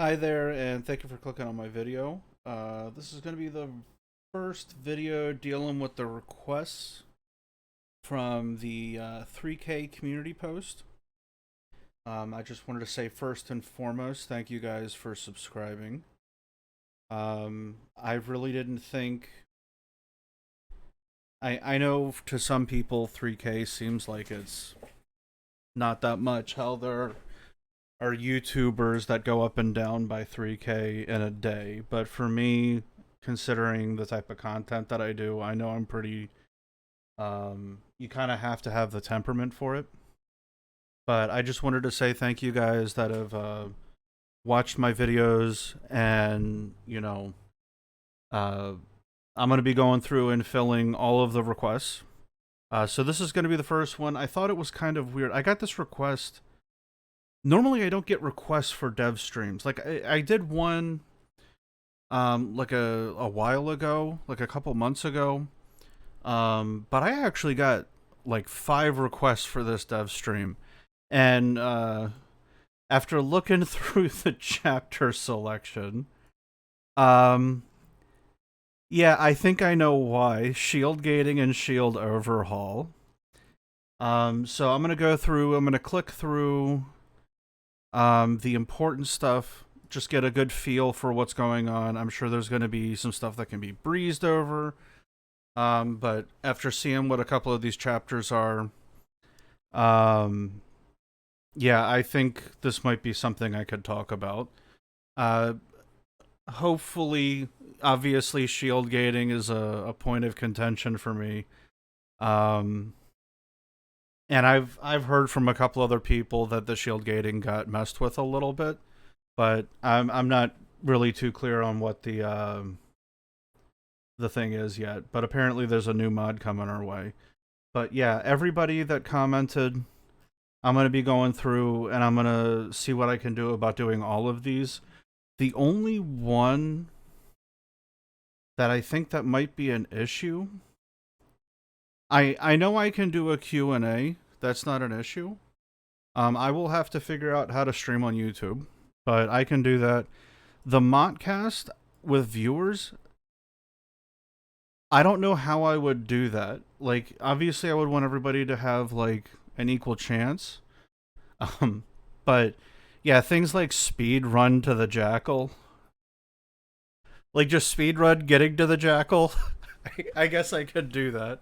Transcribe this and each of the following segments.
Hi there, and thank you for clicking on my video. This is going to be the first video dealing with the requests from the 3K community post. I just wanted to say first and foremost, thank you guys for subscribing. I really didn't think... I know to some people 3K seems like it's not that much. How there are YouTubers that go up and down by 3K in a day. But for me, considering the type of content that I do, I know I'm pretty... you kind of have to have the temperament for it. But I just wanted to say thank you guys that have watched my videos, and, you know, I'm going to be going through and filling all of the requests. So this is going to be the first one. I thought it was kind of weird. I got this request. Normally I don't get requests for dev streams. Like I did one like a while ago, like a couple months ago. But I actually got like 5 requests for this dev stream. And after looking through the chapter selection, yeah, I think I know why. Shield gating and shield overhaul. So I'm gonna go through, I'm gonna click through the important stuff, just get a good feel for what's going on. I'm sure there's going to be some stuff that can be breezed over, but after seeing what a couple of these chapters are, yeah, I think this might be something I could talk about. Hopefully, obviously, shield gating is a point of contention for me. And I've heard from a couple other people that the shield gating got messed with a little bit, but I'm not really too clear on what the thing is yet. But apparently there's a new mod coming our way. But yeah, everybody that commented, I'm gonna be going through and I'm gonna see what I can do about doing all of these. The only one that I think that might be an issue, I know I can do a Q&A. That's not an issue. I will have to figure out how to stream on YouTube, but I can do that. The Mottcast with viewers, I don't know how I would do that. Like, obviously I would want everybody to have, like, an equal chance. But, yeah, things like speed run to the Jackal. Like, just speed run getting to the Jackal. I guess I could do that.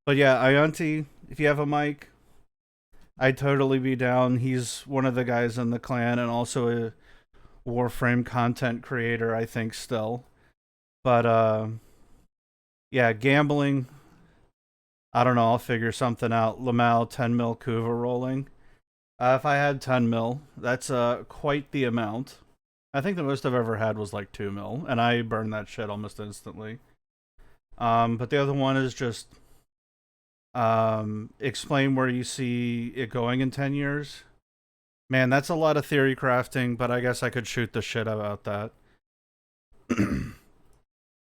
But yeah, Ionti, if you have a mic, I'd totally be down. He's one of the guys in the clan and also a Warframe content creator, I think, still. But, yeah, gambling, I don't know, I'll figure something out. Lamal, 10 mil Kuva rolling. If I had 10 mil, that's quite the amount. I think the most I've ever had was like 2 mil, and I burned that shit almost instantly. But the other one is just explain where you see it going in 10 years. Man, that's a lot of theory crafting, but I guess I could shoot the shit about that.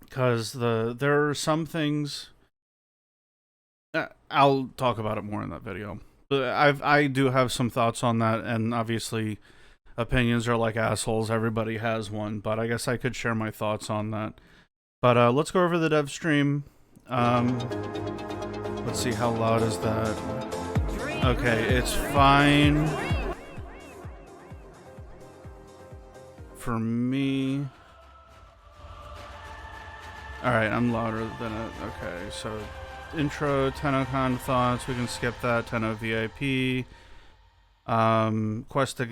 Because there are some things... I'll talk about it more in that video. But I do have some thoughts on that, and obviously opinions are like assholes. Everybody has one, but I guess I could share my thoughts on that. But let's go over the dev stream. Let's see, how loud is that? Okay, it's fine for me. Alright, I'm louder than it. Okay, so intro, TennoCon thoughts, we can skip that. Tenno VIP. Quest to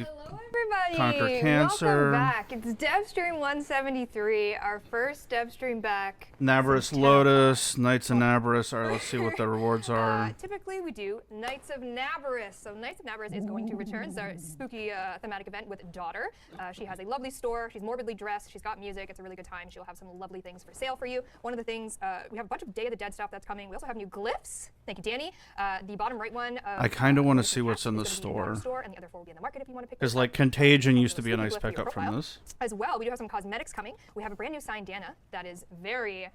conquer cancer. Welcome back. It's DevStream 173, our first DevStream back. Naberus Lotus, Knights of Naberus. Alright, let's see what the rewards are. Typically we do Knights of Naberus. So Knights of Naberus is going to return. It's our spooky thematic event with Daughter. She has a lovely store. She's morbidly dressed. She's got music. It's a really good time. She'll have some lovely things for sale for you. One of the things, we have a bunch of Day of the Dead stuff that's coming. We also have new glyphs Thank you, Danny. The bottom right one. I kind of want to see what's in the store. And the other 4 will be in the market if you want to pick. Because like Contagion used to be a nice pickup from this. As well, we do have some cosmetics coming. We have a brand new sign, Dana, that is very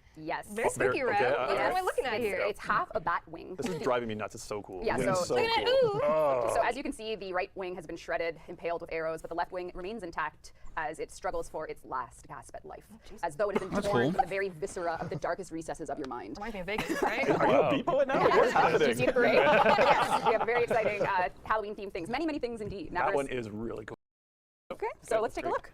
spooky red. Okay, What am I looking at here? It's half a bat wing. This is driving me nuts. It's so cool. Yeah, It's so so look at cool. it. Ooh. So as you can see, the right wing has been shredded, impaled with arrows, but the left wing remains intact as it struggles for its last gasp at life, as though it has been torn from the very viscera of the darkest recesses of your mind. Reminds me of Vegas, right? Are you a beat poet now? What's happening? Do you see the parade? Yes, we have very exciting Halloween-themed things. Many, many things indeed. That Naberus. one is really cool. Okay, so let's take a look.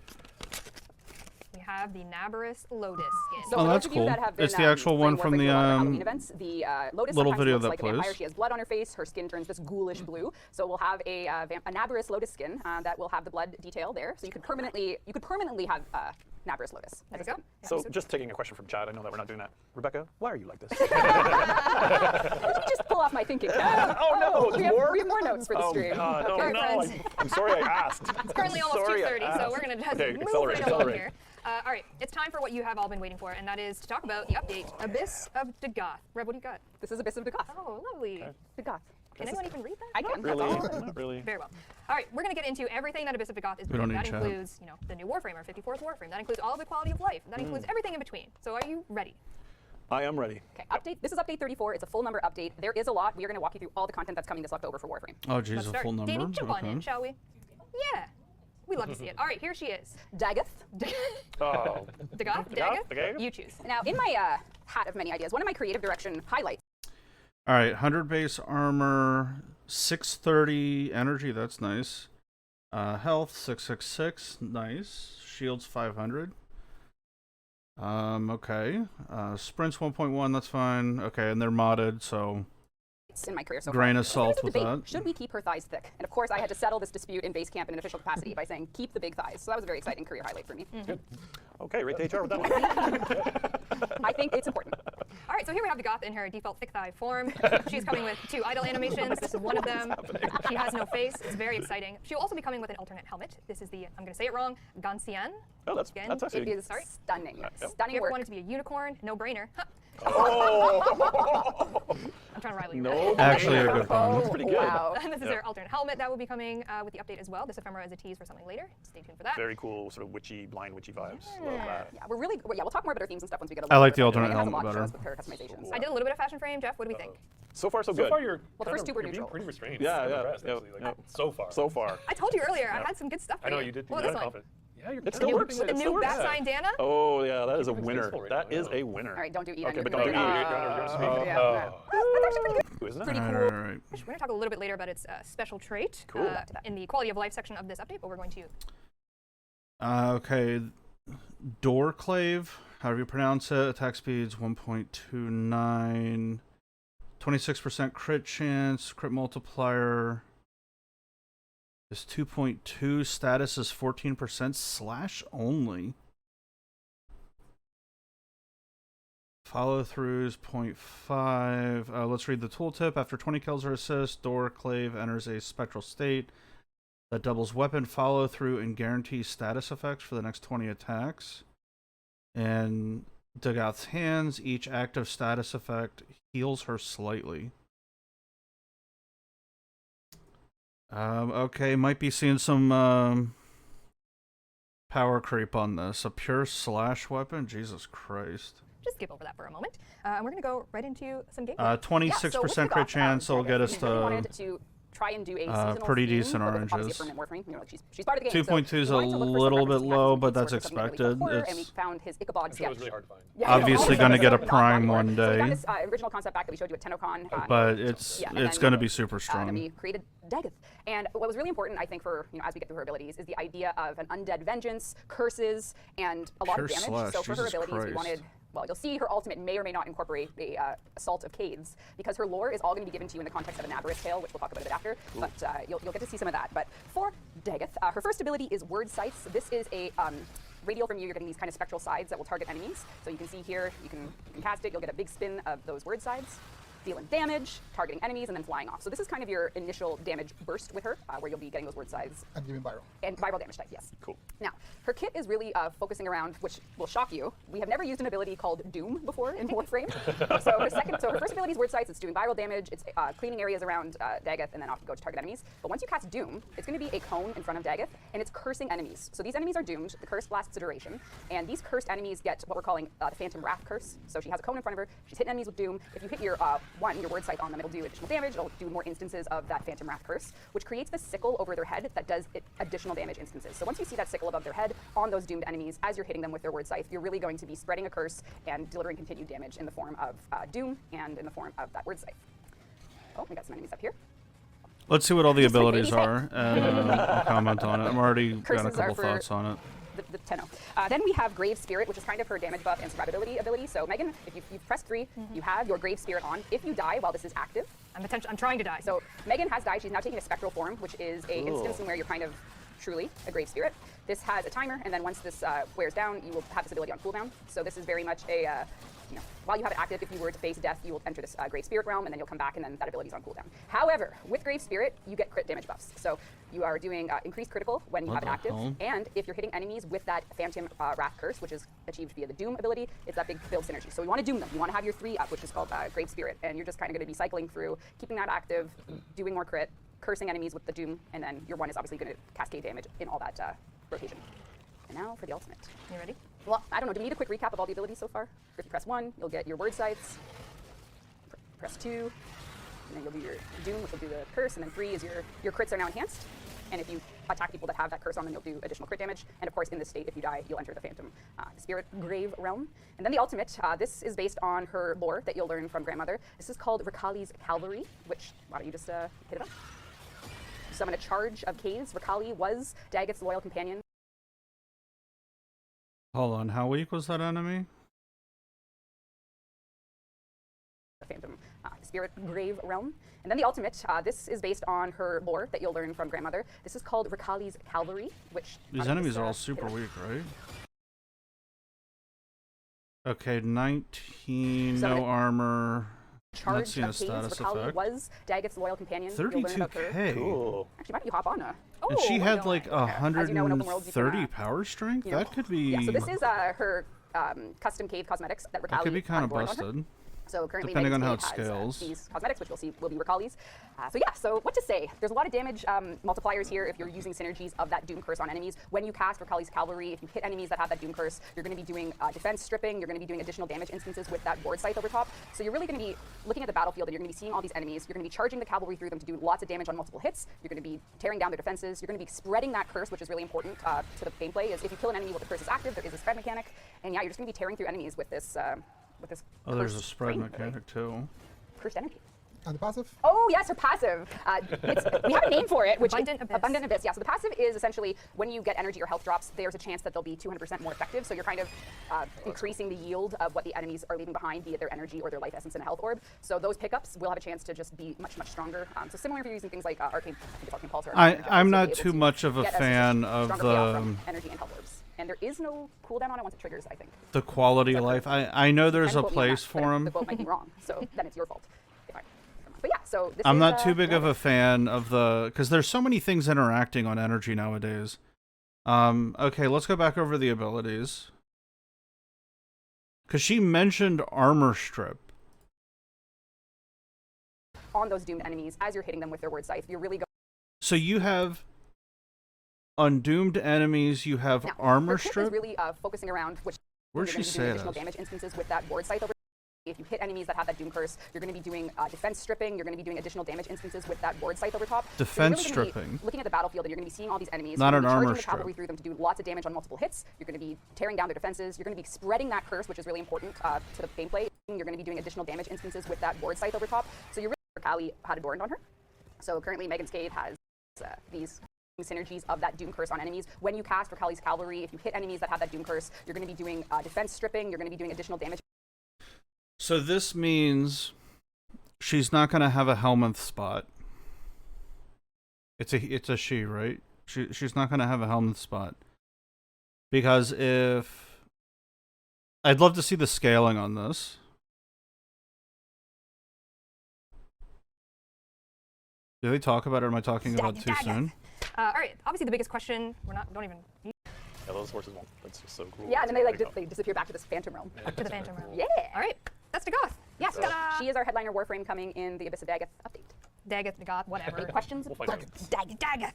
We have the Naberus Lotus skin. So Oh, for that's those of you cool. that have been, It's the actual one playing from Warframe the for a lot of Halloween events. The Lotus little sometimes video looks that like a vampire. plays. She has blood on her face. Her skin turns this ghoulish blue. So we'll have a Naberus Lotus skin that will have the blood detail there. So you could permanently have Naberus Lotus. There we go. So just taking a question from Chad. I know that we're not doing that. Rebecca, why are you like this? Just pull off my thinking cap. Oh no, we have more notes for the stream. Oh God, Okay, oh no! friends. I'm sorry I asked. It's currently almost 2:30, so we're going to just move right along here. All right, it's time for what you have all been waiting for, and that is to talk about the update, Abyss of Dagath. Rev, what do you got? This is Abyss of Dagath. Oh, lovely. Dagath. Can anyone even read that? I can. Really? That's all. Not really. Very well. All right, we're going to get into everything that Abyss of Dagath is We don't doing. need That chat. includes, the new Warframer, 54th Warframe. That includes all of the quality of life. That includes everything in between. So are you ready? I am ready. Okay, update. This is update 34. It's a full number update. There is a lot. We are going to walk you through all the content that's coming this October for Warframe. Oh, geez, Let's a start. full number. Danny, jump on in, Okay. shall we? Yeah. We love to see it. All right, here she is. Dagath. Oh. Dagath? Dagath? You choose. Now, in my hat of many ideas, one of my creative direction highlights All right, 100 base armor, 630 energy. That's nice. Health 666. Nice. Shields 500. Okay. Sprints 1.1. That's fine. Okay, and they're modded, so in my career so grain far. of salt There's a with debate. that. Should we keep her thighs thick? And of course, I had to settle this dispute in base camp in an official capacity by saying keep the big thighs. So that was a very exciting career highlight for me. Okay, rate the HR with that one. I think it's important. All right, so here we have Dagath in her default thick thigh form. She's coming with 2 idle animations. This is one of them. She has no face. It's very exciting. She'll also be coming with an alternate helmet. This is the, I'm going to say it wrong, Gansian. Oh, that's actually. It is stunning. Yep. If Stunning you ever work. wanted to be a unicorn, no brainer. Huh. Oh. I'm trying to rile you. No. Actually, a good pun. That's pretty good. Wow. And this is her alternate helmet that will be coming with the update as well. This ephemera is a tease for something later. Stay tuned for that. Very cool, sort of witchy, blind witchy vibes. Love that. Yeah, we'll talk more about our themes and stuff once we get a I little like the further. alternate It has a helmet lot to show us better. with her customizations. I did a little bit of fashion frame. Jeff, what do we think? So far, so So good. far, you're Well, the first two were being neutral. pretty restrained. Yeah, I'm yeah, impressed, yeah, actually, like, yeah. So far. So far. I told you earlier, I had some good stuff for I know you. you did. Well, You're this one. confident. Yeah, you're It still you're works. With the It new still works. bat sign, Dana? Oh yeah, that is a Keeping winner. faithful right That now, is I a know. winner. All right, don't do eat. Okay, I'm but gonna don't do do eat. Yeah, Oh. that's actually pretty good. Isn't it? Pretty All cool. right, all right. We're going to talk a little bit later about its special trait Cool. in the quality of life section of this update, but we're going to. Okay. Doorclave, however you pronounce it. Attack speeds 1.29. 26% crit chance. Crit multiplier is 2.2. Status is 14%. Slash only. Follow throughs 0.5. Let's read the tooltip. After 20 kills or assists, Doorclave enters a spectral state that doubles weapon follow through and guarantees status effects for the next 20 attacks. And Dagath's hands, each active status effect heals her slightly. Okay, might be seeing some power creep on this. A pure slash weapon? Jesus Christ. Just skip over that for a moment. And we're going to go right into some gameplay. 26% crit chance will get us we really to wanted to try and do a seasonal pretty theme, decent but with obviously oranges. a permanent Warframe. You know, like she's part of the game. 2.2 is so a we wanted to look for some little bit references he has low, to but something that's sort of something really expected. horror, and It's we found his Ichabod I'm sure it was sketch. really hard to find. Yeah, obviously going to get a prime one So we day, got this original concept back that we showed you at TennoCon. but it's and it's then, going to be super and strong. we created Dagath. And what was really important, I think, for as we get through her abilities, is the idea of an undead vengeance, curses, and a lot of Pure damage. slash, So for her Jesus abilities, we Christ. wanted. Well, you'll see her ultimate may or may not incorporate a assault of Cades, because her lore is all going to be given to you in the context of a Naberus tale, which we'll talk about a bit after. But you'll get to see some of that. But for Dagath, her first ability is Word Sights. This is a radial from you. You're getting these kind of spectral sides that will target enemies. So you can see here, you can cast it. You'll get a big spin of those word sides. dealing damage, targeting enemies, and then flying off. So this is kind of your initial damage burst with her, where you'll be getting those word size. And giving viral. And viral damage type, yes. Cool. Now, her kit is really focusing around, which will shock you. We have never used an ability called Doom before in Warframe. so her first ability is word sights. It's doing viral damage. It's cleaning areas around Dagath, and then off to go to target enemies. But once you cast Doom, it's going to be a cone in front of Dagath, and it's cursing enemies. So these enemies are doomed. The curse lasts a duration, and these cursed enemies get what we're calling the Phantom Wrath curse. So she has a cone in front of her. She's hitting enemies with Doom. If you hit your your word sight on them, it'll do additional damage. It'll do more instances of that Phantom Wrath curse, which creates this sickle over their head that does additional damage instances. So once you see that sickle above their head on those doomed enemies, as you're hitting them with their word scythe, you're really going to be spreading a curse and delivering continued damage in the form of Doom and in the form of that word scythe. Oh, we got some enemies up here. Let's see what all the Just like abilities babies, are, and I'll comment on it. I'm already got a Curses are couple for thoughts on it. The tenno. Then we have Grave Spirit, which is kind of her damage buff and survivability ability. So Megan, if you've pressed 3, you have your Grave Spirit on. If you die while this is active, I'm trying to die. so Megan has died. She's now taking a spectral form, which is a instance in where you're kind of truly a Grave Spirit. This has a timer, and then once this wears down, you will have this ability on cooldown. So this is very much a while you have it active, if you were to face death, you will enter this Grave Spirit realm, and then you'll come back, and then that ability is on cooldown. However, with Grave Spirit, you get crit damage buffs. So you are doing increased critical when you have it active, and if you're hitting enemies with that Phantom Wrath curse, which is achieved via the Doom ability, it's that big build synergy. So you want to doom them. You want to have your 3 up, which is called Grave Spirit, and you're just kind of going to be cycling through, keeping that active, doing more crit, cursing enemies with the Doom, and then your 1 is obviously going to cascade damage in all that rotation. And now for the ultimate. You ready? Well, I don't know. Do we need a quick recap of all the abilities so far? If you press 1, you'll get your word sights. Press 2, and then you'll do your Doom, which will do the curse, and then 3 is your crits are now enhanced. And if you attack people that have that curse on them, you'll do additional crit damage. And of course, in this state, if you die, you'll enter the Phantom Spirit Grave realm. And then the ultimate, this is based on her lore that you'll learn from Grandmother. This is called Rakali's Cavalry, which, why don't you just hit it up? Summon a charge of caves. Rakali was Dagath's loyal companion. Hold on, how weak was that enemy? The Phantom Spirit Grave realm. And then the ultimate, this is based on her lore that you'll learn from Grandmother. This is called Rakali's Cavalry, which... These enemies are all super weak, right? Okay, 19, So no armor. Charge Let's see a of caves. status Rakali effect. was Dagath's loyal companion. You'll learn about her. 32k. Cool. Actually, why don't you hop on? And she why had don't like I? As you know, in open worlds, you can, 130 power strength? you know, That could be... Yeah, so this is her custom cave cosmetics that Rakali that could be kind of borrowed on her. busted. So currently, Depending on Megan's how it Cave has, scales. these cosmetics, which we'll see will be Rakali's. So yeah, so what to say? There's a lot of damage multipliers here if you're using synergies of that Doom Curse on enemies. When you cast Rakali's Cavalry, if you hit enemies that have that Doom Curse, you're going to be doing defense stripping. You're going to be doing additional damage instances with that Ward Scythe over top. So you're really going to be looking at the battlefield, and you're going to be seeing all these enemies. You're going to be charging the cavalry through them to do lots of damage on multiple hits. You're going to be tearing down their defenses. You're going to be spreading that curse, which is really important to the gameplay. Is if you kill an enemy while the curse is active, there is a spread mechanic, and yeah, you're just going to be tearing through enemies with this. Oh, there's a cursed spread flame, really. mechanic too. Cursed energy. And the passive? Oh yes, her passive. We have a name for it, which Abundant Abyss. Abundant Abyss. Yeah. So the passive is essentially when you get energy or health drops, there's a chance that they'll be 200% more effective. So you're kind of increasing the yield of what the enemies are leaving behind, be it their energy or their life essence and a health orb. So those pickups will have a chance to just be much stronger. So similar if you're using things like Arcane Pulse. Or I'm not too much of a fan of the energy and health orbs. And there is no cooldown on it once it triggers, I think. the quality of life. I know there's a Quote me on place that, but for The them. quote might be wrong, so then it's your fault. But yeah, so this I'm is, not too big yeah. of a fan of the... Because there's so many things interacting on energy nowadays. Okay, let's go back over the abilities. Because she mentioned armor strip. On those doomed enemies, as you're hitting them with their word scythe, you're really going. So you have... On doomed enemies, you have Now, armor her kit strip? is really focusing around which Where'd you're she going to be say doing additional this? damage instances with that ward scythe over. If you hit enemies that have that Doom Curse, you're going to be doing defense stripping. You're going to be doing additional damage instances with that ward scythe over top. Defense so you're really gonna stripping? be looking at the battlefield, and you're going to be seeing all these enemies. Not You're gonna an be armor charging the cavalry strip. through them to do lots of damage on multiple hits. You're going to be tearing down their defenses. You're going to be spreading that curse, which is really important to the gameplay. You're going to be doing additional damage instances with that ward scythe over top. So you're really Kali had adorned on her. So currently, Megan's Cave has these synergies of that Doom Curse on enemies. When you cast Rakali's Cavalry, if you hit enemies that have that Doom Curse, you're going to be doing defense stripping. You're going to be doing additional damage. So this means she's not going to have a Helminth spot. It's a she, right? She's not going to have a Helminth spot. Because if... I'd love to see the scaling on this. Do they talk about it, or am I talking about too soon? All right. Obviously, the biggest question. Don't even. Yeah, those horses won't. That's just so cool. Yeah, and then they they disappear back to this phantom realm. Back to the Phantom Realm. Yeah. All right. That's Dagath. Yes, she is our headliner Warframe coming in the Abyss of Dagath update. Dagath, whatever. Any questions? We'll find out. Dagath.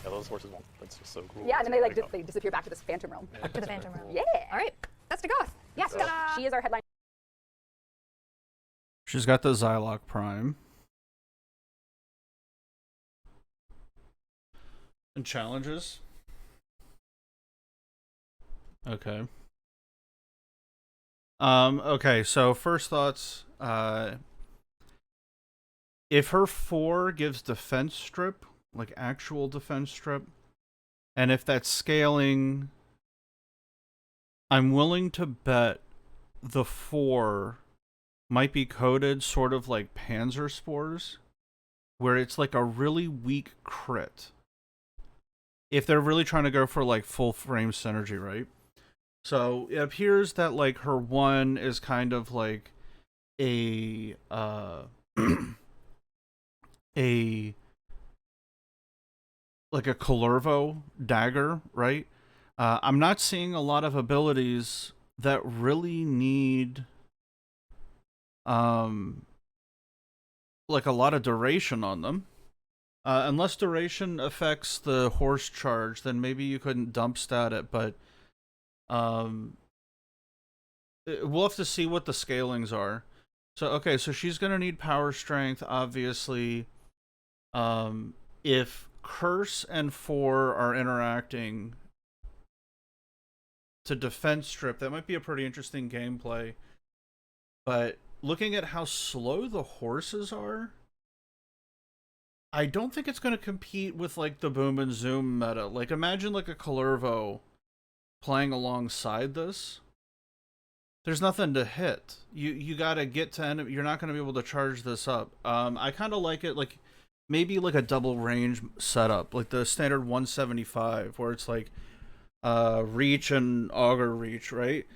Yeah, those horses won't. That's just so cool. Yeah, and then they disappear back to this phantom realm. Back to the Phantom Realm. Yeah. All right. That's Dagath. Yes, she is our headliner. She's got the Xyloc Prime. And challenges. Okay. Okay, so first thoughts. If her 4 gives defense strip, like actual defense strip, and if that's scaling, I'm willing to bet the 4 might be coded sort of like Panzer Spores, where it's like a really weak crit. If they're really trying to go for like full frame synergy, right? So it appears that like her 1 is kind of like a like a Calervo dagger, right? I'm not seeing a lot of abilities that really need like a lot of duration on them. Unless duration affects the horse charge, then maybe you couldn't dump stat it, but we'll have to see what the scalings are. So okay, so she's gonna need power strength, obviously. If Curse and 4 are interacting to defense strip, that might be a pretty interesting gameplay. But looking at how slow the horses are, I don't think it's going to compete with like the boom and zoom meta. Like imagine like a Calervo playing alongside this. There's nothing to hit. You got to get to enemy. You're not going to be able to charge this up. I kind of like it like maybe like a double range setup, like the standard 175 where it's like reach and auger reach, right?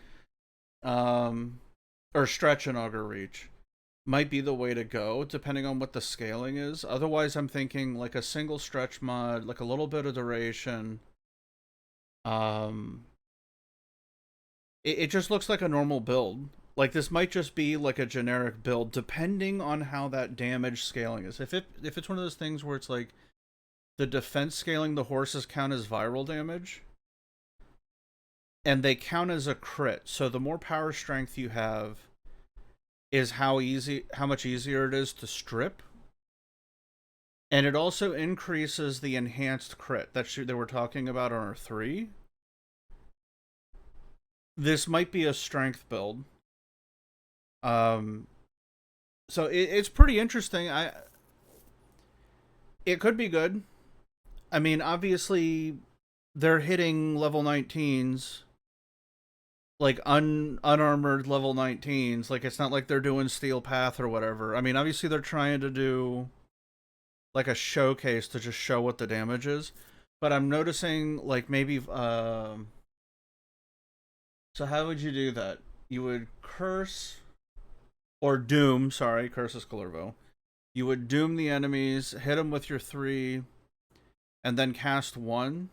Or stretch and auger reach might be the way to go, depending on what the scaling is. Otherwise, I'm thinking like a single stretch mod, like a little bit of duration. It just looks like a normal build. Like this might just be like a generic build, depending on how that damage scaling is. If it's one of those things where it's like the defense scaling, the horses count as viral damage, and they count as a crit. So the more power strength you have, is how much easier it is to strip. And it also increases the enhanced crit that we're talking about on our 3. This might be a strength build. So it's pretty interesting. It could be good. I mean, obviously they're hitting level 19s. Like unarmored level 19s. Like it's not like they're doing Steel Path or whatever. I mean, obviously they're trying to do like a showcase to just show what the damage is. But I'm noticing like maybe so how would you do that? You would curse or doom, sorry, curse is Calervo. You would doom the enemies, hit them with your 3, and then cast 1.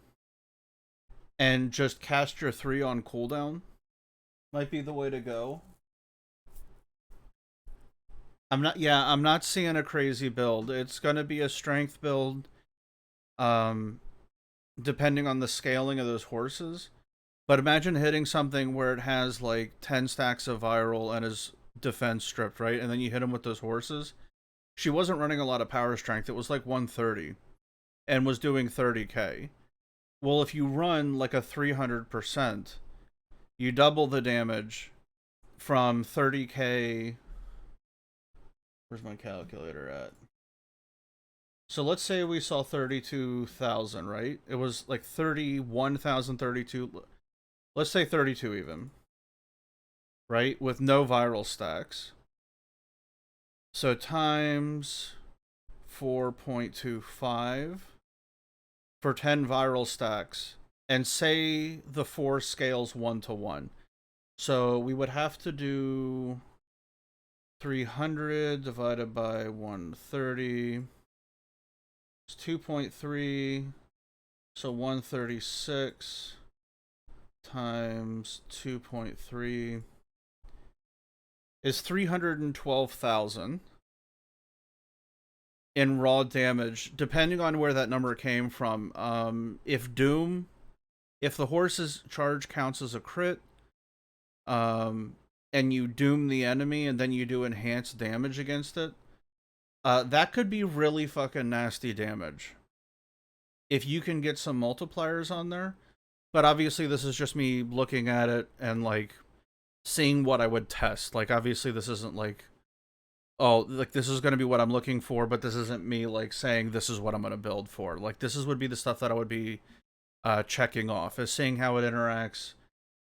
And just cast your 3 on cooldown. Might be the way to go. I'm not seeing a crazy build. It's gonna be a strength build. Depending on the scaling of those horses. But imagine hitting something where it has like 10 stacks of viral and is defense stripped, right? And then you hit him with those horses. She wasn't running a lot of power strength. It was like 130 and was doing 30k. Well, if you run like a 300%, you double the damage from 30k. Where's my calculator at? So let's say we saw 32,000, right? It was like 31,032. Let's say 32 even. Right? With no viral stacks. So times 4.25 for 10 viral stacks. And say the 4 scales 1-to-1. So we would have to do 300 divided by 130. It's 2.3, so 136 times 2.3 is 312,000 in raw damage, depending on where that number came from. If the horse's charge counts as a crit, and you doom the enemy and then you do enhanced damage against it, that could be really fucking nasty damage if you can get some multipliers on there. But obviously this is just me looking at it and like seeing what I would test. Like obviously this isn't like, oh, like this is going to be what I'm looking for, but this isn't me like saying this is what I'm going to build for. Like this would be the stuff that I would be checking off, is seeing how it interacts.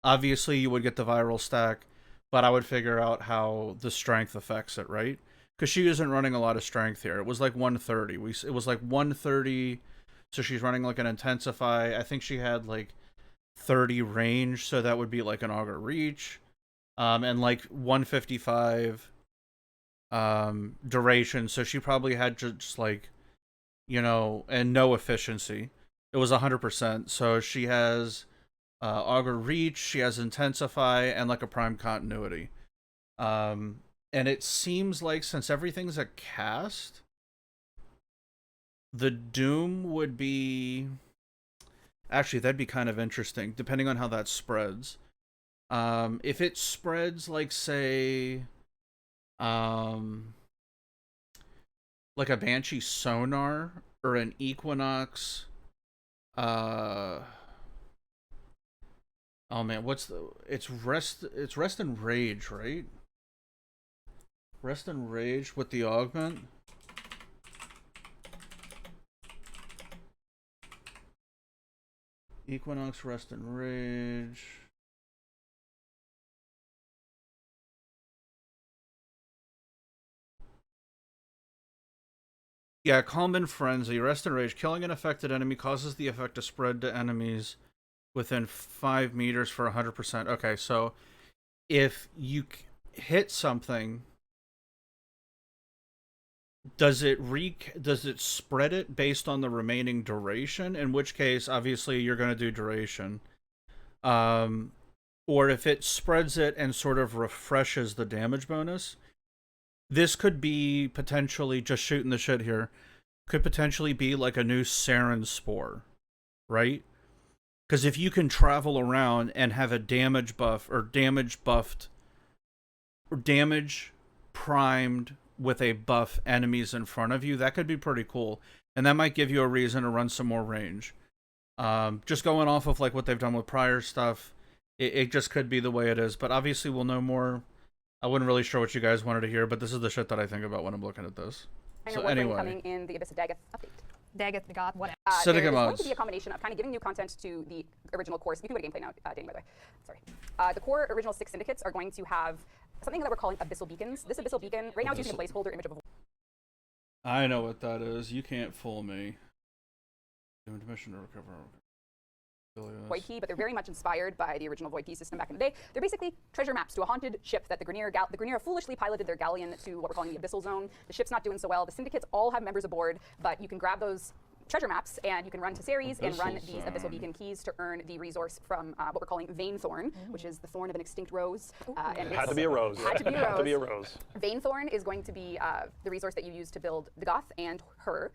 Obviously you would get the viral stack, but I would figure out how the strength affects it, right? Because she isn't running a lot of strength here. It was like 130. It was like 130, so she's running like an intensify. I think she had like 30 range, so that would be like an auger reach, and like 155 duration, so she probably had just like, you know, and no efficiency. It was 100%, so she has auger reach, she has intensify, and like a prime continuity. And it seems like since everything's a cast, the doom would be... Actually, that'd be kind of interesting, depending on how that spreads. If it spreads, like, say... like a Banshee Sonar, or an Equinox... oh man, what's the... It's Rest and Rage, right? Rest and Rage with the augment. Equinox, Rest and Rage. Yeah, Calm and Frenzy. Rest and Rage. Killing an affected enemy causes the effect to spread to enemies within 5 meters for 100%. Okay, so if you hit something, does it spread it based on the remaining duration? In which case, obviously, you're going to do duration. Or if it spreads it and sort of refreshes the damage bonus. This could be potentially, just shooting the shit here, could potentially be like a new Sarin Spore, right? Because if you can travel around and have a damage buff, or damage buffed, or damage primed with a buff enemies in front of you, that could be pretty cool. And that might give you a reason to run some more range. Just going off of like what they've done with prior stuff, it just could be the way it is. But obviously we'll know more. I wasn't really sure what you guys wanted to hear, but this is the shit that I think about when I'm looking at this. So anyway. Coming in the Abyss of Dagath update. Dagath, Dagath, what? There's going to be a combination of kind of giving new content to the original course. You can go to gameplay now, Danny, by the way. Sorry. The core original 6 syndicates are going to have something that we're calling abyssal beacons. This abyssal beacon, right now it's using a placeholder image of a I know what that is. You can't fool me. Mission to recover. Void Key, but they're very much inspired by the original Void Key system back in the day. They're basically treasure maps to a haunted ship that the Grineer foolishly piloted their galleon to what we're calling the Abyssal Zone. The ship's not doing so well. The syndicates all have members aboard, but you can grab those treasure maps and you can run to Ceres and run these Abyssal Beacon keys to earn the resource from what we're calling Vainthorn, which is the thorn of an extinct rose. And had to be a rose. Had to be a rose. Had to be a rose. Vainthorn is going to be the resource that you use to build Dagath and her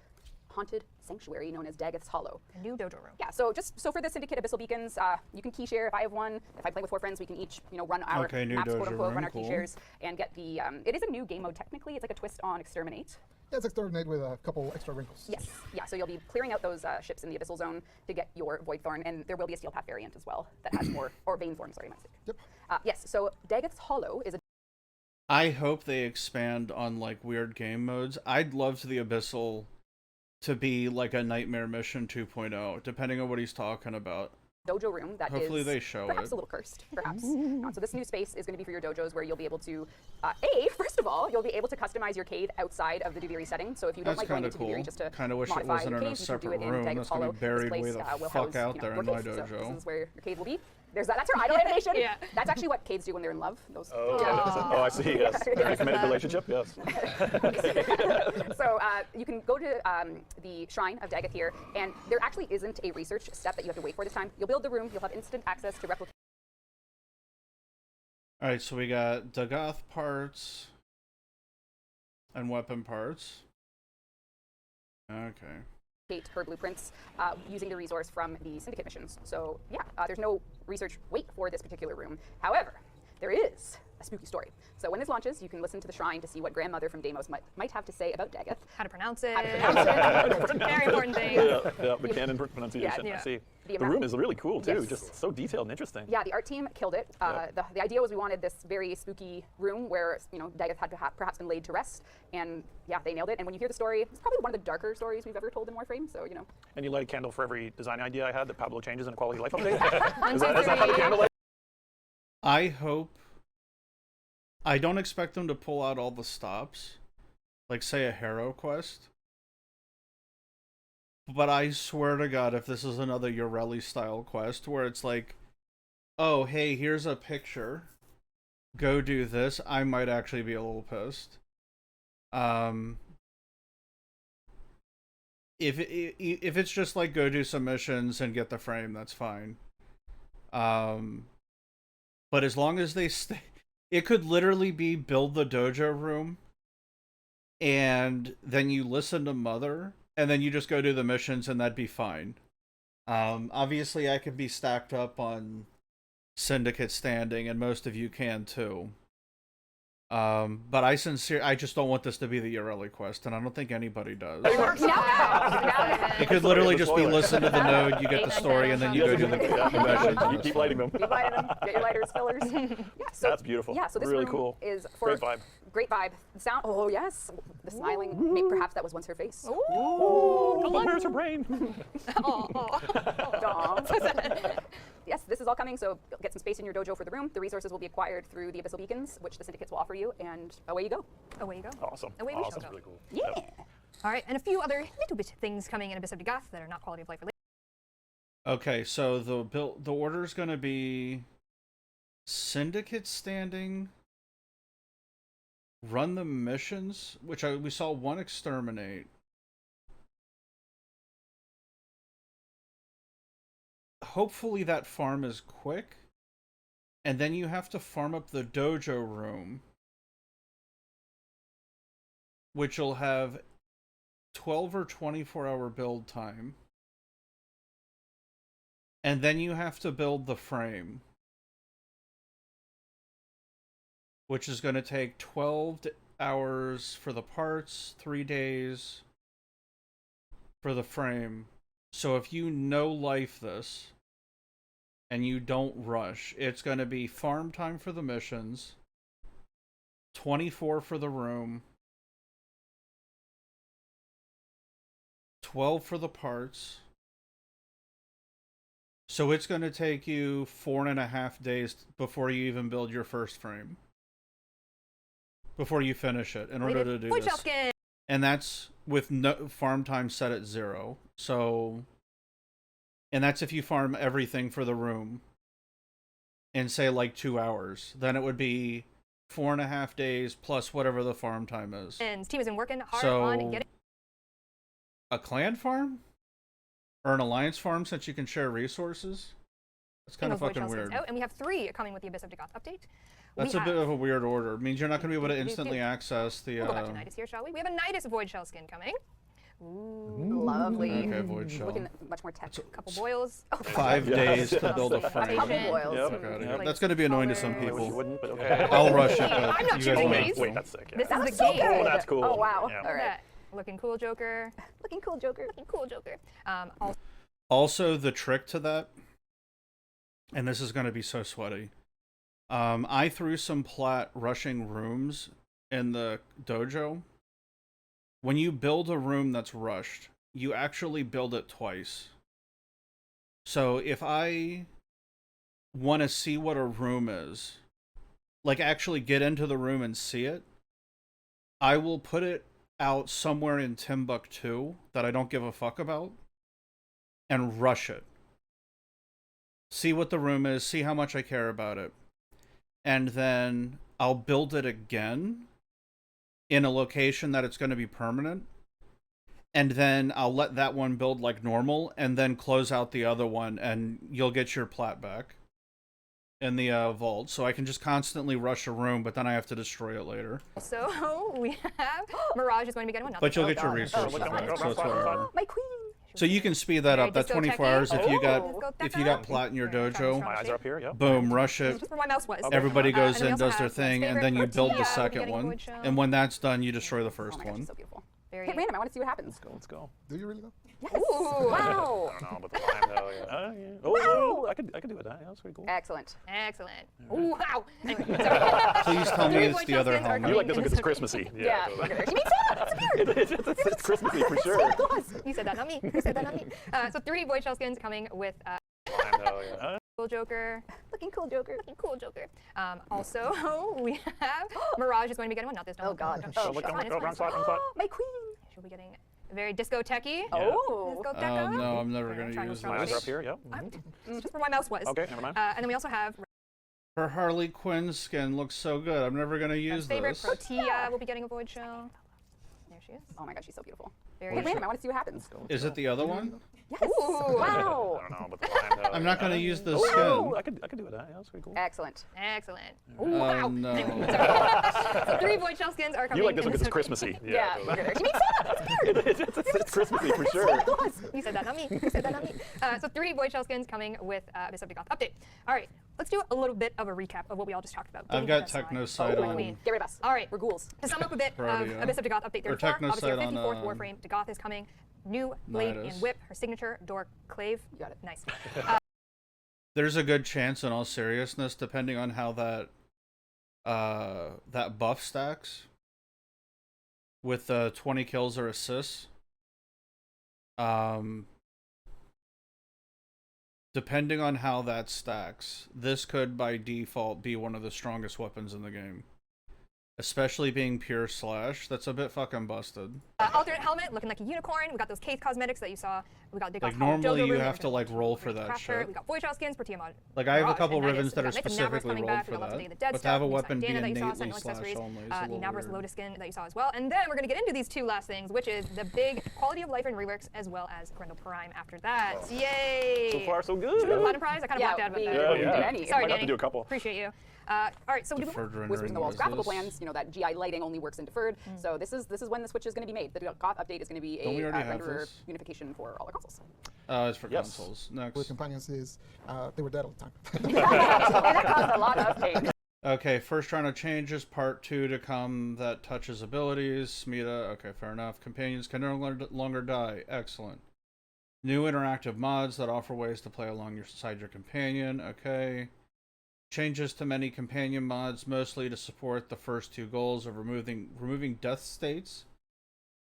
haunted sanctuary known as Dagath's Hollow. A new dojo room. Yeah, so for the Syndicate Abyssal Beacons, you can key share. If I have one, if I play with 4 friends, we can each, run our maps, quote unquote, run our key shares, and get the. It is a new game mode technically. It's like a twist on Exterminate. Yeah, it's Exterminate with a couple extra wrinkles. Yes, yeah. So you'll be clearing out those ships in the Abyssal Zone to get your Voidthorn, and there will be a Steel Path variant as well that has more, or Vainthorn, sorry, my mistake. Yep. Yes. So Dagath's Hollow is a. I hope they expand on like weird game modes. I'd love the Abyssal to be like a Nightmare Mission 2.0, depending on what he's talking about. Dojo room that Hopefully is they show perhaps it. A little cursed, perhaps. So this new space is going to be for your dojos where you'll be able to, first of all, you'll be able to customize your cave outside of the Duviri setting. So if you don't like going into Duviri just to kind of wish it modify wasn't your in a cave, you can do separate it in room. Dagath's That's going to Hollow. be buried This way place, the will fuck house, out there your in my cave. So dojo. this is where your cave will be. There's that. That's her idol animation. Yeah. That's actually what Cades do when they're in love. Those. Oh, Yeah. oh, I see. Yes, very committed relationship. Yes. So you can go to the Shrine of Dagath here, and there actually isn't a research step that you have to wait for this time. You'll build the room. You'll have instant access to replicate. All right, so we got Dagath parts and weapon parts. Okay. Her blueprints using the resource from the Syndicate missions. So yeah, there's no research wait for this particular room. However, there is a spooky story. So when this launches, you can listen to the Shrine to see what Grandmother from Deimos might have to say about Dagath. How to pronounce it. How to pronounce it. Very important thing. Yeah, the canon pronunciation. Yeah. I see. The The room is really cool too. Yes. Just so detailed and interesting. Yeah, the art team killed it. The idea was we wanted this very spooky room where Dagath had to have perhaps been laid to rest, and yeah, they nailed it. And when you hear the story, it's probably one of the darker stories we've ever told in Warframe. So And you light a candle for every design idea I had that Pablo changes in a quality of life update. One, is two, that how the three. candle light? I don't expect them to pull out all the stops, like say a Harrow quest. But I swear to God, if this is another Ureli style quest where it's like, oh, hey, here's a picture, go do this, I might actually be a little pissed. If it's just like go do some missions and get the frame, that's fine. But as long as they stay, it could literally be build the dojo room, and then you listen to Mother, and then you just go do the missions, and that'd be fine. Obviously, I could be stacked up on Syndicate standing, and most of you can too. But I just don't want this to be the Ureli quest, and I don't think anybody does. It could literally just be listen to the node, you get the story, and then you go do the missions. You keep lighting them. keep lighting them, get your lighters, fillers. Yeah, so, That's beautiful. Yeah, so this Really room cool. is for Great vibe. Great vibe. The sound. Oh yes, the smiling. Perhaps that was once her face. Oh, where's her brain? Dom. Yes, this is all coming, so get some space in your dojo for the room. The resources will be acquired through the Abyssal Beacons, which the Syndicates will offer you, and away you go. Away you go. Awesome. Away we shall That's go. really cool. Yeah. All right, and a few other little bit things coming in Abyss of Dagath that are not quality of life related. Okay, so the order's gonna be Syndicate standing, run the missions, which we saw one exterminate. Hopefully that farm is quick, and then you have to farm up the dojo room, which will have 12 or 24-hour build time. And then you have to build the frame, which is going to take 12 hours for the parts, 3 days for the frame. So if you no-life this, and you don't rush, it's going to be farm time for the missions, 24 for the room, 12 for the parts. So it's going to take you 4.5 days before you even build your first frame. Before you finish it, in order to do Void this. Shell skin. And that's with no farm time set at 0. So, and that's if you farm everything for the room in, say, like 2 hours. Then it would be 4.5 days plus whatever the farm time is. And his team has been working hard So, on getting a clan farm? Or an alliance farm, since you can share resources? That's kind of those Void fucking Shell skins weird. out, and we have 3 coming with the Abyss of Dagath update. That's We a bit have- of a weird order. It means you're not going to be able to instantly access the... We'll go back to Nidus here, shall we? We have a Nidus Void Shell skin coming. Ooh. Lovely. Okay, Void Shell. Looking much more tech. Couple boils. Oh, 5 days to build a frame. Couple boils. Yep. Fuck outta here. Like That's going to be annoying to some colors. I wish people. you wouldn't, but okay. I'll rush it, but I'm not you guys choosing won't. these. Wait, that's sick. Yeah. This is the so game. good. Oh, that's cool. Oh wow. Yeah. All Look at right. that. Looking cool, Joker. Looking cool, Joker. Looking cool, Joker. Also, the trick to that, and this is going to be so sweaty, I threw some plat rushing rooms in the dojo. When you build a room that's rushed, you actually build it twice. So if I want to see what a room is, like actually get into the room and see it, I will put it out somewhere in Timbuktu that I don't give a fuck about and rush it. see what the room is, see how much I care about it, and then I'll build it again in a location that it's going to be permanent, and then I'll let that one build like normal, and then close out the other one, and you'll get your plat back in the vault. So I can just constantly rush a room, but then I have to destroy it later. So we have Mirage is going to be getting one. But you'll get your God. resources Oh, back, oh, so it's oh, whatever. My queen. So you can speed that Very up. That 24 disco-techy. hours if you got Let's go plat in your Very dojo. My eyes are up here, yeah. Boom, rush it. That's where my mouse was. Everybody And goes then we in, also does their have Gwen's thing, and favorite then you build the tortilla. We'll be second getting one. wood shell. And when that's done, you destroy the Oh first my gosh, one. she's so beautiful. Very Hit random. I want to see what happens. Let's go. Do you really though? Yes. Ooh. Wow. I don't know, but the line though, yeah. Yeah. Oh, I could do it. Yeah, that's pretty cool. Excellent. Excellent. Ooh, wow. Anyway, sorry. Please tell me Three it's void the shell other skins are helmet. You like coming this in because it's Christmassy. Yeah. Totally. Look at her. She means it. It's Christmassy for sure. You said that, not me. You said that, not me. So 3 void shell skins coming with Line though, yeah. cool Joker. Looking cool, Joker. Looking cool Joker. Also, we have Mirage is going to be getting one. Not this. Oh, God. Don't, Oh, look, it's fine, it's wrong fine. spot, wrong spot. My queen. She'll be getting very disco techy. Oh. Disco Oh techy. no, I'm never Alright, gonna triangle use strong My eyes are up this. here, yeah. It's just where my mouse was. Okay, never mind. And then we also have Her Harley Quinn skin looks so good. I'm never gonna use favorite this. Protea will be getting a void shell. There she is. Oh my gosh, she's so beautiful. Very Hit random. I want to see what happens. Is it the other one? Yes. Ooh. Wow. I don't know, but the line though. I'm not gonna use the Oh, skin. I could do it. Yeah, that's pretty cool. Excellent. Excellent. Oh Wow. no. So 3 void shell skins are coming. You like this in because it's Christmassy. Yeah. Totally. Look at her. She means it. It's Christmassy for sure. You said that, not me. You said that, not me. So 3 void shell skins coming with Abyss of Dagath update. All right, let's do a little bit of a recap of what we all just talked about. I've got Technocide Oh, on. queen. Get rid of us. All right. We're ghouls. To sum up a bit of Protea. Abyss of Dagath update Or 34, obviously our Technocide on, 54th Warframe, Dagath is coming. New blade Nidus. and whip, her signature, door clave. You got it. Nice. There's a good chance, in all seriousness, depending on how that buff stacks with 20 kills or assists. Depending on how that stacks, this could by default be one of the strongest weapons in the game. Especially being pure slash, that's a bit fucking busted. Alternate helmet, looking like a unicorn. We got those case cosmetics that you saw. We got Dagath Like, normally Jojo you room, have to, like, roll for that Crafter. shit. We got void shell skins, Protea mod. Like, I have a Mirage, couple and Nidus. ribbons that We are got Myth of Naberus specifically coming rolled back. for We got Love's that. Day of the Dead But to have a stuff. We weapon got be Dana that you saw, innately Sentinel slash accessories, only is a the little Naberus weird. Lotus skin that you saw as well. And then we're going to get into these 2 last things, which is the big quality of life and reworks, as well as Grendel Prime after that. Yay! So far, so Should we good. do platinum prize? I kind of blacked out about we that. Yeah, didn't yeah. do any. Sorry, Might have Danny. to do a couple. Appreciate you. All right, so we do Deferred Whispers rendering in the Walls graphical noises. plans, you know, that GI lighting only works in deferred. So this is when the switch is going to be made. The Goth update is going to be Don't we a already have renderer this? unification for all our consoles. It's for Yes. consoles. With Next. companions is they were dead all the time. And that caused a lot of pain. Okay, first round of changes, part 2 to come that touches abilities. Smita, okay, fair enough. Companions can no longer die. Excellent. New interactive mods that offer ways to play alongside your companion. Okay. Changes to many companion mods, mostly to support the first 2 goals of removing death states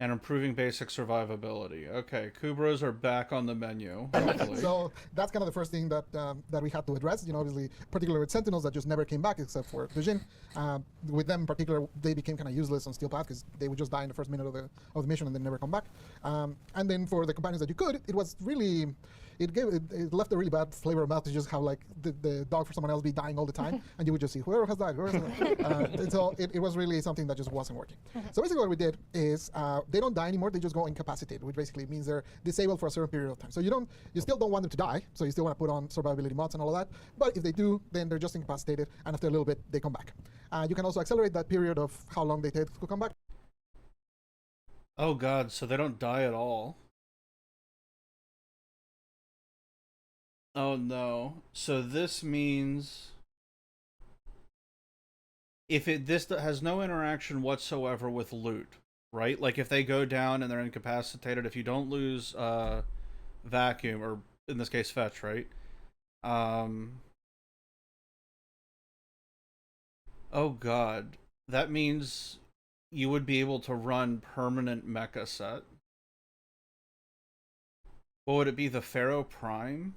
and improving basic survivability. Okay, Kubros are back on the menu. Hopefully. So that's kind of the first thing that that we had to address. You know, obviously, particularly with Sentinels that just never came back except for Dujin. With them in particular, they became kind of useless on Steel Path because they would just die in the first minute of the mission and then never come back. And then for the companions that you could, it was really. It left a really bad flavor of mouth to just have like the dog for someone else be dying all the time, and you would just see whoever has died, whoever has died. And so it was really something that just wasn't working. So basically what we did is they don't die anymore, they just go incapacitated, which basically means they're disabled for a certain period of time. So you still don't want them to die, so you still want to put on survivability mods and all of that, but if they do, then they're just incapacitated, and after a little bit, they come back. You can also accelerate that period of how long they take to come back. Oh god, so they don't die at all. Oh no. So this means this has no interaction whatsoever with loot, right? Like if they go down and they're incapacitated, if you don't lose vacuum, or in this case fetch, right? Oh god. That means you would be able to run permanent mecha set. What would it be, the Pharaoh Prime?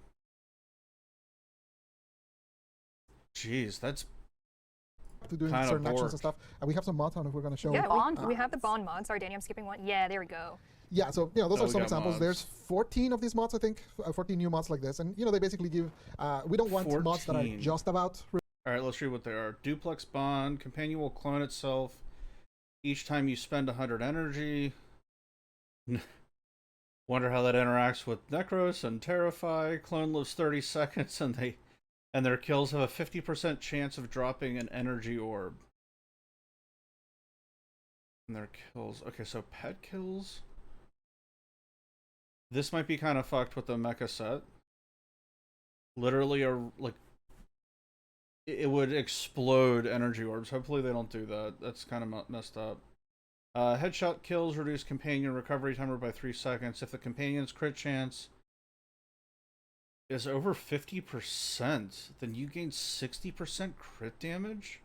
Jeez, that's To doing Kinda certain actions borked. and stuff. We have some mods on if we're going to show. Yeah, Bond we have the bond mod. Sorry, Danny, I'm skipping one. Yeah, there we go. Yeah, so those Oh, are we some got examples. mods. There's 14 of these mods, I think, 14 new mods like this, and they basically give. We don't want mods that are 14. just about. All right, let's read what they are. Duplex bond. Companion will clone itself each time you spend 100 energy. Wonder how that interacts with Necros and Terrify. Clone lives 30 seconds, and their kills have a 50% chance of dropping an energy orb. And their kills. Okay, so pet kills. This might be kind of fucked with the mecha set. Literally, it would explode energy orbs. Hopefully they don't do that. That's kind of messed up. Headshot kills reduce companion recovery timer by 3 seconds. If the companion's crit chance is over 50%, then you gain 60% crit damage?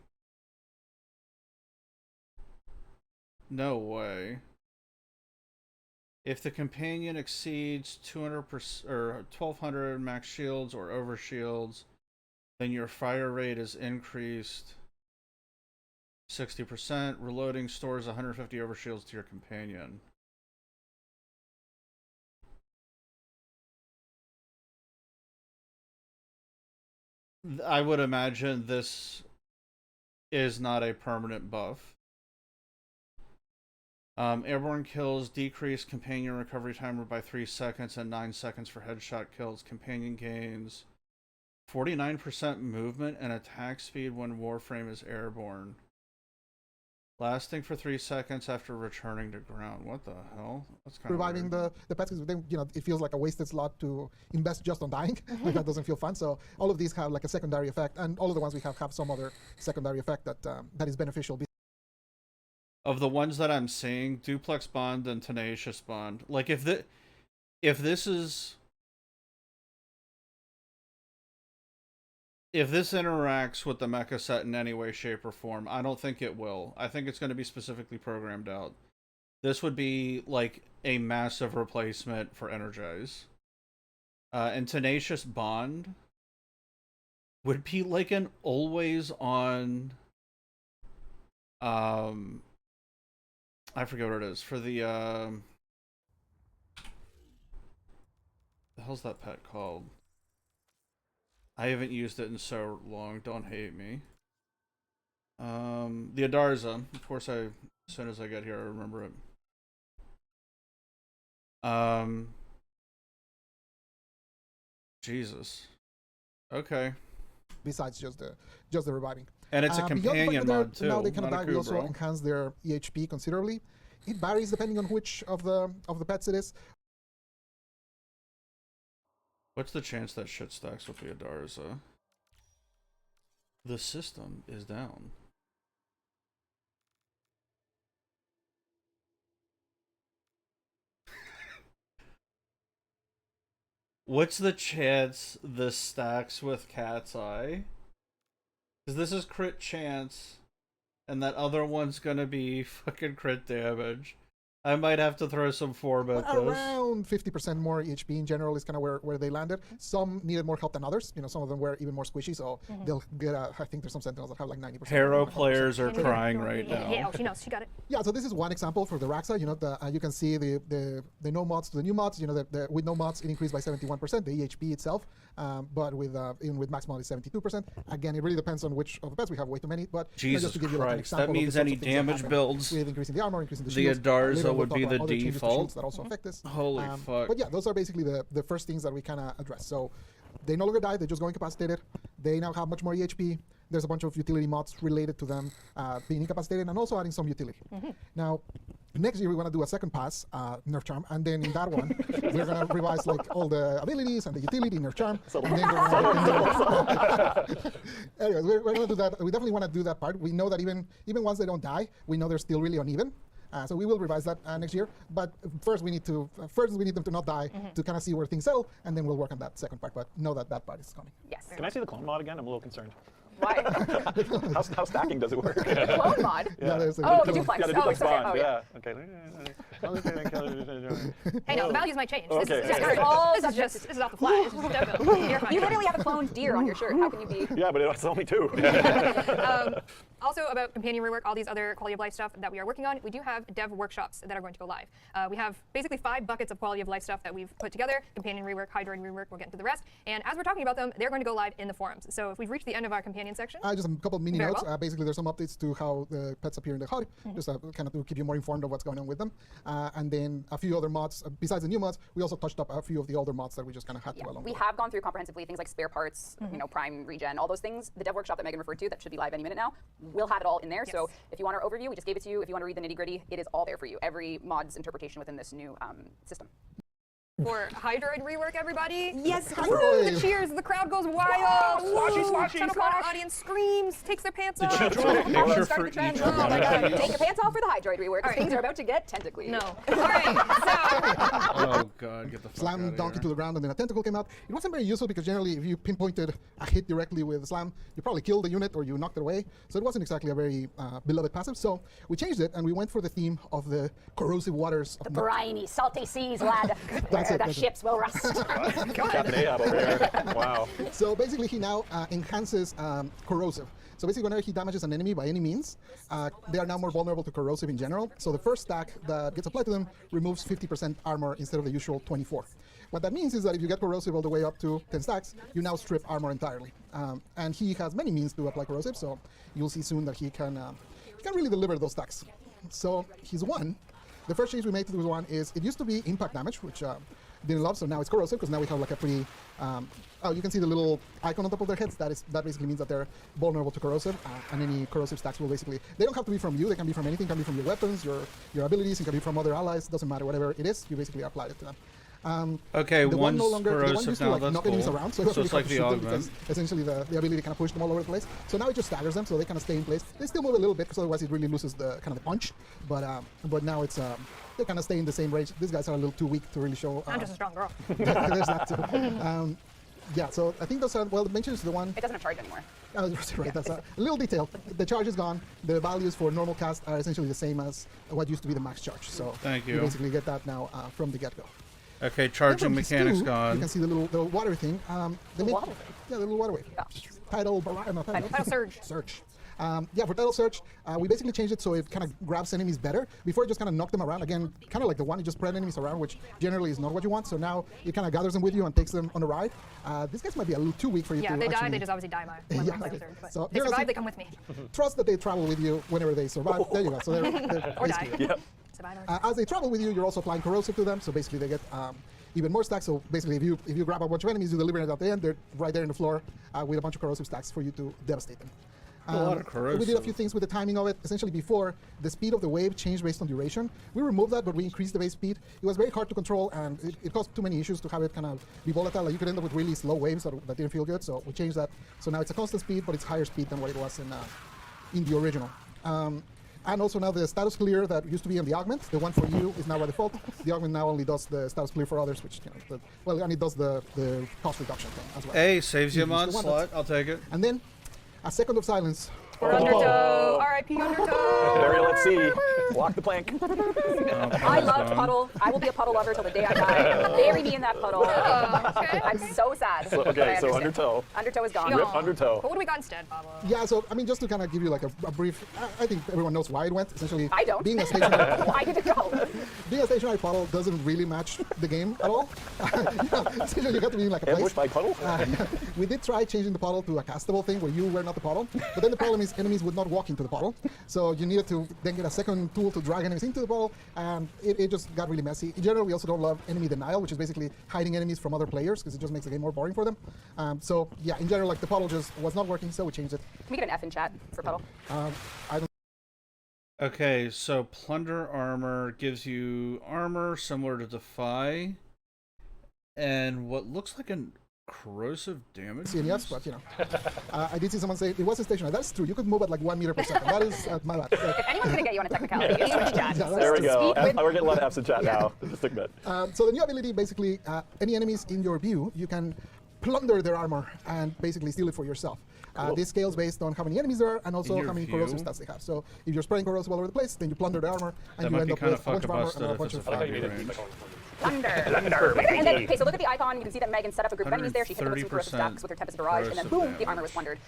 No way. If the companion exceeds 200% or 1200 max shields or over shields, then your fire rate is increased 60%. Reloading stores 150 over shields to your companion. I would imagine this is not a permanent buff. Airborne kills decrease companion recovery timer by 3 seconds and 9 seconds for headshot kills. Companion gains 49% movement and attack speed when Warframe is airborne. Lasting for 3 seconds after returning to ground. What the hell? That's kind Reviving of the pets, because then it feels like a wasted slot to invest just on dying. Like that doesn't feel fun. So all of these have like a secondary effect, and all of the ones we have some other secondary effect that is beneficial. Of the ones that I'm seeing, Duplex Bond and Tenacious Bond. Like if this interacts with the mecha set in any way, shape, or form, I don't think it will. I think it's going to be specifically programmed out. This would be like a massive replacement for Energize. And Tenacious Bond would be like an always on I forget what it is for the hell's that pet called? I haven't used it in so long. Don't hate me. The Adarza. Of course, as soon as I get here, I remember it. Jesus. Okay. Besides just the reviving. And it's a companion mod too. Now they kind of not a die. We also Kubro. enhance their EHP considerably. It varies depending on which of the pets it is. What's the chance that shit stacks with the Adarza? The system is down. What's the chance this stacks with Cat's Eye? Because this is crit chance, and that other one's gonna be fucking crit damage. I might have to throw some form at this. Around 50% more EHP in general is kind of where they landed. Some needed more help than others. Some of them were even more squishy, so they'll get I think there's some Sentinels that have like 90%. Hero players are crying right now. Yeah, she knows. She got it. Yeah, so this is one example for the Raxa. You can see the no mods to the new mods. With no mods, it increased by 71%, the EHP itself. But even with max mod, it's 72%. Again, it really depends on which of the pets. We have way too many. But Jesus just to give you like an Christ, example that of the means sorts any of things that damage happen builds. with increasing the armor, increasing the The shields. Adarza Later we'll would talk be about the other changes to default. shields that also affect this. Holy fuck. But yeah, those are basically the first things that we kind of address. So they no longer die, they just go incapacitated. They now have much more EHP. There's a bunch of utility mods related to them being incapacitated and also adding some utility. Now, next year we want to do a second pass, Nerf Charm, and then in that one, we're going to revise like all the abilities and the utility Nerf Charm. And then we're gonna anyways, we're going to do that. We definitely want to do that part. We know that even once they don't die, we know they're still really uneven. So we will revise that next year. But first we need them to not die to kind of see where things settle, and then we'll work on that second part. But know that part is coming. Yes. Can I see the clone mod again? I'm a little concerned. Why? How stacking does it work? Clone mod. Yeah, there's Oh, a the duplex. Yeah, the Oh, duplex okay. bond. Oh, yeah. Yeah. Okay. Hey, no, the values might change. Okay. This is It's all this is off the fly. This is definitely. You literally have a cloned deer on your shirt. How can you be? Yeah, but it's only 2. Also about companion rework, all these other quality of life stuff that we are working on, we do have dev workshops that are going to go live. We have basically 5 buckets of quality of life stuff that we've put together, companion rework, Hydroid rework, we'll get into the rest. And as we're talking about them, they're going to go live in the forums. So if we've reached the end of our companion section. Just a couple of mini Very notes. well. Basically, there's some updates to how the pets appear in the HUD, just kind of to keep you more informed of what's going on with them. And then a few other mods. Besides the new mods, we also touched up a few of the older mods that we just kind of had to along We the way. have gone through comprehensively things like spare parts, you know, prime regen, all those things. The dev workshop that Megan referred to, that should be live any minute now, we'll have it all in there. So if you want our overview, we just gave it to you. If you want to read the nitty gritty, it is all there for you. Every mod's interpretation within this new system. For Hydroid rework, everybody. Yes, Woo, the cheers, the crowd goes wild. Sloshy, Woo, sloshy, Channel Connor slosh. audience screams, takes their pants off. Did you draw a picture Everyone's for starting the trend. each Oh one my of god, these? take your pants off for the Hydroid rework. right. Things are about to get tentacly. No. All right, so Oh god, get the fuck Slam out donkey of to here. the ground and then a tentacle came out. It wasn't very useful because generally if you pinpointed a hit directly with a slam, you probably killed the unit or you knocked it away. So it wasn't exactly a very beloved passive. So we changed it and we went for the theme of the corrosive waters of Briny, salty seas, lad. That's it, The that's it. ships will rust. Captain Ahab over there. Wow. So basically he now enhances corrosive. So basically whenever he damages an enemy by any means, they are now more vulnerable to corrosive in general. So the first stack that gets applied to them removes 50% armor instead of the usual 24. What that means is that if you get corrosive all the way up to 10 stacks, you now strip armor entirely. And he has many means to apply corrosive, so you'll see soon that he can really deliver those stacks. So his one, the first change we made to his one is it used to be impact damage, which didn't love, so now it's corrosive because now we have like a pretty. Oh, you can see the little icon on top of their heads. That basically means that they're vulnerable to corrosive, and any corrosive stacks will basically. They don't have to be from you. They can be from anything. Can be from your weapons, your abilities. It can be from other allies. Doesn't matter. Whatever it is, you basically apply it to them. Okay, The one one's no longer, the one corrosive used to now, like that's knock enemies cool. around, so it was So really it's hard like to the shoot them augment. because essentially the ability kind of pushed them all over the place. So now it just staggers them, so they kind of stay in place. They still move a little bit because otherwise it really loses the kind of the punch. But now it's they kind of stay in the same range. These guys are a little too weak to really show. I'm just a strong girl. There's that too. Yeah, so I think those are, well, mentions the one. It doesn't have charge anymore. Right, that's a little detail. The charge is gone. The values for normal cast are essentially the same as what used to be the max charge. So Thank you you. basically get that now from the get-go. Okay, Then charging from his mechanics two, You gone. can see the little water thing. They make- water thing? Yeah, the little water wave. Yeah. Tidal surge. Surge. Yeah, for tidal surge, we basically changed it so it kind of grabs enemies better. Before it just kind of knocked them around. Again, kind of like the one, you just spread enemies around, which generally is not what you want. So now it kind of gathers them with you and takes them on a ride. These guys might be a little too weak for you Yeah, to they die. actually They just obviously die my Yeah, my okay. surge, but So they they're survive. also- They come with me. trust that they travel with you whenever they survive. There you go. So they're Or basically- die. Yep. Survive. As they travel with you, you're also applying corrosive to them, so basically they get even more stacks. So basically, if you grab a bunch of enemies, you deliver it at the end, they're right there in the floor with a bunch of corrosive stacks for you to devastate them. A lot of We did a corrosive. few things with the timing of it. Essentially, before, the speed of the wave changed based on duration. We removed that, but we increased the wave speed. It was very hard to control, and it caused too many issues to have it kind of be volatile. Like you could end up with really slow waves that didn't feel good, so we changed that. So now it's a constant speed, but it's higher speed than what it was in the original. And also now the status clear that used to be in the augment, the one for you is now by default. The augment now only does the status clear for others, which, and it does the cost reduction thing as well. Hey, saves you a Use mod the one slot. that's- I'll take it. And then a second of silence. Or Undertow. R.I.P. Undertow. Burial at sea. Walk the plank. I loved Puddle. I will be a Puddle lover till the day I die. Bury me in that puddle. Okay. I'm so sad. So, but I okay, so understand. Undertow. Undertow is gone. Rip Aw. Undertow. But what do we got instead, Pablo? Yeah, so I mean, just to kind of give you like a brief, I think everyone knows why it went. Essentially, I don't. Being a stationary, Why did it go? being a stationary puddle doesn't really match the game at all. Essentially, you got to be in like a place. Ambush by puddle? We did try changing the puddle to a castable thing where you were not the puddle, but then the problem is enemies would not walk into the puddle, so you needed to then get a second tool to drag enemies into the puddle, and it just got really messy. In general, we also don't love enemy denial, which is basically hiding enemies from other players because it just makes the game more boring for them. So yeah, in general, like the puddle just was not working, so we changed it. Can we get an F in chat for Puddle? I don't. Okay, so plunder armor gives you armor similar to Defy, and what looks like a corrosive damage. See any Fs, but I did see someone say it wasn't stationary. That's true. You could move at like 1 meter per second. That is my bad. If anyone's gonna get you on a technicality, it's Twitch chat. Yeah, There we go. Speak with- We're getting a lot of F's in chat now. Just a bit. So the new ability, basically, any enemies in your view, you can plunder their armor and basically steal it for yourself. This scales based on how many enemies there are and also how many corrosive stats they have. So if you're spreading corrosive all over the place, then you plunder their armor and you end up with a bunch of armor and a bunch of Plunder. And then, okay, so look at the icon. You can see that Megan set up a group of enemies there. She hit them with some corrosive stacks with her Tempest Barrage, and then boom, the armor was plundered.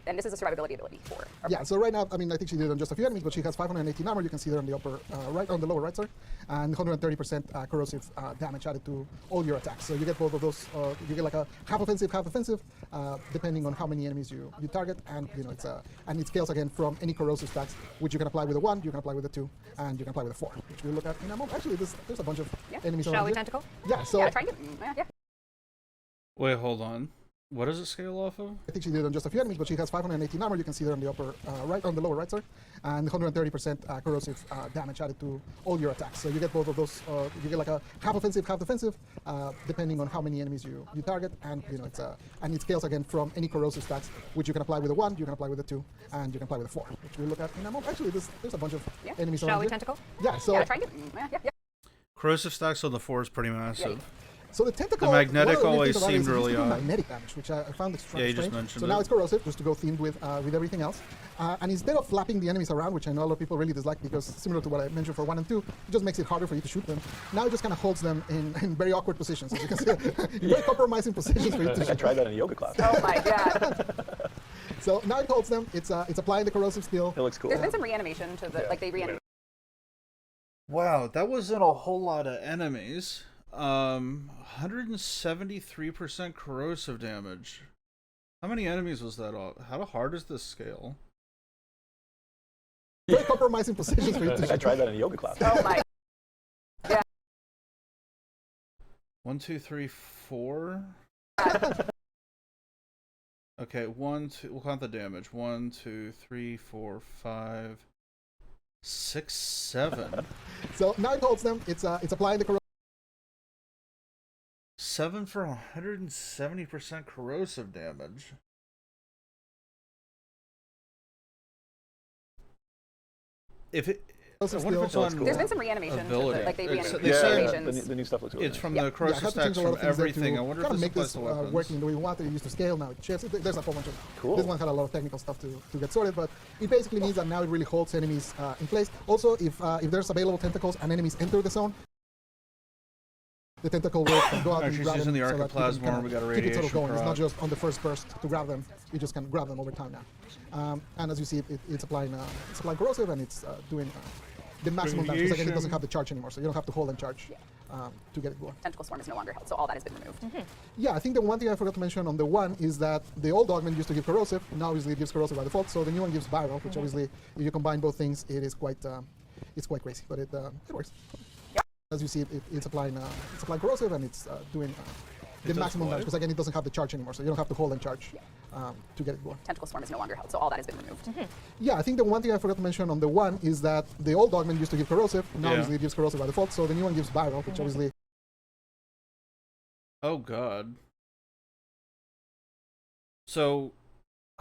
And this is a survivability ability for her. Yeah, so right now, I mean, I think she did it on just a few enemies, but she has 518 armor. You can see there on the upper right, on the lower right, sorry, and 130% corrosive damage added to all your attacks. So you get both of those. You get like a half offensive, depending on how many enemies you target, and you know and it scales again from any corrosive stacks, which you can apply with a 1, you can apply with a 2, and you can apply with a 4, which we'll look at in a moment. Actually, there's a bunch of enemies. Shall we tentacle? Yeah. So Yeah, try and get, Wait, hold on. What does it scale off of? I think she did it on just a few enemies, but she has 518 armor. You can see there on the upper right, on the lower right, sorry, and 130% corrosive damage added to all your attacks. So you get both of those. You get like a half offensive, depending on how many enemies you target, and you know and it scales again from any corrosive stacks, which you can apply with a 1, you can apply with a 2, and you can apply with a 4, which we'll look at in a moment. Actually, there's a bunch of enemies. Shall we tentacle? Yeah. So yeah, try and get, Corrosive stacks on the 4 is pretty massive. So the tentacle, The magnetic one of always things about it is seemed really it used to do odd. magnetic damage, which I found extremely Yeah, you just strange. mentioned So it. now it's corrosive, just to go themed with everything else. And instead of flapping the enemies around, which I know a lot of people really dislike because similar to what I mentioned for 1 and 2, it just makes it harder for you to shoot them. Now it just kind of holds them in very awkward positions, as you can see, in very compromising positions for you to I shoot. tried that in a yoga class. Oh my god. So now it holds them. It's applying the corrosive steel. It looks cool. There's been some reanimation to the, like they reanimated. Wow, that wasn't a whole lot of enemies. 173% corrosive damage. How many enemies was that? How hard is this scale? Very compromising positions for you to I shoot. tried that in a yoga class. Oh my. 1, 2, 3, 4. Okay, 1, 2. We'll count the damage. 1, 2, 3, 4, 5, 6, 7. So now it holds them. It's applying the corrosive. 7 for 170% corrosive damage. If it, I wonder if it's steel. on There's been some reanimation to the, ability. like they It's- reanimated. they Yeah, said reanimations. the new stuff looks really it's nice. from Yeah. the Yeah, I corrosive had to change stacks a lot from of things there everything. to I wonder if kind of this make applies this to weapons. working the way we want it. It used to scale, now it shifts. There's a whole bunch of Cool. This one had a lot of technical stuff to get sorted, but it basically means that now it really holds enemies in place. Also, if there's available tentacles and enemies enter the zone, the tentacle will go out Alright, and she's grab using them the so that you can Archiplasma, kinda we got a keep it sort of radiation going. It's not proc. just on the first burst to grab them. You just can grab them over time now. And as you see, it's applying corrosive, and it's doing the maximum damage, because again, it doesn't have the charge anymore, so you don't have to hold and charge to get it going. Tentacle swarm is no longer held, so all that has been removed. Yeah, I think the one thing I forgot to mention on the 1 is that the old augment used to give corrosive. Now obviously it gives corrosive by default, so the new one gives viral, which obviously, if you combine both things, it is quite crazy, but it works. As you see, it's applying corrosive, and it's doing the maximum damage, because again, it doesn't have the charge anymore, so you don't have to hold and charge to get it going. Tentacle swarm is no longer held, so all that has been removed. Yeah, I think the one thing I forgot to mention on the 1 is that the old augment used to give corrosive. Now Yeah. obviously it gives corrosive by default, so the new one gives viral, which obviously. Oh god. So,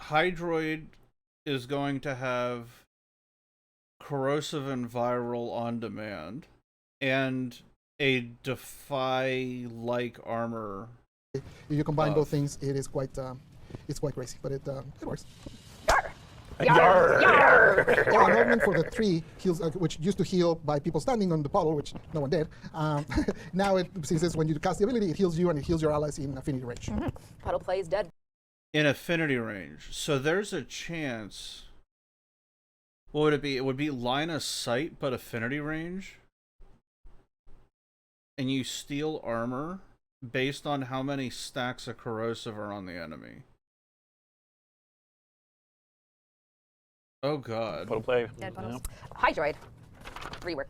Hydroid is going to have corrosive and viral on demand, and a Defy-like armor. If you combine Buff. both things, it is quite crazy, but it works. Yar! Yar! Oh, an augment for the 3 heals, which used to heal by people standing on the puddle, which no one did. Now, since it's when you cast the ability, it heals you and it heals your allies in affinity range. Puddle play is dead. In affinity range. So there's a chance. What would it be? It would be line of sight, but affinity range. And you steal armor based on how many stacks of corrosive are on the enemy. Oh god. Puddle play. Dead puddles. Hydroid. Rework.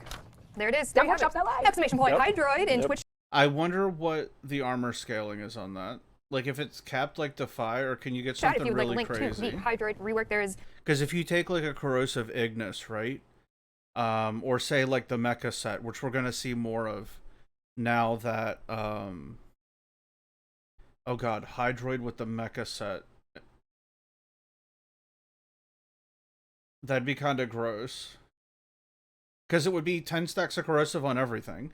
There it is. Dagath There you have Warframe it. alive. Exclamation point. Yep. Hydroid in Yep. Twitch. I wonder what the armor scaling is on that. Like if it's capped like Defy, or can you get Chat if something you like really link to crazy? the Hydroid rework. There is Because if you take like a corrosive Ignis, right? Or say like the mecha set, which we're gonna see more of now that oh god, Hydroid with the mecha set. That'd be kind of gross. Because it would be 10 stacks of corrosive on everything.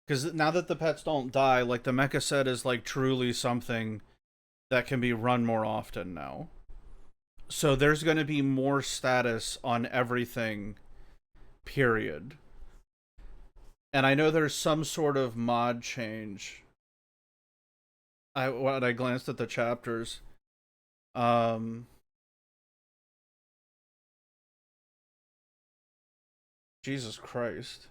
Because now that the pets don't die, like the mecha set is like truly something that can be run more often now. So there's going to be more status on everything, period. And I know there's some sort of mod change. When I glanced at the chapters, Jesus Christ.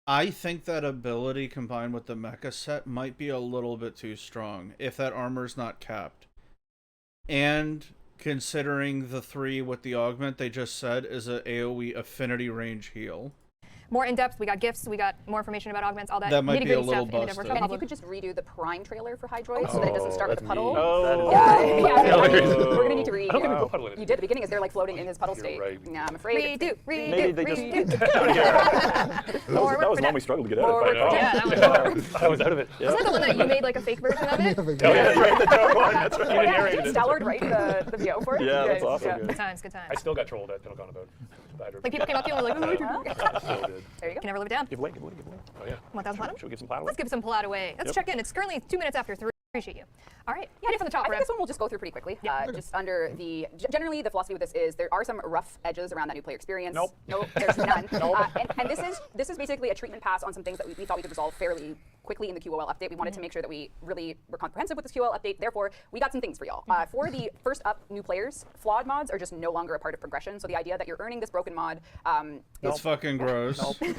I think that ability combined with the mecha set might be a little bit too strong if that armor's not capped. And considering the 3 with the augment they just said is a AoE affinity range heal. More in depth, we got gifts, we got more information about augments, all that, That might be a nitty-gritty little stuff in the Dev busted. Workshop And if you public. could just redo the Prime trailer for Hydroid so that it doesn't start with a puddle. Oh. Yeah, we're gonna need to read. I don't think we put puddle in it. You did at the beginning as they're like floating in his puddle You're state. right. Yeah, I'm afraid. Maybe Redo, they just. redo. That was one we struggled to get out of. More I know. Yeah, that was I was out of it. Yeah. Isn't that the one that you made like a fake version of it? Oh, yeah, you made the joke one. That's right. You Yeah, narrated did it. Stallard write the VO for it? Yeah, that's awesome. Yeah. Good. Good times, good I times. still got trolled at Pilcon about Hydroid. Like people came up to you and were like, ooh, So did. There you go. can never live it down. Give away, give away, give away. Oh yeah. 1,000 platinum? Should we give some platinum? Let's give some plat away. Let's Yep. check in. It's currently 2 minutes after 3. Appreciate you. All right, hit it from the top, I think Rev. this one we'll just go through pretty quickly. Just under the, generally the philosophy with this is there are some rough edges around that new player experience. Nope. Nope, there's none. And this is basically a treatment pass on some things that we thought we could resolve fairly quickly in the QOL update. We wanted to make sure that we really were comprehensive with this QOL update. Therefore, we got some things for y'all. For the first up new players, flawed mods are just no longer a part of progression. So the idea that you're earning this broken mod That's fucking gross. We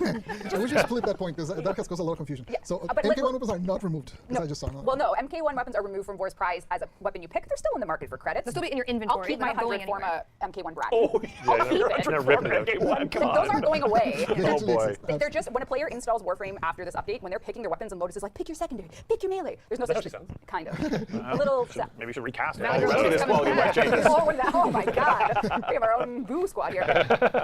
just split that point because that has caused a lot of confusion. So but MK1 weapons are not removed, as I just saw. Well, no, MK1 weapons are removed from Vor's prize as a weapon you pick. They're still in the market for credits. They'll still be in your I'll inventory. keep my They're not going 100 Forma anywhere. MK1 Brat. Oh, I'll yeah, keep it. they're ripping it. Okay, one, come Those on. aren't going away. They Oh actually boy. exist. They're just, when a player installs Warframe after this update, when they're picking their weapons and Lotus is like, pick your secondary, pick your melee. There's no That such actually sounds- kind of. A little. Maybe we should recast it. Now you're Rest of really this coming quality of life back. changes. Oh my god. We have our own boo squad here.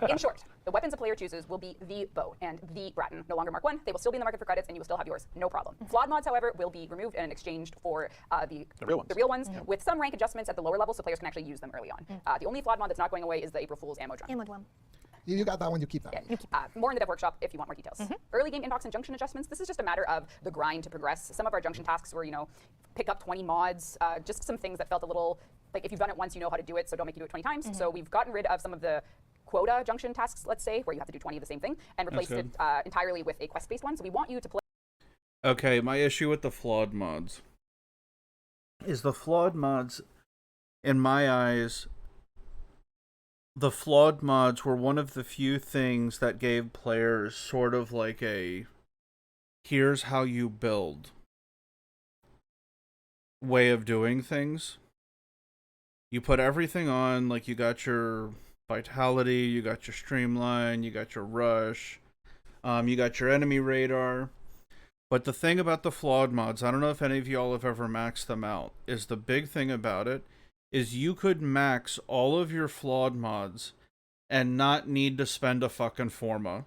In short, the weapons a player chooses will be the bow and the Bratton. No longer Mark 1. They will still be in the market for credits and you will still have yours. No problem. Flawed mods, however, will be removed and exchanged for the real ones with some rank adjustments at the lower level so players can actually use them early on. The only flawed mod that's not going away is the April Fool's ammo drum. Ammo drum. You got that one, you keep that. More in the dev workshop if you want more details. Early game inbox and junction adjustments. This is just a matter of the grind to progress. Some of our junction tasks were, pick up 20 mods, just some things that felt a little like if you've done it once, you know how to do it, so don't make you do it 20 times. So we've gotten rid of some of the quota junction tasks, let's say, where you have to do 20 of the same thing, and replaced it entirely with a quest-based one. So we want you to play. Okay, my issue with the flawed mods is in my eyes, the flawed mods were one of the few things that gave players sort of like a here's how you build way of doing things. You put everything on, like you got your vitality, you got your streamline, you got your rush, you got your enemy radar. But the thing about the flawed mods, I don't know if any of y'all have ever maxed them out, is the big thing about it is you could max all of your flawed mods and not need to spend a fucking Forma.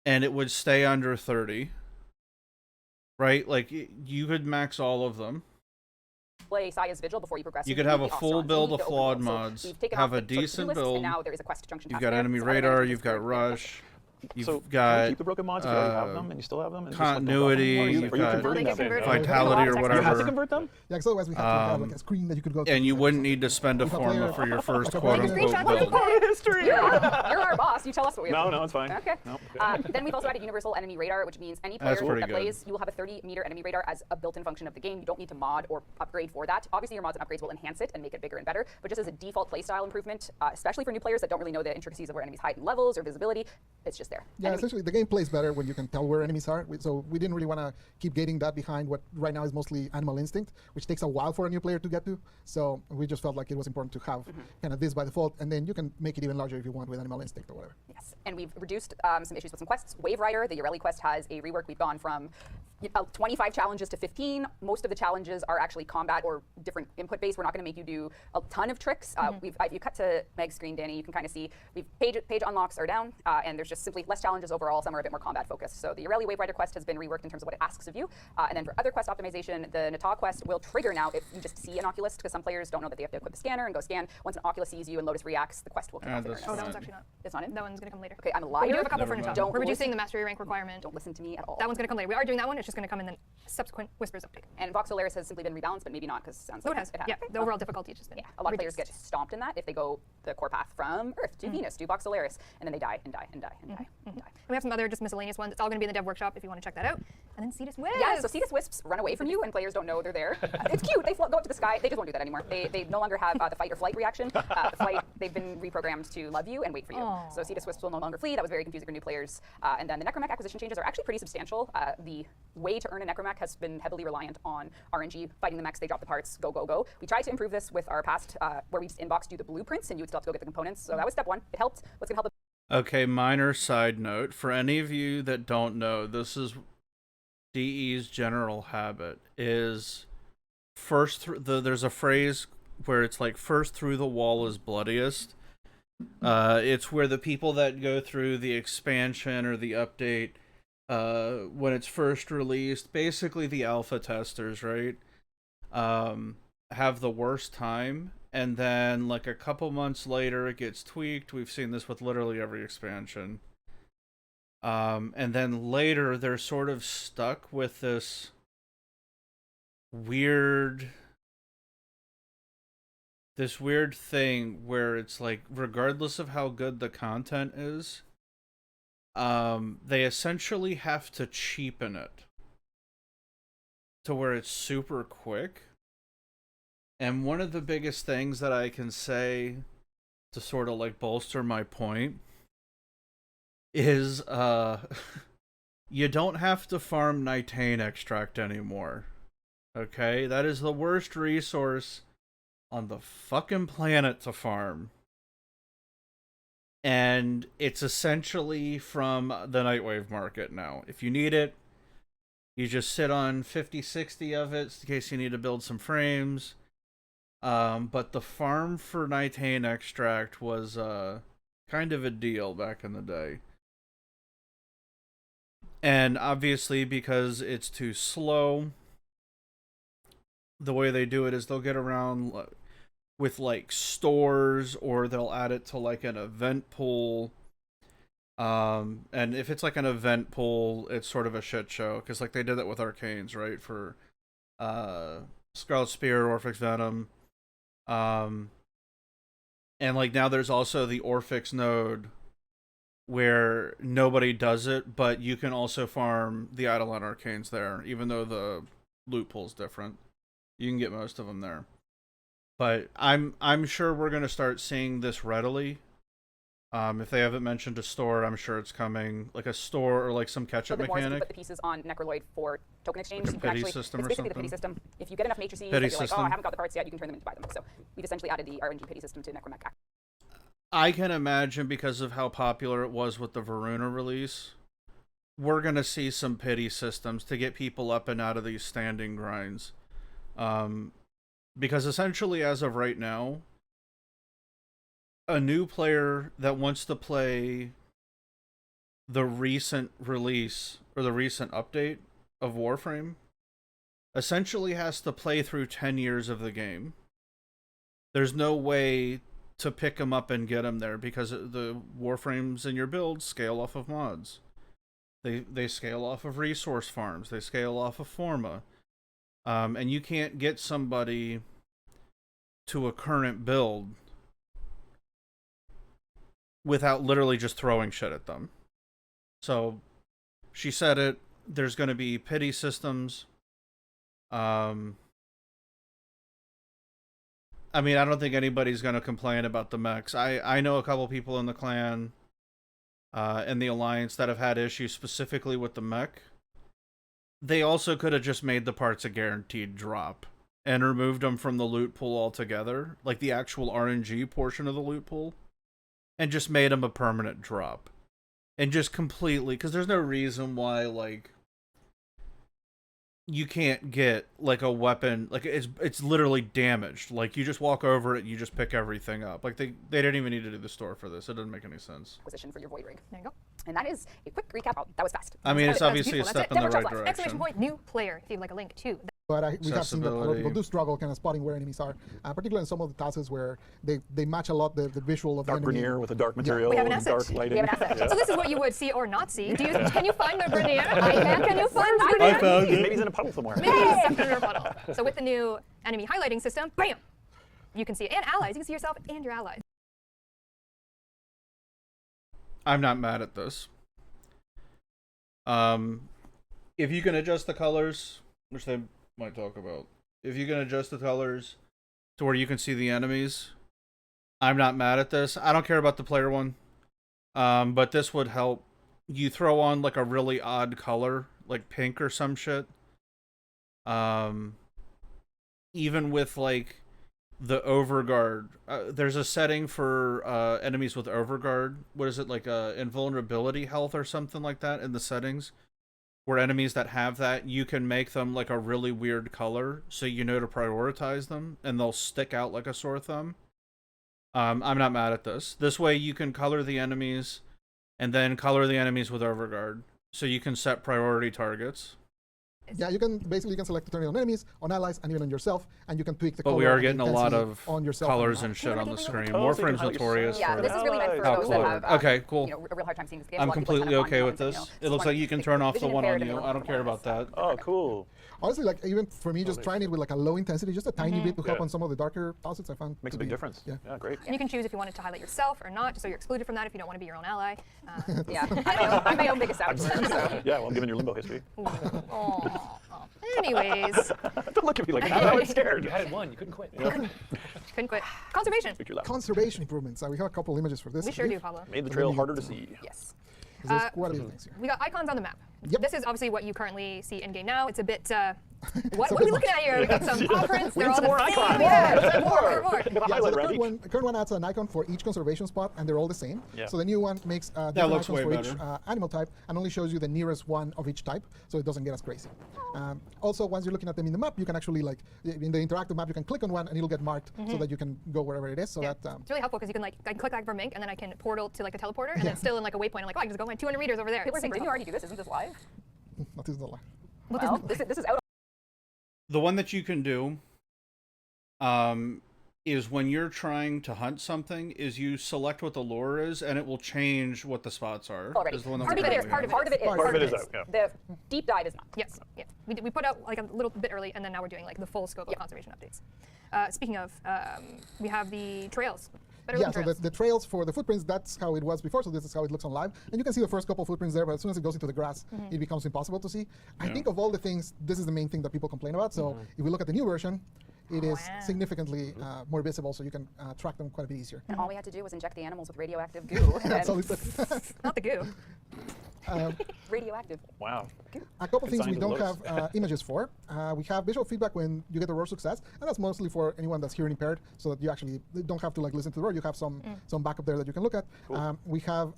And it would stay under 30. Right? Like, you could max all of them. Play Saya's Vigil before you progress. You into could have the a full Osteron. build You need of to flawed overbuild. So mods, we've taken have off a the sort of decent to-do list, build. And now there is a quest junction You've task got there. enemy So other radar, than you've just got doing rush, you've So can we got keep the broken mods if you already have them and you still have them? And just continuity, are you you've converting got They them? get converted. vitality or You have to whatever. convert them? Yeah, so otherwise we have to have like a screen that you could go to. And you wouldn't need to spend a If a Forma player- for your first if a player- quote-unquote Screenshot build. one. History! You're our boss. You tell us what we have No, to do. no, it's fine. Okay. No, Then we've also added universal enemy radar, which means any player That's pretty that good. plays, you will have a 30-meter enemy radar as a built-in function of the game. You don't need to mod or upgrade for that. Obviously, your mods and upgrades will enhance it and make it bigger and better, but just as a default playstyle improvement, especially for new players that don't really know the intricacies of where enemies hide in levels or visibility, it's just there. Yeah, Enemy- essentially the game plays better when you can tell where enemies are. So we didn't really want to keep gating that behind what right now is mostly animal instinct, which takes a while for a new player to get to. So we just felt like it was important to have kind of this by default, and then you can make it even larger if you want with animal instinct or whatever. Yes, and we've reduced some issues with some quests. Wave Rider, the Yorelli quest, has a rework. We've gone from 25 challenges to 15. Most of the challenges are actually combat or different input based. We're not going to make you do a ton of tricks. If you cut to Meg's screen, Danny, you can kind of see page unlocks are down, and there's just simply less challenges overall. Some are a bit more combat focused. So the Aurelia Wave Rider quest has been reworked in terms of what it asks of you. And then for other quest optimization, the Nata quest will trigger now if you just see an Oculus, because some players don't know that they have to equip the scanner and go scan. Once an Oculus sees you and Lotus reacts, the quest will kick off. Oh, that one's actually not. It's not in? That one's going to come later. Okay, I'm a But liar. we do have a couple for Never Nata. mind. We're reducing the mastery rank requirement. Don't listen to me at all. That one's going to come later. We are doing that one. It's just going to come in the subsequent Whispers update. And Vox Solaris has simply been rebalanced, but maybe not, because it sounds No, like it has. Yeah, the overall difficulty has just been a lot of players reduced. get stomped in that if they go the core path from Earth to Venus, to Vox Solaris, and then they die and die and die and die and die. And we have some other just miscellaneous ones. It's all going to be in the dev workshop if you want to check that out. And then Cetus Wisps. Yeah, so Cetus Wisps run away from you, and players don't know they're there. It's cute. They go up to the sky. They just won't do that anymore. They no longer have the fight or flight reaction. The flight, they've been reprogrammed to love you and wait for you. Aw. So Cetus Wisps will no longer flee. That was very confusing for new players. And then the Necromech acquisition changes are actually pretty substantial. The way to earn a Necromech has been heavily reliant on RNG, fighting the mechs. They drop the parts, go, go, go. We tried to improve this with our past, where we just inbox do the blueprints, and you would still have to go get the components. So that was step one. It helped. What's going to help? Okay, minor side note. For any of you that don't know, this is DE's general habit is there's a phrase where it's like first through the wall is bloodiest. It's where the people that go through the expansion or the update when it's first released, basically the alpha testers, right? Have the worst time, and then like a couple months later it gets tweaked. We've seen this with literally every expansion. And then later they're sort of stuck with this weird thing where it's like, regardless of how good the content is, they essentially have to cheapen it to where it's super quick. And one of the biggest things that I can say to sort of like bolster my point is you don't have to farm Nitane extract anymore. Okay? That is the worst resource on the fucking planet to farm. And it's essentially from the Nightwave market now. If you need it, you just sit on 50, 60 of it in case you need to build some frames. But the farm for Nitane extract was kind of a deal back in the day. And obviously, because it's too slow, the way they do it is they'll get around with like stores, or they'll add it to like an event pool. And if it's like an event pool, it's sort of a shit show, because like they did that with Arcanes, right? For Scarlet Spear, Orphix Venom. And like now there's also the Orphix node where nobody does it, but you can also farm the Eidolon Arcanes there, even though the loot pool's different. You can get most of them there. But I'm sure we're gonna start seeing this readily. If they haven't mentioned a store, I'm sure it's coming. Like a store or like some catch-up More is you mechanic. put the pieces on Necroloid for token exchange. Like a So you can pity actually, system it's or basically the pity something? system. If you get enough matrices Pity that you're like, oh, system. I haven't got the parts yet, you can turn them into buy them. So we've essentially added the RNG pity system to Necromech. I can imagine, because of how popular it was with the Varuna release, we're going to see some pity systems to get people up and out of these standing grinds. Because essentially, as of right now, a new player that wants to play the recent release or the recent update of Warframe essentially has to play through 10 years of the game. There's no way to pick them up and get them there, because the Warframes in your build scale off of mods. They scale off of resource farms. They scale off of Forma. And you can't get somebody to a current build without literally just throwing shit at them. So, she said it. There's going to be pity systems. I mean, I don't think anybody's going to complain about the mechs. I know a couple people in the clan and the Alliance that have had issues specifically with the mech. They also could have just made the parts a guaranteed drop and removed them from the loot pool altogether, like the actual RNG portion of the loot pool, and just made them a permanent drop. And just completely, because there's no reason why, like, you can't get like a weapon, like it's literally damaged. Like you just walk over it, you just pick everything up. Like they didn't even need to do the store for this. It doesn't make any sense. Acquisition for your Void Rig. There you go. And that is a quick recap. Oh, that was fast. I mean, it's That's obviously a beautiful. step That's in it. the Dev right Workshops. direction. Exclamation point, new player, if you'd like a link to. But we have seen that a lot of people Accessibility. do struggle kind of spotting where enemies are, particularly in some of the tasks where they match a lot the visual of Dark the enemy. Grenier with a dark material We have an and asset. dark We lighting. have an asset. Yeah. So this is what you would see or not see. Can you find the Grenier? can. Can you find the I Grenier? found Maybe it. he's in a puddle somewhere. Maybe it's in your puddle. So with the new enemy highlighting system, bam, you can see it. And allies. You can see yourself and your allies. I'm not mad at this. If you can adjust the colors, which they might talk about, if you can adjust the colors to where you can see the enemies, I'm not mad at this. I don't care about the player one, but this would help. You throw on like a really odd color, like pink or some shit. Even with like the overguard, there's a setting for enemies with overguard. What is it, like invulnerability health or something like that in the settings? Where enemies that have that, you can make them like a really weird color, so you know to prioritize them, and they'll stick out like a sore thumb. I'm not mad at this. This way you can color the enemies, and then color the enemies with overguard, so you can set priority targets. Yeah, you can select to turn it on enemies, on allies, and even on yourself, and you can tweak the But color. we are and getting a lot intensity of on yourself colors and and shit on the screen. Oh, so you can Warframe's highlight notorious yourself. Yeah, for this is really meant for how those that cool. have Okay, cool. a real hard time seeing this game. I'm A lot of people completely kind of okay on with and, this. It looks like you can turn off the vision one on impaired you. and I don't care about that. Oh, cool. Honestly, like even for me, just trying it with like a low intensity, just a tiny bit to help Yeah. on some of the darker facets, I found Makes a to big be- difference. Yeah. Yeah, great. And you can choose if you wanted to highlight yourself or not, just so you're excluded from that if you don't want to be your own ally. Yeah, I'm my own biggest saboteur. So. Yeah, well, given your limbo history. Aw. Anyways, Don't look at me like that. I was scared. You had one. You couldn't quit. couldn't quit. Conservation. Speak your loud. Conservation improvements. We have a couple images for this. We I sure do, believe. Pablo. Made the trail harder to see. Yes. 'Cause There's quite a few things here. We got icons on the map. Yep. This is obviously what you currently see in game now. It's a bit. What are we looking at here? We got some blueprints. We They're need all some the more same. icons. Yeah, Let's have more. more. Yeah, so Highlight the around current one adds an icon for each conservation spot, and they're all the same. Yeah. So the new one makes different looks icons way for each better. animal type, and only shows you the nearest one of each type, so it doesn't get as crazy. Also, once you're looking at them in the map, you can actually, like, in the interactive map, you can click on one, and it'll get marked so that you can go wherever it is. So Yeah. that It's really helpful because you can like I can click like for Mink and then I can portal to like a teleporter and then still in like a waypoint. I'm like, oh, I can just go my 200 meters over there. People are It's saying, super didn't you already helpful. do this? Isn't this live? that is the line. Well, this is out. The one that you can do is when you're trying to hunt something, is you select what the lure is, and it will change what the spots are. Already. Is the one that Part we're of it is. doing Part here. of it is. Part of it is out, yeah. The deep dive is not. Yes. Yeah. We put out like a little bit early and then now we're doing like the full scope of conservation updates. Speaking of, we have the trails. Better Yeah, looking so trails. the trails for the footprints, that's how it was before, so this is how it looks on live. And you can see the first couple footprints there, but as soon as it goes into the grass, it becomes impossible to see. I think of all the things, this is the main thing that people complain about. So if we look at the new version, it is Wow. significantly more visible, so you can track them quite a bit easier. And all we had to do was inject the animals with radioactive goo. That's all and it took. Not the goo. radioactive. Wow. A couple things we Consigned don't to the have images for. We have visual feedback when you get a roar success, and that's mostly for anyone that's hearing impaired, so that you actually don't have to like listen to the roar. You have some backup there that you can look at. We have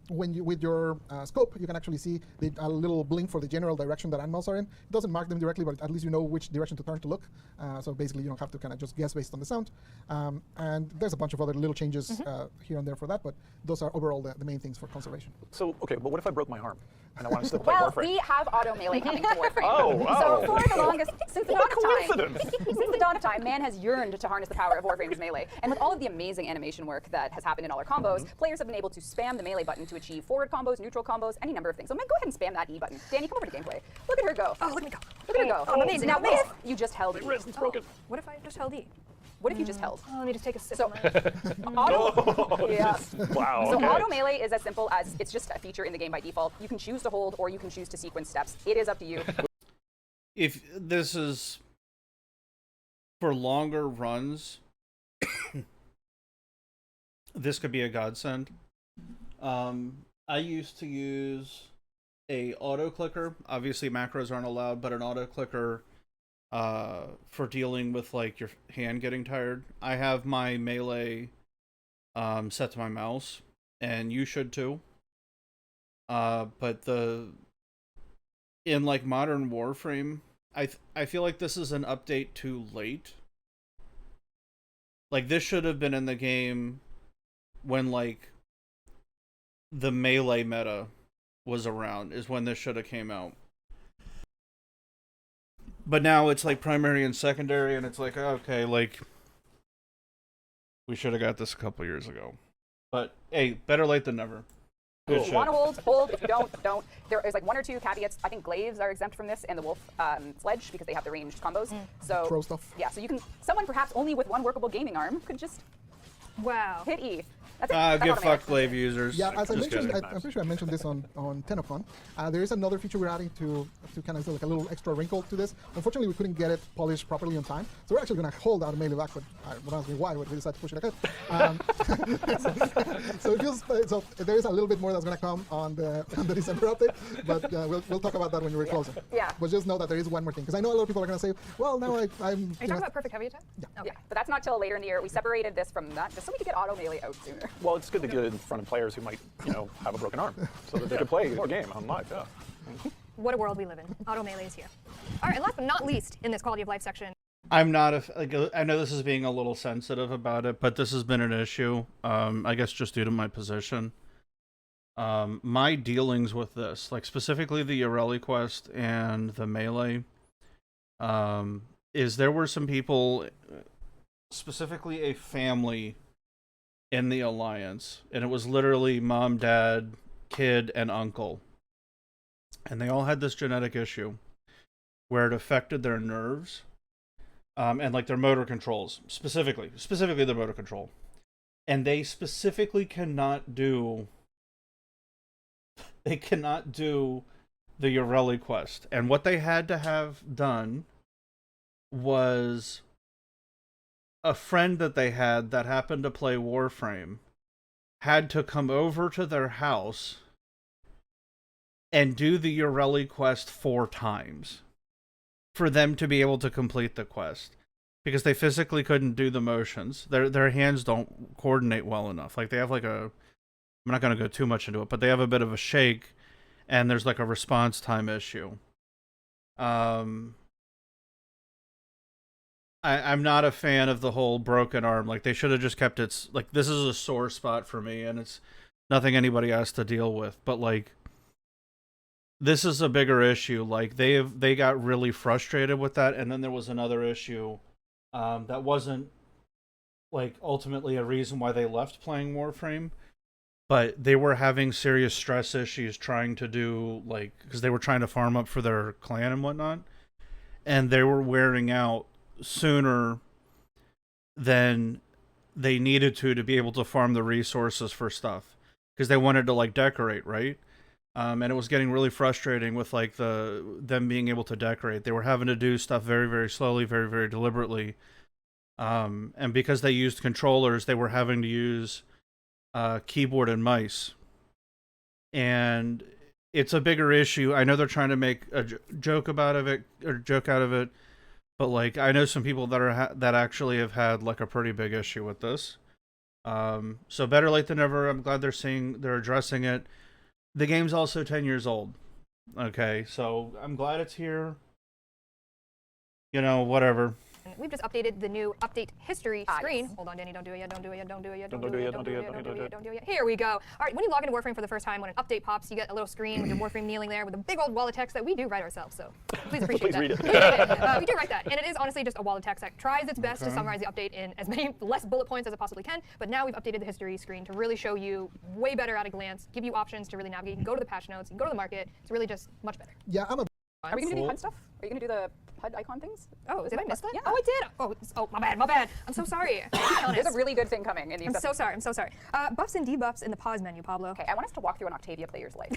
when you with your scope, you can actually see a little blink for the general direction that animals are in. It doesn't mark them directly, but at least you know which direction to turn to look. So basically, you don't have to kind of just guess based on the sound. And there's a bunch of other little changes here and there for that, but those are overall the main things for conservation. So, okay, but what if I broke my arm and I want to still play Well, Warframe? we have auto melee coming to Warframe. Oh, So oh. for the longest, since the dawn of time, coincidence. since the dawn of time, man has yearned to harness the power of Warframe's melee. And with all of the amazing animation work that has happened in all our combos, players have been able to spam the melee button to achieve forward combos, neutral combos, any number of things. So go ahead and spam that E button. Danny, come over to gameplay. Look at her go. Oh, look at me go. Look at her go. Oh, I'm amazing. Now, I'm what amazing. if you just held E? Wrist is broken. What if I just held E? What if you just held? Oh, let me just take a sip. So, of that. auto, yeah. Wow. So okay. auto melee is as simple as it's just a feature in the game by default. You can choose to hold or you can choose to sequence steps. It is up to you. If this is for longer runs, this could be a godsend. I used to use a auto clicker. Obviously macros aren't allowed, but an auto clicker for dealing with like your hand getting tired. I have my melee set to my mouse, and you should too. But in like modern Warframe, I feel like this is an update too late. Like, this should have been in the game when, like, the melee meta was around, is when this should have came out. But now it's like primary and secondary, and it's like, okay, like, we should have got this a couple years ago. But hey, better late than never. Good If you want to hold. If you don't. There's like 1 or 2 caveats. I think glaives are exempt from this, and the wolf sledge, because they have the ranged combos. So Throw stuff. Yeah, so you can. Someone perhaps only with 1 workable gaming arm could just Wow. hit E. That's it. That's Get automatic. fucked, glaive users. Yeah, as I Just mentioned, kidding. I'm pretty sure I mentioned this on TennoCon. There is another feature we're adding to kind of like a little extra wrinkle to this. Unfortunately, we couldn't get it polished properly on time, so we're actually going to hold our melee back. But don't ask me why, but we decided to push it ahead. So it feels so. There is a little bit more that's going to come on the December update, but we'll talk about that when we're closer. Yeah. But just know that there is one more thing, because I know a lot of people are going to say, well, now I'm. Are you talking about perfect heavy attack? Yeah. Okay. Yeah, but that's not till later in the year. We separated this from that just so we could get auto melee out sooner. Well, it's good to get it in front of players who might, have a broken arm, so that they can play the game on live. Yeah. What a world we live in. Auto melee is here. All right, and last but not least in this quality of life section, I'm not I know this is being a little sensitive about it, but this has been an issue. I guess just due to my position. My dealings with this, like specifically the Yoreli quest and the melee, is there were some people, specifically a family in the Alliance, and it was literally mom, dad, kid, and uncle. And they all had this genetic issue where it affected their nerves, and like their motor controls, specifically their motor control. And they specifically cannot do the Yoreli quest. And what they had to have done was a friend that they had that happened to play Warframe had to come over to their house and do the Yoreli quest 4 times for them to be able to complete the quest, because they physically couldn't do the motions. Their hands don't coordinate well enough. Like, they have like I'm not going to go too much into it, but they have a bit of a shake, and there's like a response time issue. I'm not a fan of the whole broken arm. Like, they should have just kept it. Like, this is a sore spot for me, and it's nothing anybody has to deal with. But like, this is a bigger issue. Like, they got really frustrated with that, and then there was another issue that wasn't like ultimately a reason why they left playing Warframe, but they were having serious stress issues trying to do, like, because they were trying to farm up for their clan and whatnot, and they were wearing out sooner than they needed to be able to farm the resources for stuff, because they wanted to like decorate, right? And it was getting really frustrating with like them being able to decorate. They were having to do stuff very, very slowly, very, very deliberately. And because they used controllers, they were having to use keyboard and mice. And it's a bigger issue. I know they're trying to make a joke out of it, but like, I know some people that that actually have had like a pretty big issue with this. So better late than never. I'm glad they're addressing it. The game's also 10 years old. Okay, so I'm glad it's here. Whatever. we've just updated the new update history screen. Yes. Hold on, Danny, don't do it yet, don't do it yet, don't do it yet, Don't do it yet, don't do it yet, don't do it yet. Here we go. All right, when you log into Warframe for the first time, when an update pops, you get a little screen with your Warframe kneeling there with a big old wall of text that we do write ourselves, so please appreciate that. Read it. We do write that, and it is honestly just a wall of text that tries its best to summarize the update in as many less bullet points as it possibly can, but now we've updated the history screen to really show you way better at a glance, give you options to really navigate. You can go to the patch notes, you can go to the market. It's really just much better. Yeah, I'm a Are we going to do the HUD stuff? Are you going to do the HUD icon things? Oh, did I miss that? Yeah. Oh, I did. Oh, my bad. I'm so sorry. There's a really good thing coming in the I'm so sorry. Buffs and debuffs in the pause menu, Pablo. Okay, I want us to walk through an Octavia player's life.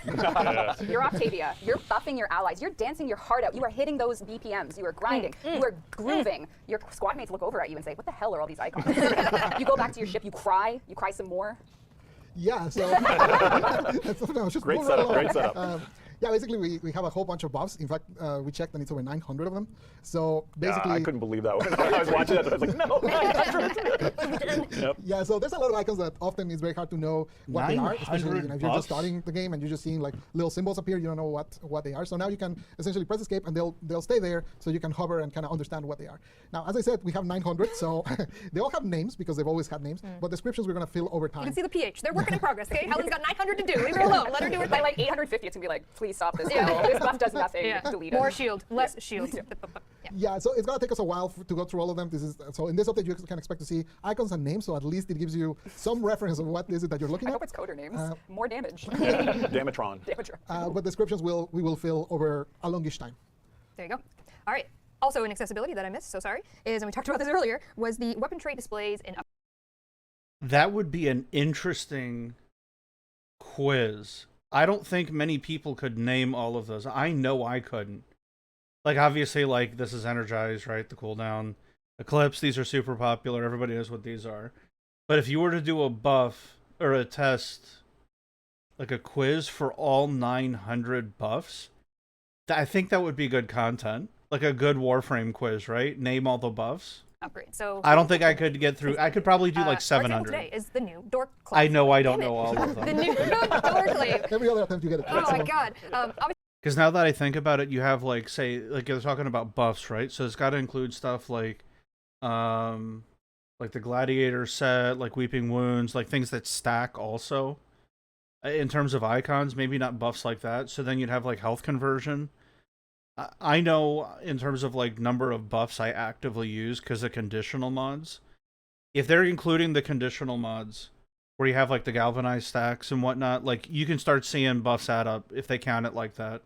You're Octavia. You're buffing your allies. You're dancing your heart out. You are hitting those BPMs. You are grinding. You are grooving. Your squad mates look over at you and say, "What the hell are all these icons?" You go back to your ship. You cry. You cry some more. Yeah, so that's, no, it's just Great moving right setup, along. great setup. Yeah, basically we have a whole bunch of buffs. In fact, we checked and it's over 900 of them. So basically, I couldn't believe that when I was watching that. I was like, no, not true. Yep. yeah, so there's a lot of icons that often it's very hard to know what they are, especially 900 if you're just buffs? starting the game and you're just seeing like little symbols appear, you don't know what they are. So now you can essentially press escape and they'll stay there, so you can hover and kind of understand what they are. Now, as I said, we have 900, so they all have names because they've always had names, but descriptions we're going to fill over time. You can see the PH. They're working in progress, okay? Helen's got 900 to do. Leave her alone. Let her do it. By like 850, it's gonna be like, please stop this. This buff does nothing. Yeah. Delete it. More shield, less shield. Yeah. Yeah, so it's going to take us a while to go through all of them. So in this update, you can expect to see icons and names, so at least it gives you some reference of what is it that you're looking I at. hope it's coder names. More damage. Damatron. But descriptions we will fill over a longish time. There you go. All right. Also, in accessibility that I missed, so sorry, is, and we talked about this earlier, was the weapon trait displays in. That would be an interesting quiz. I don't think many people could name all of those. I know I couldn't. Like, obviously, like, this is Energized, right? The cooldown. Eclipse, these are super popular. Everybody knows what these are. But if you were to do a buff or a test, like a quiz for all 900 buffs, I think that would be good content. Like a good Warframe quiz, right? Name all the buffs. Upgrade. So I don't think I could get through. I could probably do like our example 700. today is the new door clave. I know I don't Damn it. know all of The them. new door clave. Every other attempt you get it. Oh my god. Obviously, Because now that I think about it, you have like, say, like you're talking about buffs, right? So it's got to include stuff like the Gladiator set, like Weeping Wounds, like things that stack also. In terms of icons, maybe not buffs like that. So then you'd have like health conversion. I know in terms of like number of buffs I actively use because of conditional mods. If they're including the conditional mods, where you have like the galvanized stacks and whatnot, like you can start seeing buffs add up if they count it like that.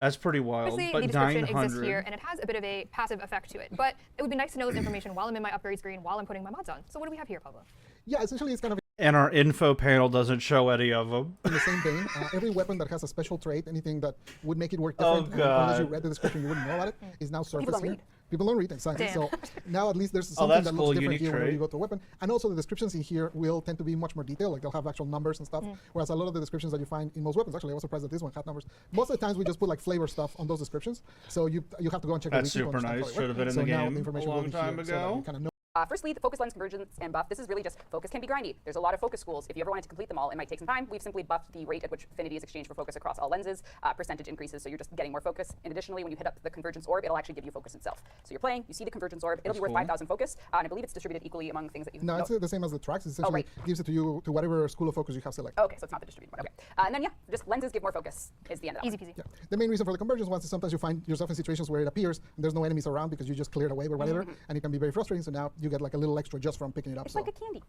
That's pretty wild. the But description 900. exists here, and it has a bit of a passive effect to it. But it would be nice to know this information while I'm in my upgrade screen, while I'm putting my mods on. So what do we have here, Pablo? Yeah, essentially it's kind of And our info panel doesn't show any of them. in the same vein. Every weapon that has a special trait, anything that would make it work Oh, different, unless you God. read the description, you wouldn't know about it, is now surfaced don't here. read. People don't read, exactly. Damn. So now at least there's Oh, something that's that cool, looks different unique here whenever trait. you go to a weapon. And also the descriptions in here will tend to be much more detailed, like they'll have actual numbers and stuff, whereas a lot of the descriptions that you find in most weapons, actually I was surprised that this one had numbers. Most of the times we just put like flavor stuff on those descriptions, so you have to go and check That's the wiki to super understand nice. how they Should have work. been in So the now game the information a will long be here time so that you ago. kind of know. Firstly, the focus lens convergence and buff. This is really just focus can be grindy. There's a lot of focus schools. If you ever wanted to complete them all, it might take some time. We've simply buffed the rate at which affinity is exchanged for focus across all lenses. Percentage increases, so you're just getting more focus. And additionally, when you hit up the convergence orb, it'll actually give you focus itself. So you're playing, you see the convergence orb, it'll That's be worth cool. 5,000 focus, and I believe it's distributed equally among things that you No, know. it's the same as the tracks. It essentially right. gives it to you to whatever school of focus you have selected. Okay, so it's not the distributed one. Okay. And then, yeah, just lenses give more focus is the end of that Easy one. peasy. Yeah. The main reason for the convergence ones is sometimes you find yourself in situations where it appears and there's no enemies around because you just cleared away or whatever, and it can be very frustrating. So now you get like a little extra just from picking it up. It's So like a candy.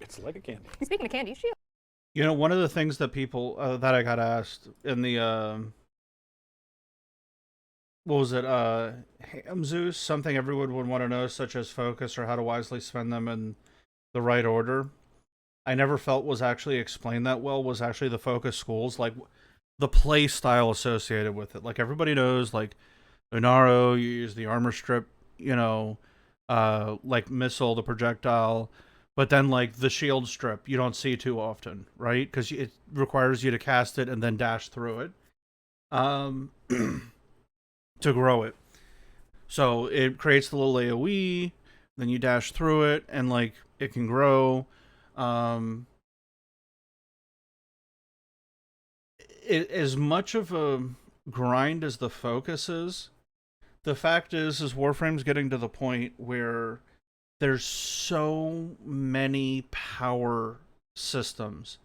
It's like a candy. Speaking of candy, she You know, one of the things that people that I got asked in the what was it, Hamzus, something everyone would want to know, such as focus or how to wisely spend them in the right order. I never felt was actually explained that well. Was actually the focus schools, like the play style associated with it. Like everybody knows, like Unaro, you use the armor strip, you know, like missile, the projectile. But then, like, the shield strip, you don't see too often, right? Because it requires you to cast it and then dash through it to grow it. So it creates the little AoE, then you dash through it, and, like, it can grow. As much of a grind as the focus is, the fact is Warframe's getting to the point where there's so many power systems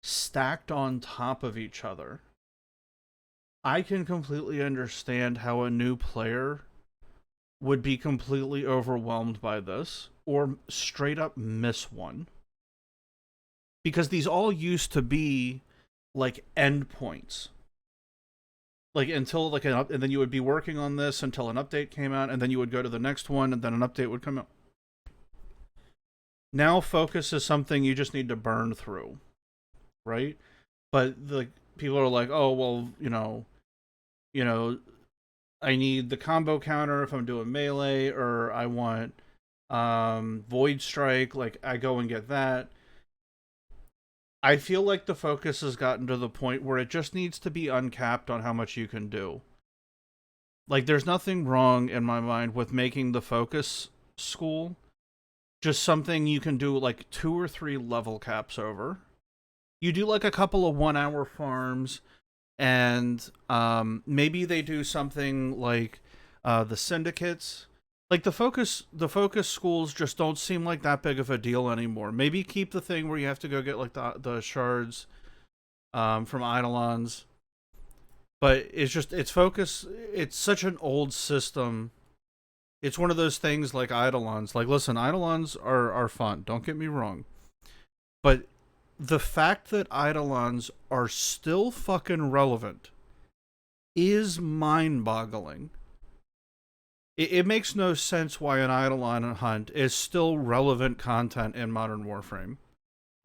stacked on top of each other. I can completely understand how a new player would be completely overwhelmed by this or straight up miss one. Because these all used to be like endpoints. Like until like and then you would be working on this until an update came out, and then you would go to the next one, and then an update would come out. Now focus is something you just need to burn through, right? But the people are like, oh well, you know, I need the combo counter if I'm doing melee, or I want Void Strike. Like I go and get that. I feel like the focus has gotten to the point where it just needs to be uncapped on how much you can do. Like, there's nothing wrong in my mind with making the focus school just something you can do like 2 or 3 level caps over. You do like a couple of 1-hour farms, and maybe they do something like the syndicates. Like the focus schools just don't seem like that big of a deal anymore. Maybe keep the thing where you have to go get like the shards from Eidolons. But it's focus. It's such an old system. It's one of those things like Eidolons. Like, listen, Eidolons are fun. Don't get me wrong. But the fact that Eidolons are still fucking relevant is mind-boggling. It makes no sense why an Eidolon hunt is still relevant content in Modern Warframe.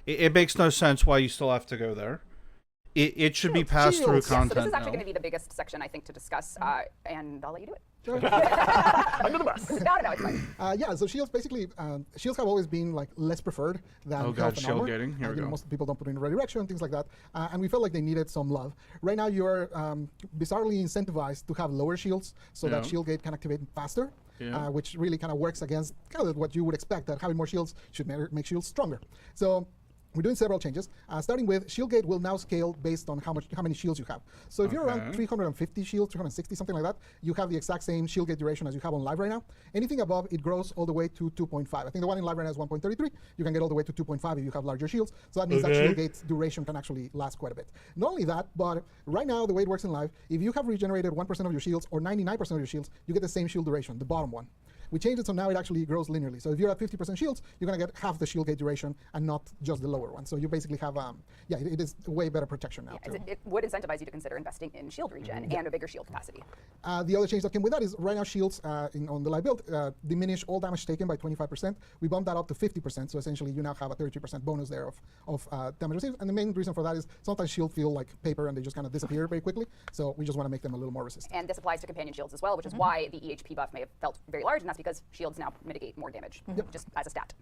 It makes no sense why you still have to go there. It should be passed through Shields. content So this is actually now. going to be the biggest section, I think, to discuss, and I'll let you do it. Under the bus. No, it's fine. Yeah, so shields basically, shields have always been like less preferred than Oh health god, and shield armor. gating. Here we go. Most people don't put in redirection, things like that, and we felt like they needed some love. Right now, you're bizarrely incentivized to have lower shields so that Yeah. shield gate can activate faster, Yeah. which really kind of works against kind of what you would expect, that having more shields should make shields stronger. So we're doing several changes, starting with shield gate will now scale based on how many shields you have. So if you're around Okay. 350 shields, 360, something like that, you have the exact same shield gate duration as you have on live right now. Anything above, it grows all the way to 2.5. I think the one in live right now is 1.33. You can get all the way to 2.5 if you have larger shields. So that means that Okay. shield gate's duration can actually last quite a bit. Not only that, but right now, the way it works in live, if you have regenerated 1% of your shields or 99% of your shields, you get the same shield duration, the bottom one. We changed it so now it actually grows linearly. So if you're at 50% shields, you're going to get half the shield gate duration and not just the lower one. So you basically have, it is way better protection now. As it would incentivize you to consider investing in shield regen and a bigger shield capacity. The other change that came with that is right now shields on the live build diminish all damage taken by 25%. We bumped that up to 50%, so essentially you now have a 33% bonus there of damage received. And the main reason for that is sometimes shields feel like paper and they just kind of disappear very quickly. So we just want to make them a little more resistant. And this applies to companion shields as well, which is why the EHP buff may have felt very large, and that's because shields now mitigate more damage, just as a stat.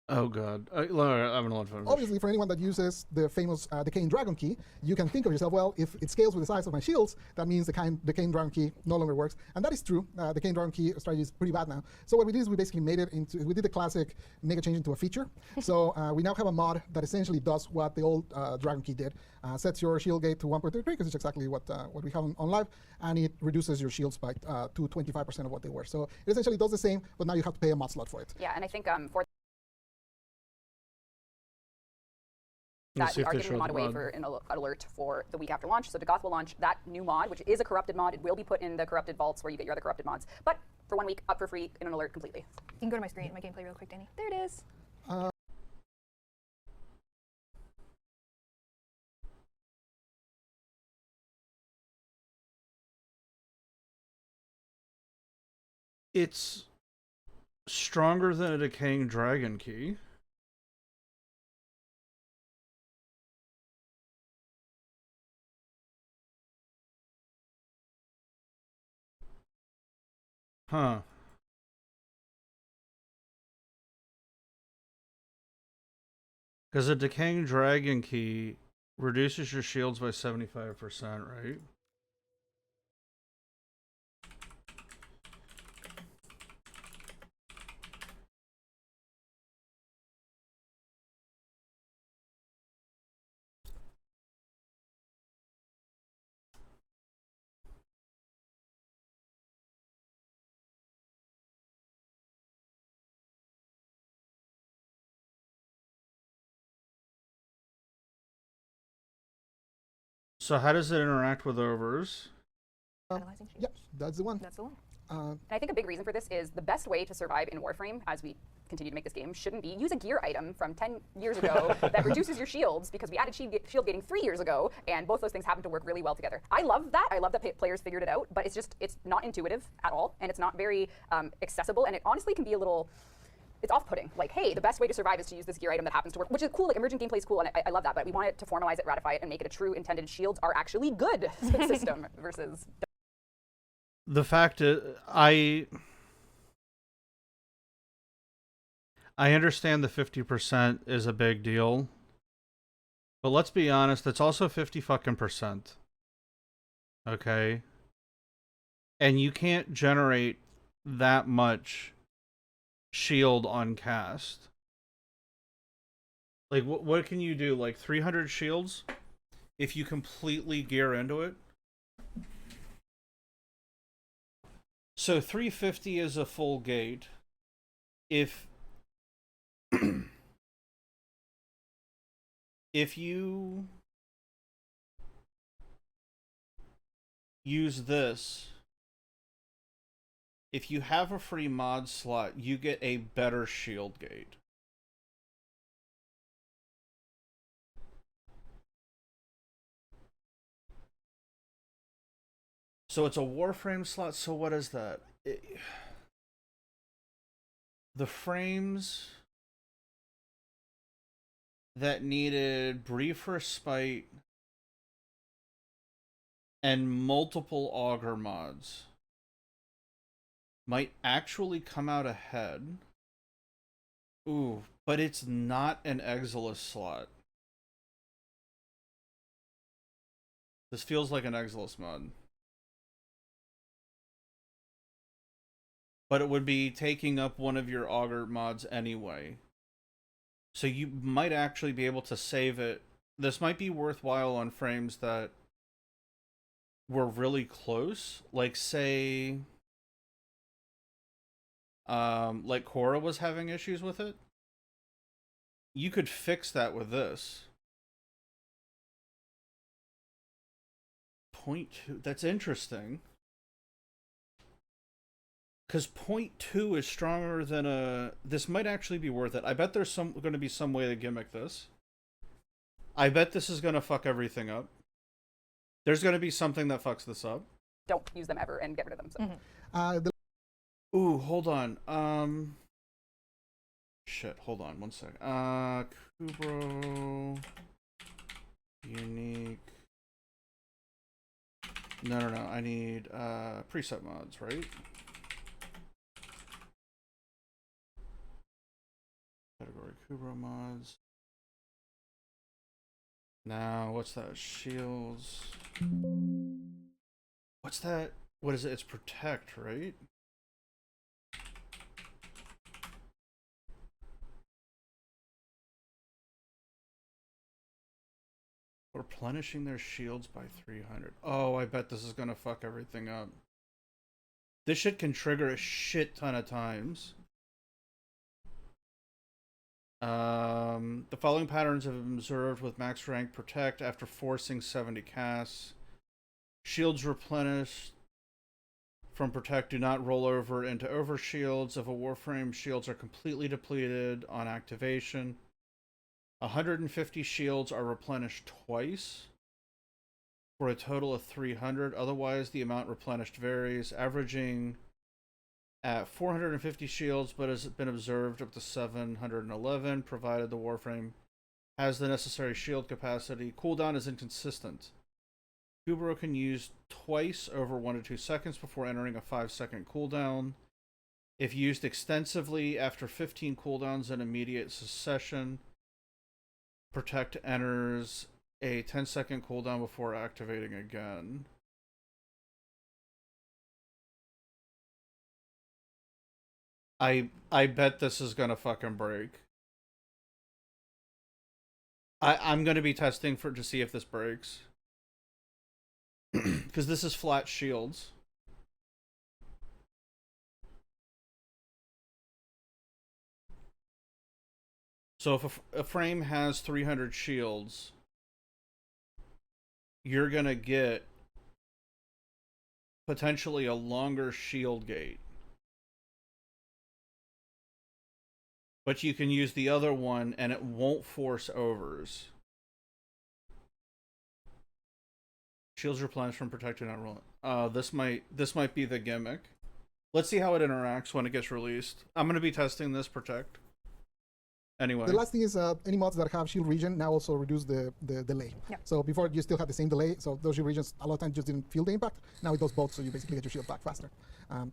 Oh god. I'm gonna let finish. Obviously, for anyone that uses the famous Decaying Dragon Key, you can think of yourself, well, if it scales with the size of my shields, that means the Decaying Dragon Key no longer works. And that is true. The Decaying Dragon Key strategy is pretty bad now. So what we did is we basically made it into, we did the classic make a change into a feature. So we now have a mod that essentially does what the old Dragon Key did. Sets your shield gate to 1.33, because it's exactly what we have on live, and it reduces your shields by to 25% of what they were. So it essentially does the same, but now you have to pay a mod slot for it. Yeah, and I think for Let's that see we if are they getting show the mod the away mod. for an alert for the week after launch. So Dagath will launch that new mod, which is a corrupted mod. It will be put in the corrupted vaults where you get your other corrupted mods. But for 1 week, up for free in an alert completely. You can go to my screen, my gameplay real quick, Danny. There it is. It's stronger than a Decaying Dragon Key. Huh. Because a Decaying Dragon Key reduces your shields by 75%, right? So how does it interact with overs? Analyzing shields. Yep, that's the one. That's the one. And I think a big reason for this is the best way to survive in Warframe as we continue to make this game shouldn't be use a gear item from 10 years ago that reduces your shields, because we added shield gating 3 years ago, and both those things happen to work really well together. I love that. I love that players figured it out, but it's not intuitive at all, and it's not very accessible, and it honestly can be a little, it's off-putting. Like, hey, the best way to survive is to use this gear item that happens to work, which is cool. Like, emergent gameplay is cool, and I love that. But we want it to formalize it, ratify it, and make it a true intended shields are actually good system versus. The fact is, I I understand the 50% is a big deal, but let's be honest, it's also 50 fucking percent. Okay? And you can't generate that much shield on cast. Like, what can you do? Like 300 shields if you completely gear into it? So 350 is a full gate. If if you use this, if you have a free mod slot, you get a better shield gate. So it's a Warframe slot, so what is that? The frames that needed brief respite and multiple auger mods might actually come out ahead. Ooh, but it's not an Exilus slot. This feels like an Exilus mod. But it would be taking up one of your auger mods anyway. So you might actually be able to save it. This might be worthwhile on frames that were really close. Like, say, like Korra was having issues with it. You could fix that with this. 0.2, that's interesting. Because 0.2 is stronger than a... This might actually be worth it. I bet there's going to be some way to gimmick this. I bet this is going to fuck everything up. There's going to be something that fucks this up. Don't use them ever and get rid of them. So. Ooh, hold on. Shit, hold on one sec. Kubro... Unique... No, I need, preset mods, right? Category Kubro mods. Now, what's that? Shields. What's that? What is it? It's protect, right? Replenishing their shields by 300. Oh, I bet this is gonna fuck everything up. This shit can trigger a shit ton of times. The following patterns have been observed with max rank protect after forcing 70 casts. Shields replenished from protect do not roll over into overshields. If a Warframe shields are completely depleted on activation, 150 shields are replenished twice for a total of 300. Otherwise, the amount replenished varies, averaging at 450 shields, but has been observed up to 711, provided the Warframe has the necessary shield capacity. Cooldown is inconsistent. Kubro can use twice over 1 to 2 seconds before entering a 5-second cooldown. If used extensively after 15 cooldowns in immediate succession, Protect enters a 10-second cooldown before activating again. I bet this is gonna fucking break. I'm gonna be testing to see if this breaks. Because this is flat shields. So if a frame has 300 shields, you're gonna get potentially a longer shield gate. But you can use the other one and it won't force overs. Shields replenished from protecting not rolling. This might be the gimmick. Let's see how it interacts when it gets released. I'm gonna be testing this protect. anyway. The last thing is any mods that have shield region now also reduce the delay. Yeah. So before you still had the same delay, so those shield regions a lot of times just didn't feel the impact. Now it does both, so you basically get your shield back faster.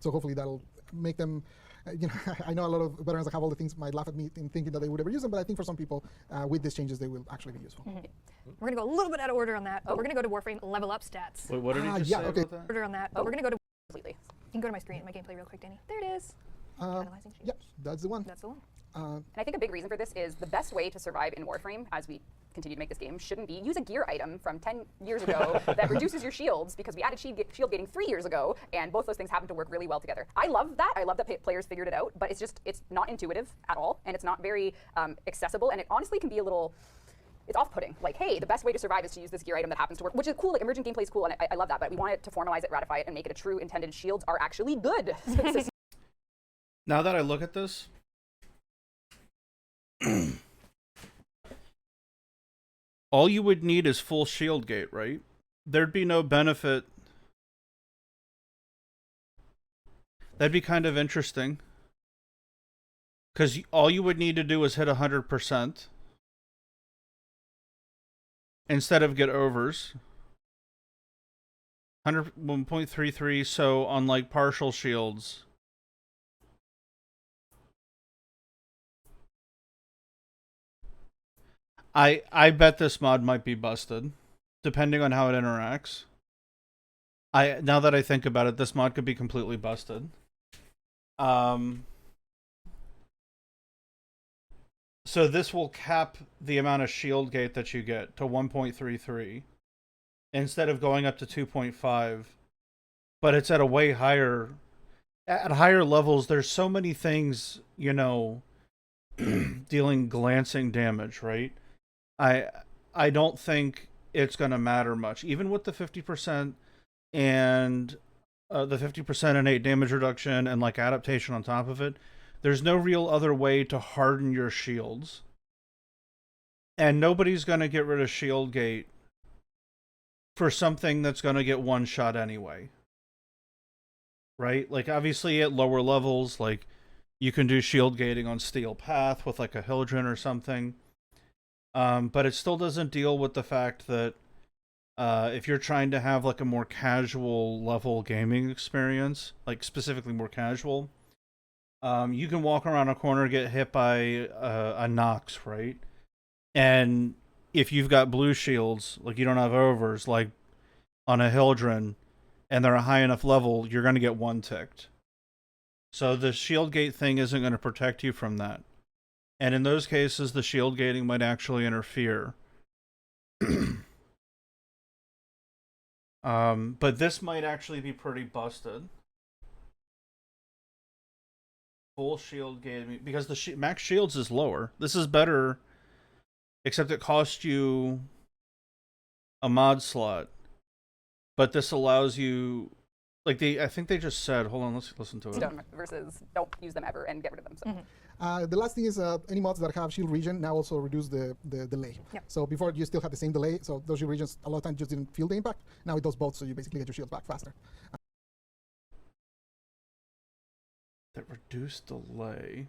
So hopefully that'll make them, I know a lot of veterans that have all the things might laugh at me in thinking that they would ever use them, but I think for some people, with these changes, they will actually be useful. We're going to go a little bit out of order on that, but we're going to go to Warframe level up stats. Wait, what did he just yeah, say okay. about that? Order on that, but we're going to go to. Completely. You can go to my screen, my gameplay, real quick, Danny. There it is. Analyzing Yeah, shields. that's the one. That's the one. And I think a big reason for this is the best way to survive in Warframe, as we continue to make this game, shouldn't be use a gear item from 10 years ago that reduces your shields, because we added shield gating 3 years ago, and both those things happen to work really well together. I love that. I love that players figured it out, but it's not intuitive at all, and it's not very accessible, and it honestly can be a little. It's off-putting. Like, hey, the best way to survive is to use this gear item that happens to work, which is cool. Like, emergent gameplay is cool, and I love that. But we want it to formalize it, ratify it, and make it a true intended shields are actually good. Now that I look at this, all you would need is full shield gate, right? There'd be no benefit. That'd be kind of interesting. Because all you would need to do is hit 100%. Instead of get overs. 101.33, so on like partial shields. I bet this mod might be busted, depending on how it interacts. Now that I think about it, this mod could be completely busted. So this will cap the amount of shield gate that you get to 1.33 instead of going up to 2.5. But it's at a way higher. At higher levels, there's so many things, dealing glancing damage, right? I don't think it's going to matter much. Even with the 50% and the 50% innate damage reduction and like adaptation on top of it, there's no real other way to harden your shields. And nobody's going to get rid of shield gate for something that's going to get one shot anyway. Right? Like, obviously at lower levels, like, you can do shield gating on Steel Path with like a Hildren or something. But it still doesn't deal with the fact that if you're trying to have like a more casual level gaming experience, like specifically more casual, you can walk around a corner, get hit by a Nox, right? And if you've got blue shields, like you don't have overs, like on a Hildren, and they're a high enough level, you're going to get one ticked. So the shield gate thing isn't going to protect you from that. And in those cases, the shield gating might actually interfere. But this might actually be pretty busted. Full shield gating, because the max shields is lower. This is better, except it costs you a mod slot. But this allows you, like I think they just said, hold on, let's listen to it. Versus don't use them ever and get rid of them. So. The last thing is any mods that have shield region now also reduce the delay. Yeah. So before you still had the same delay, so those shield regions a lot of times just didn't feel the impact. Now it does both, so you basically get your shields back faster. That reduced delay.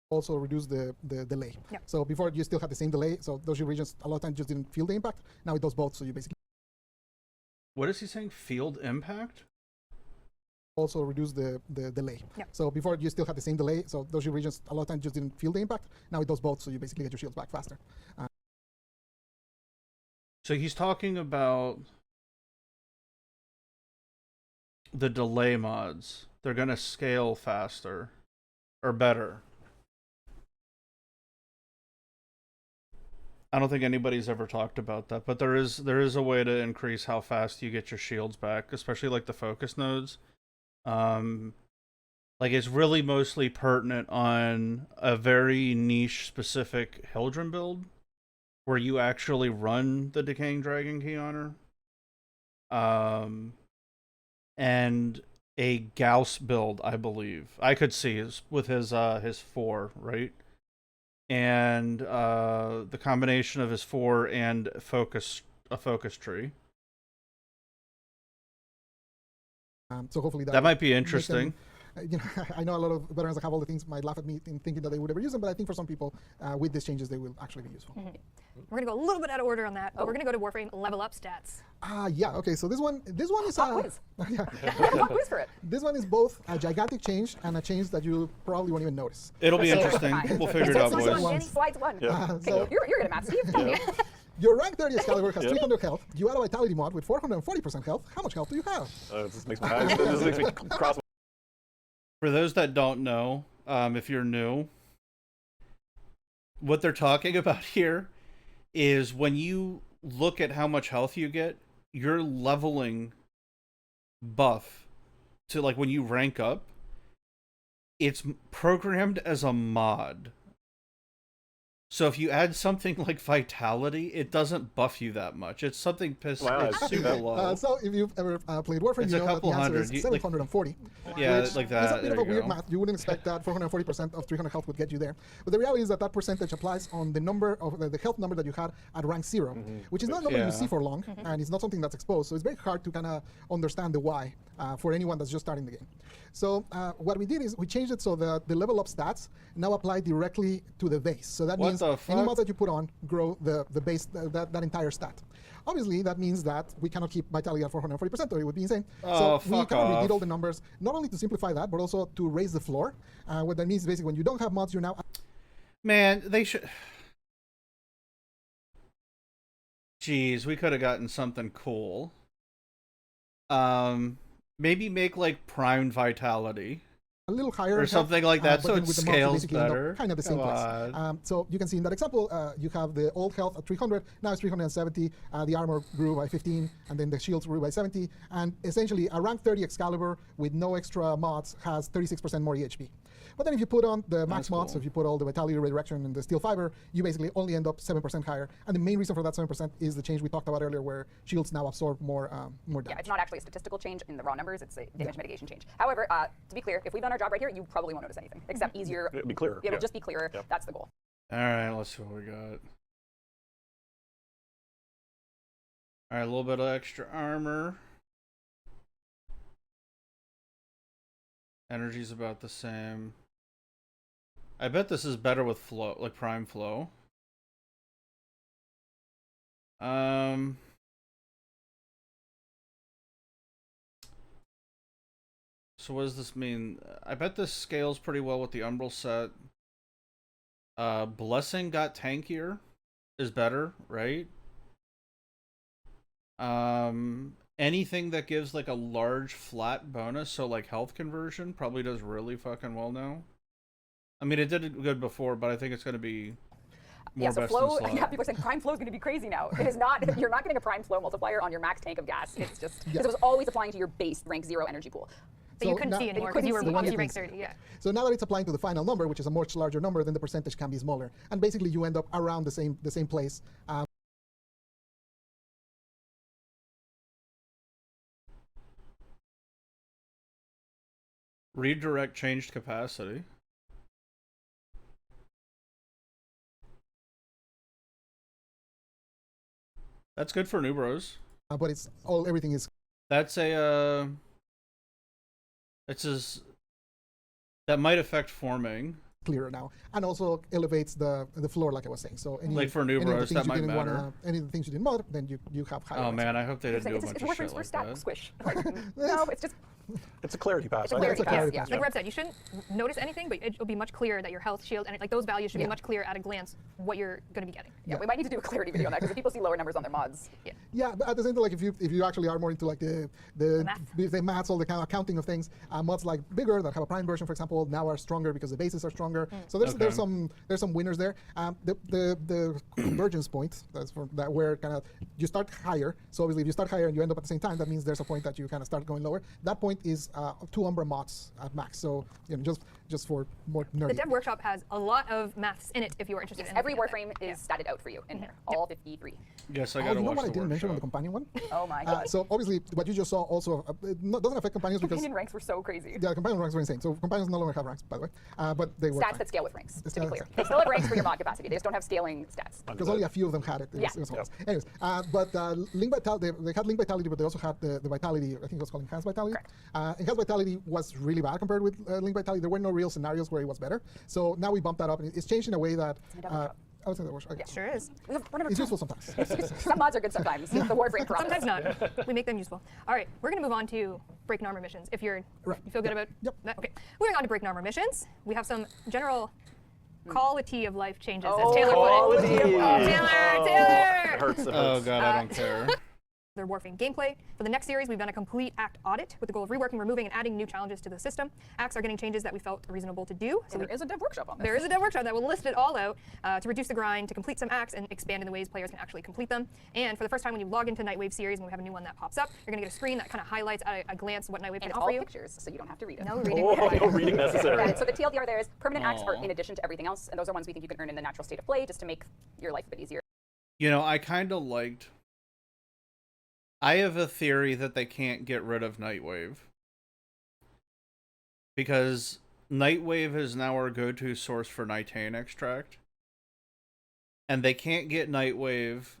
Also reduce the delay. Yeah. So before you still had the same delay, so those shield regions a lot of times just didn't feel the impact. Now it does both, so you basically. What is he saying? Field impact? Also reduce the delay. Yeah. So before you still had the same delay, so those shield regions a lot of times just didn't feel the impact. Now it does both, so you basically get your shields back faster. So he's talking about the delay mods. They're going to scale faster or better. I don't think anybody's ever talked about that, but there is a way to increase how fast you get your shields back, especially like the focus nodes. Like it's really mostly pertinent on a very niche specific Hildren build where you actually run the Decaying Dragon Key Honor. And a Gauss build, I believe. I could see with his 4, right? And the combination of his 4 and a focus tree. So hopefully That might be make interesting. them, you know, I know a lot of veterans that have all the things might laugh at me in thinking that they would ever use them, but I think for some people, with these changes, they will actually be useful. We're going to go a little bit out of order on that, but we're going to go to Warframe level up stats. Yeah. Okay. So this one is quiz. yeah. Pop quiz for it. This one is both a gigantic change and a change that you probably won't even notice. It'll be So- interesting. We'll figure it out, Slides boys. one, Danny. Slides one. Yeah. Okay, So- you're good at math, Steve. Tell me. Your rank 30 Excalibur has Yep. 300 health. You add a Vitality mod with 440% health. How much health do you have? This makes me this makes me cross. For those that don't know, if you're new, what they're talking about here is when you look at how much health you get, your leveling buff to, like, when you rank up, it's programmed as a mod. So if you add something like Vitality, it doesn't buff you that much. It's something Wow, it's it's- super low. So if you've ever played Warframe, It's you a know that the couple answer hundred. is You- like- 740. Yeah, which like is that. a bit There of a you weird go. math. You wouldn't expect that 440% of 300 health would get you there. But the reality is that that percentage applies on the number of the health number that you had at rank 0, which is not a number Yeah. you see for long, and it's not something that's exposed. So it's very hard to kind of understand the why for anyone that's just starting the game. So what we did is we changed it so that the level up stats now apply directly to the base. So that What means the any fuck? mod that you put on grow the base, that entire stat. Obviously, that means that we cannot keep Vitality at 440%, or it would be insane. Oh, so we fuck kind of redid off. all the numbers, not only to simplify that, but also to raise the floor. What that means is basically when you don't have mods, you're now Man, they should. Jeez, we could have gotten something cool. Maybe make like primed Vitality a little higher or in health, something like that, but so then it with the mods, you scales basically end up better. kind of the same Come place. on. So you can see in that example, you have the old health at 300, now it's 370, the armor grew by 15, and then the shields grew by 70, and essentially a rank 30 Excalibur with no extra mods has 36% more EHP. But then if you put on the max That's mods, so cool. if you put all the Vitality, Redirection, and the Steel Fiber, you basically only end up 7% higher. And the main reason for that 7% is the change we talked about earlier, where shields now absorb more damage. Yeah, it's not actually a statistical change in the raw numbers, it's a damage mitigation change. However, to be clear, if we've done our job right here, you probably won't notice anything, except easier. It'll be clearer. It'll yeah. just be clearer. Yep. That's the goal. All right, let's see what we got. All right, a little bit of extra armor. Energy's about the same. I bet this is better with flow, like prime flow. So what does this mean? I bet this scales pretty well with the Umbral set. Blessing got tankier, is better, right? Anything that gives like a large flat bonus, so like health conversion, probably does really fucking well now. I mean, it did good before, but I think it's going to be more Yeah, so best flow, in slot. yeah, people are saying prime flow is going to be crazy now. It is not, you're not getting a prime flow multiplier on your max tank of gas. It's just, because it was always applying to your base rank 0 energy pool. But you So couldn't now- see But anymore you because you couldn't were see once you anything. rank 30. Yeah. So now that it's applying to the final number, which is a much larger number, then the percentage can be smaller. And basically you end up around the same place. Redirect changed capacity. That's good for new bros. But everything is That's a that might affect forming. clearer now, and also elevates the floor, like I was saying. So any, Like for new any of the bros, things that you might didn't matter. any of the things you didn't mod, then you have higher. Oh ranks. man, I hope they It's, didn't do a it's bunch of Warframe's shit like first stat that. squish. Like, no, it's just, It's a clarity pass. It's a I clarity think. pass, clarity yeah. pass, Like Reb said, you shouldn't notice anything, but it'll be much clearer that your health, shield, and like those values should be Yeah. much clearer at a glance what you're going to be getting. yeah, we might need to do a clarity video on that, because if people see lower numbers on their mods, Yeah, but at the same time, like if you actually are more into like the maths, all the kind of counting of things, mods like bigger that have a prime version, for example, now are stronger because the bases are stronger. So there's Okay. there's some winners there. The convergence point, that's for that where kind of you start higher. So obviously if you start higher and you end up at the same time, that means there's a point that you kind of start going lower. That point is 2 Umbra mods at max. So just for more nerdy. The Dev Workshop has a lot of maths in it if you are interested in every looking at that. Warframe is statted out for you in here, all 53. Yes, I Oh, gotta you know watch what I the didn't mention on the workshop. companion one? Oh my god. So obviously what you just saw also doesn't affect companions because Companion ranks were so crazy. yeah, companion ranks were insane. So companions no longer have ranks, by the way, but they were Stats that scale with ranks, to be Stats- clear. They still have ranks for your mod capacity, they just don't have scaling stats. because only a few of them had it. Yeah. It was almost. Anyways, but Link Vitality, they had Link Vitality, but they also had the Vitality. I think it was called Enhanced Vitality. Correct. And Health Vitality was really bad compared with Link Vitality. There were no real scenarios where it was better. So now we bumped that up, and it's changed in a way that. I would say that works. Okay. Sure is. It's useful sometimes. Some mods are good sometimes. The Warframe problem. Sometimes not. We make them useful. All right, we're going to move on to break and armor missions. If you're, Right. you feel good about Yep. that? Okay. Moving on to break and armor missions, we have some general quality of life changes, as Oh, Taylor put quality it. of life. Taylor! It hurts. It Oh hurts. god, I don't care. Their Warframe gameplay. For the next series, we've done a complete act audit with the goal of reworking, removing, and adding new challenges to the system. Acts are getting changes that we felt reasonable to do. So And there is a dev workshop on this. there is a dev workshop that will list it all out to reduce the grind, to complete some acts, and expand in the ways players can actually complete them. And for the first time, when you log into Nightwave series and we have a new one that pops up, you're going to get a screen that kind of highlights at a glance what Nightwave And can it's offer all you. pictures, so you don't have to read it. No reading. Oh, no reading necessary. Yeah, so the TLDR there is permanent acts are Aw. in addition to everything else, and those are ones we think you can earn in the natural state of play just to make your life a bit easier. You know, I kind of liked. I have a theory that they can't get rid of Nightwave. Because Nightwave is now our go-to source for Nitane extract. And they can't get Nightwave,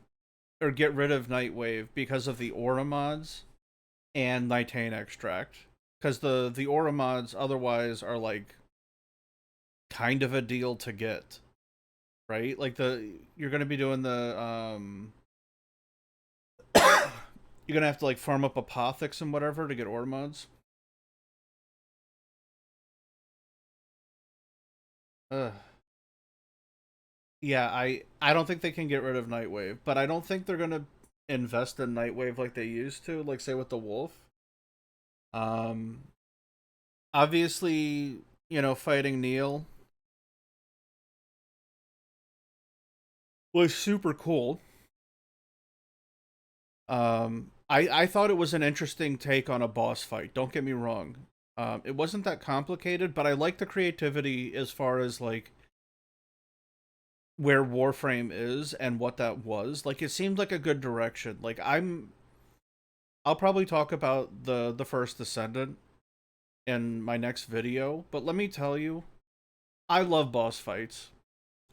or get rid of Nightwave because of the Aura mods and Nitane extract. Because the Aura mods otherwise are like kind of a deal to get. Right? Like you're gonna be doing the you're gonna have to like farm up apothics and whatever to get ore mods. Yeah, I don't think they can get rid of Nightwave, but I don't think they're gonna invest in Nightwave like they used to, like say with the Wolf. Obviously, you know, fighting Neil was super cool. I thought it was an interesting take on a boss fight. Don't get me wrong. It wasn't that complicated, but I like the creativity as far as like where Warframe is and what that was. Like it seemed like a good direction. Like I'll probably talk about the first Descendant in my next video, but let me tell you, I love boss fights.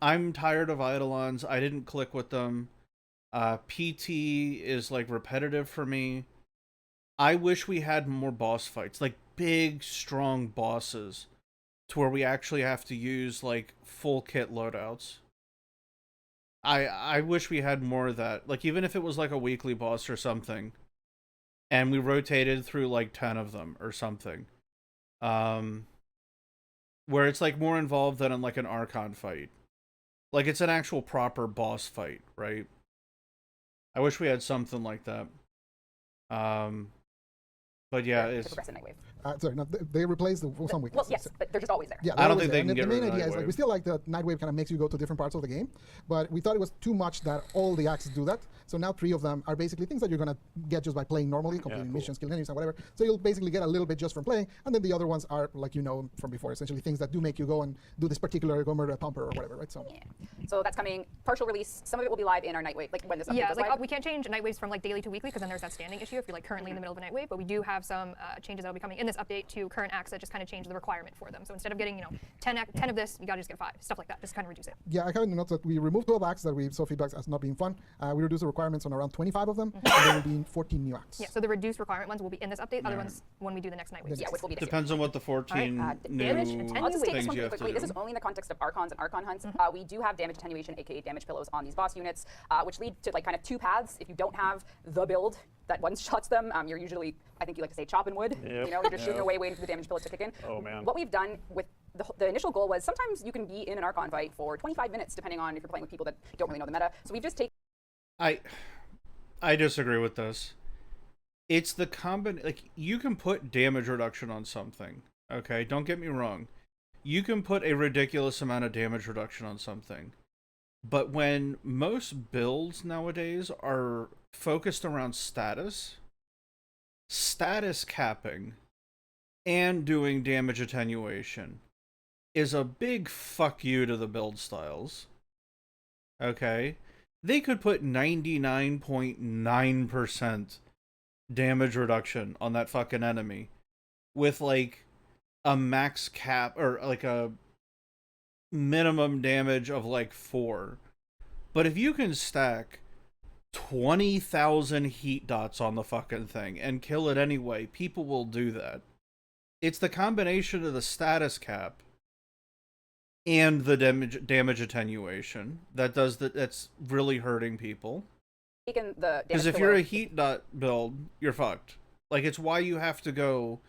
I'm tired of Eidolons. I didn't click with them. PT is like repetitive for me. I wish we had more boss fights, like big, strong bosses, to where we actually have to use like full kit loadouts. I wish we had more of that. Like even if it was like a weekly boss or something, and we rotated through like 10 of them or something, where it's like more involved than in like an Archon fight. Like it's an actual proper boss fight, right? I wish we had something like that. But yeah, To it's. progress in Nightwave. Sorry, no, they replaced some Well, weaknesses. yes, but they're just always there. Yeah, I don't they're think they always can there. get And the rid main of idea is like Nightwave. we still like that Nightwave kind of makes you go to different parts of the game, but we thought it was too much that all the acts do that. So now 3 of them are basically things that you're gonna get just by playing normally, completing cool. missions, killing enemies, and whatever. So you'll basically get a little bit just from playing, and then the other ones are like you know from before, essentially things that do make you go and do this particular go murder a pumper or whatever, right? So Yeah. So that's coming partial release. Some of it will be live in our Nightwave, like when this update Yeah, goes like live. we can't change Nightwaves from like daily to weekly because then there's that standing issue if you're like currently in the middle of a Nightwave. But we do have some changes that will be coming in this update to current acts that just kind of change the requirement for them. So instead of getting 10 of this, you gotta just get 5, stuff like that, just kind of reduce it. yeah, I haven't noticed that we removed 12 acts that we saw feedback as not being fun. We reduced the requirements on around 25 of them, and there will be 14 new acts. Yeah, so the reduced requirement ones will be in this update. Other ones when we do the next Nightwave. Yeah, which will be this year. Depends on what the 14 new Damage, I'll just take things this one you really have to quickly. This do. is only in the context of Archons and Archon hunts. We do have damage attenuation, aka damage pillows, on these boss units, which lead to like kind of 2 paths. If you don't have the build that one-shots them, you're usually, I think you like to say, chopping wood. Yep. You know, you're just shooting away, waiting for the damage pillows to kick in. Oh, man. What we've done with the initial goal was sometimes you can be in an Archon fight for 25 minutes, depending on if you're playing with people that don't really know the meta. So we've just taken. I disagree with this. It's the like you can put damage reduction on something. Okay, don't get me wrong. You can put a ridiculous amount of damage reduction on something. But when most builds nowadays are focused around status capping, and doing damage attenuation is a big fuck you to the build styles. Okay? They could put 99.9% damage reduction on that fucking enemy with like a max cap or like a minimum damage of like 4. But if you can stack 20,000 heat dots on the fucking thing and kill it anyway, people will do that. It's the combination of the status cap and the damage attenuation that's really hurting people. Taking the Because if you're a heat dot build, you're fucked. Like, it's why you have to go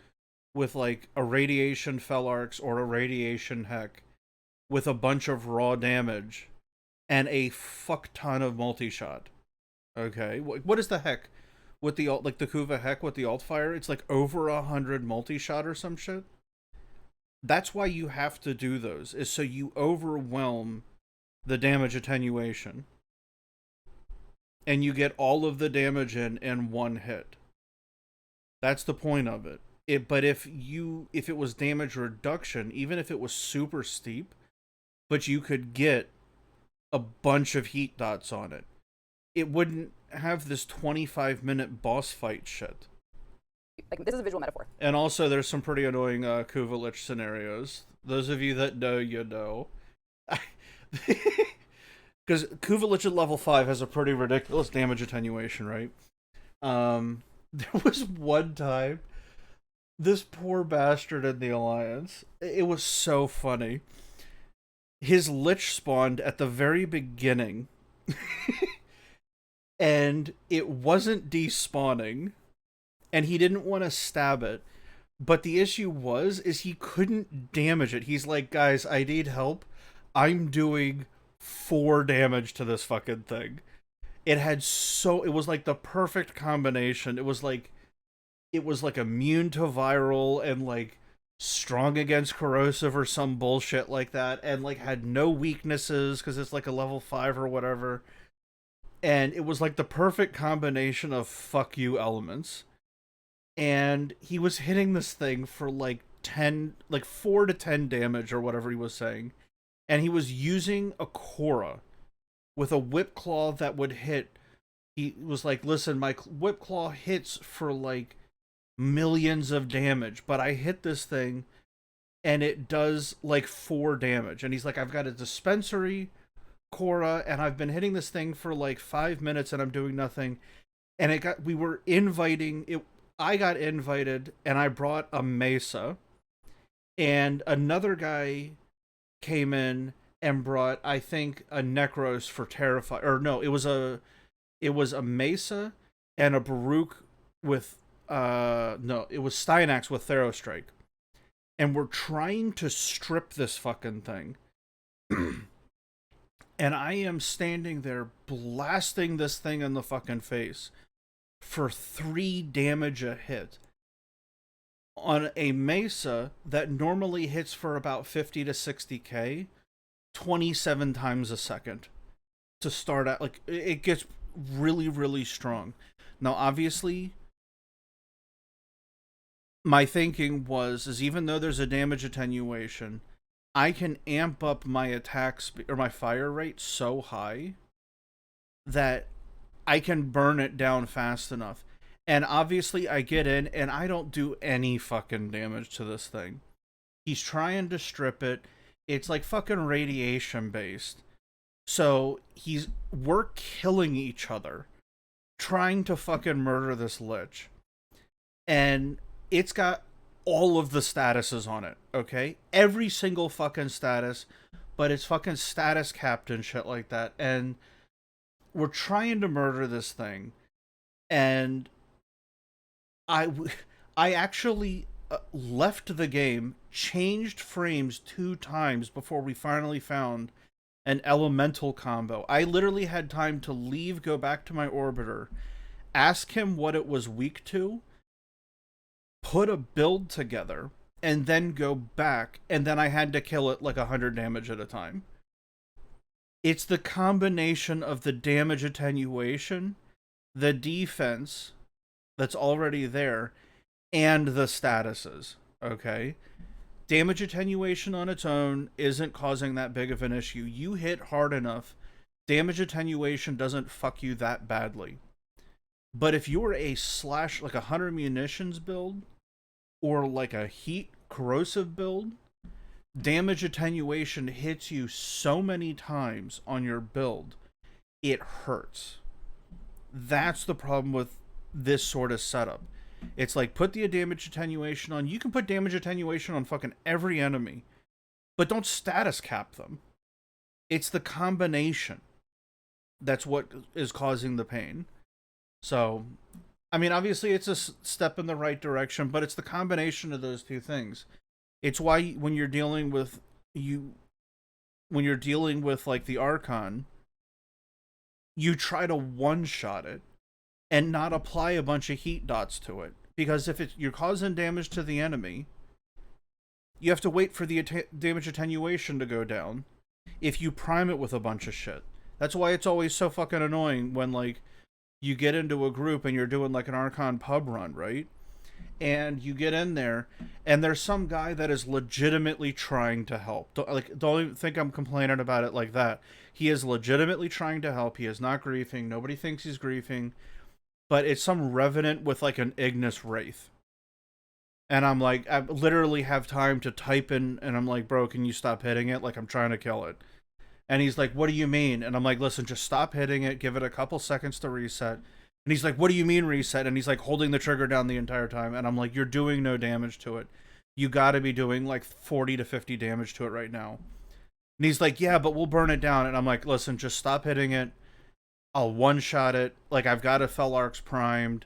with, like, a radiation fell arcs or a radiation heck with a bunch of raw damage and a fuck ton of multi-shot. Okay? What is the heck with the alt, like the Kuva heck with the alt fire? It's like over 100 multi-shot or some shit. That's why you have to do those, is so you overwhelm the damage attenuation. And you get all of the damage in one hit. That's the point of it. But if it was damage reduction, even if it was super steep, but you could get a bunch of heat dots on it, it wouldn't have this 25-minute boss fight shit. Like, this is a visual metaphor. And also, there's some pretty annoying Kuva Lich scenarios. Those of you that know, you know. Because Kuva Lich at level 5 has a pretty ridiculous damage attenuation, right? There was one time, this poor bastard in the Alliance, it was so funny. His Lich spawned at the very beginning, and it wasn't despawning, and he didn't want to stab it, but the issue is he couldn't damage it. He's like, guys, I need help. I'm doing 4 damage to this fucking thing. It was like the perfect combination. It was like immune to viral and like strong against corrosive or some bullshit like that, and like had no weaknesses because it's like a level 5 or whatever. And it was like the perfect combination of fuck you elements. And he was hitting this thing for like 4 to 10 damage or whatever he was saying. And he was using a Korra with a whip claw that would hit. He was like, listen, my whip claw hits for like millions of damage, but I hit this thing and it does like 4 damage. And he's like, I've got a dispensary Korra and I've been hitting this thing for like 5 minutes and I'm doing nothing. And I got invited and I brought a Mesa, and another guy came in and brought, I think, a Necros for Terrify, or no, it was a Mesa and a Baruch with it was Steinax with Therostrike. And we're trying to strip this fucking thing. And I am standing there blasting this thing in the fucking face for 3 damage a hit on a Mesa that normally hits for about 50 to 60k 27 times a second to start out. Like, it gets really, really strong. Now, obviously, my thinking is even though there's a damage attenuation, I can amp up my attack speed or my fire rate so high that I can burn it down fast enough. And obviously I get in and I don't do any fucking damage to this thing. He's trying to strip it. It's like fucking radiation based. So we're killing each other trying to fucking murder this Lich. And it's got all of the statuses on it, okay? Every single fucking status, but it's fucking status capped and shit like that. And we're trying to murder this thing, and I actually left the game, changed frames 2 times before we finally found an elemental combo. I literally had time to leave, go back to my orbiter, ask him what it was weak to, put a build together, and then go back, and then I had to kill it like 100 damage at a time. It's the combination of the damage attenuation, the defense that's already there, and the statuses, okay? Damage attenuation on its own isn't causing that big of an issue. You hit hard enough, damage attenuation doesn't fuck you that badly. But if you're a like a 100 munitions build, or like a heat corrosive build, damage attenuation hits you so many times on your build, it hurts. That's the problem with this sort of setup. It's like, put the damage attenuation on. You can put damage attenuation on fucking every enemy, but don't status cap them. It's the combination that's what is causing the pain. So, I mean, obviously it's a step in the right direction, but it's the combination of those two things. It's why when you're dealing with like the Archon, you try to one-shot it and not apply a bunch of heat dots to it. Because if you're causing damage to the enemy, you have to wait for the damage attenuation to go down if you prime it with a bunch of shit. That's why it's always so fucking annoying when, like, you get into a group and you're doing, like, an Archon pub run, right? And you get in there, and there's some guy that is legitimately trying to help. Don't even think I'm complaining about it like that. He is legitimately trying to help. He is not griefing. Nobody thinks he's griefing. But it's some revenant with, like, an Ignis Wraith. And I'm like, I literally have time to type in, and I'm like, bro, can you stop hitting it? Like, I'm trying to kill it. And he's like, what do you mean? And I'm like, listen, just stop hitting it. Give it a couple seconds to reset. And he's like, what do you mean reset? And he's like holding the trigger down the entire time. And I'm like, you're doing no damage to it. You got to be doing like 40 to 50 damage to it right now. And he's like, yeah, but we'll burn it down. And I'm like, listen, just stop hitting it. I'll one-shot it. Like, I've got a Fel Arcs primed.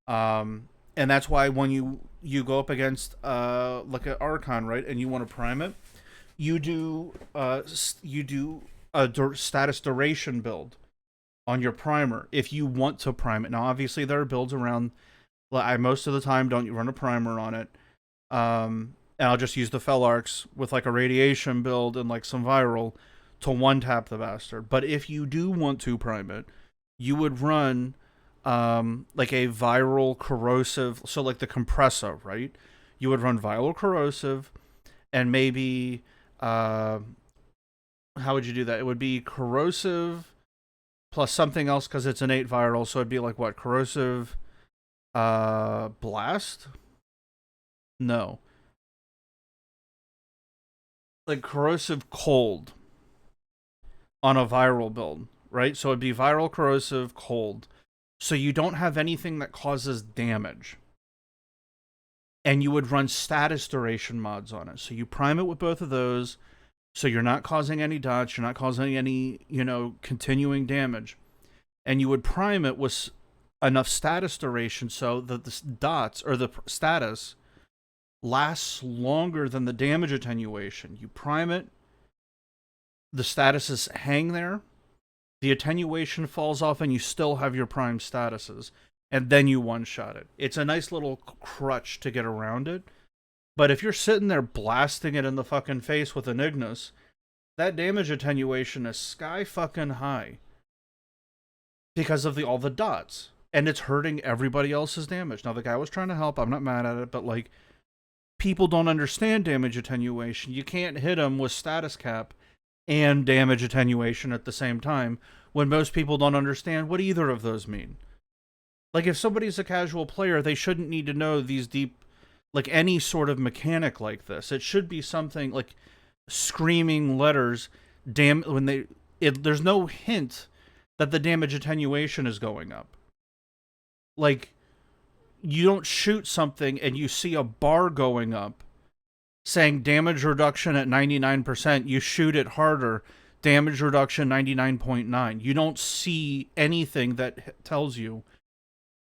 And that's why when you go up against like an Archon, right, and you want to prime it, you do a status duration build on your primer if you want to prime it. Now, obviously, there are builds around. I most of the time don't run a primer on it, and I'll just use the Fel Arcs with like a radiation build and like some viral to one tap the bastard. But if you do want to prime it, you would run like a viral corrosive, so like the compressor, right? You would run viral corrosive, and maybe how would you do that? It would be corrosive plus something else because it's innate viral, so it'd be like what? Corrosive blast? No. Like corrosive cold on a viral build, right? So it'd be viral, corrosive, cold. So you don't have anything that causes damage. And you would run status duration mods on it. So you prime it with both of those, so you're not causing any dots, you're not causing any, continuing damage. And you would prime it with enough status duration so that the dots, or the status, lasts longer than the damage attenuation. You prime it, the statuses hang there, the attenuation falls off, and you still have your prime statuses. And then you one-shot it. It's a nice little crutch to get around it. But if you're sitting there blasting it in the fucking face with an Ignis, that damage attenuation is sky fucking high. Because of all the dots. And it's hurting everybody else's damage. Now, the guy was trying to help. I'm not mad at it. But, like, people don't understand damage attenuation. You can't hit them with status cap and damage attenuation at the same time, when most people don't understand what either of those mean. Like, if somebody's a casual player, they shouldn't need to know these deep, like, any sort of mechanic like this. It should be something like screaming letters, there's no hint that the damage attenuation is going up. Like, you don't shoot something and you see a bar going up saying damage reduction at 99%. You shoot it harder, damage reduction 99.9. You don't see anything that tells you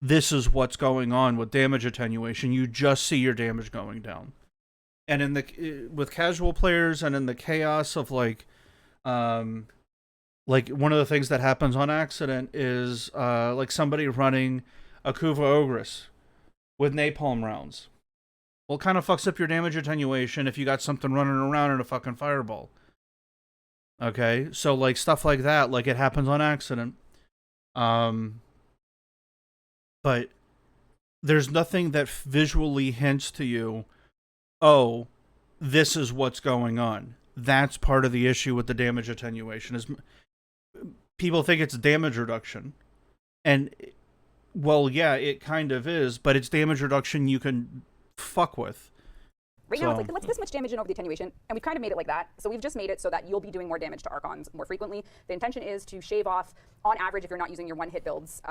this is what's going on with damage attenuation. You just see your damage going down. And with casual players and in the chaos of like one of the things that happens on accident is like somebody running a Kuva Ogress with napalm rounds. Well, it kind of fucks up your damage attenuation if you got something running around in a fucking fireball. Okay, so like stuff like that, like it happens on accident. But there's nothing that visually hints to you, oh, this is what's going on. That's part of the issue with the damage attenuation. Is people think it's damage reduction. And, well, yeah, it kind of is, but it's damage reduction you can fuck with. Right now, it's So- like, let's this much damage in over the attenuation, and we've kind of made it like that. So we've just made it so that you'll be doing more damage to Archons more frequently. The intention is to shave off, on average, if you're not using your one-hit builds,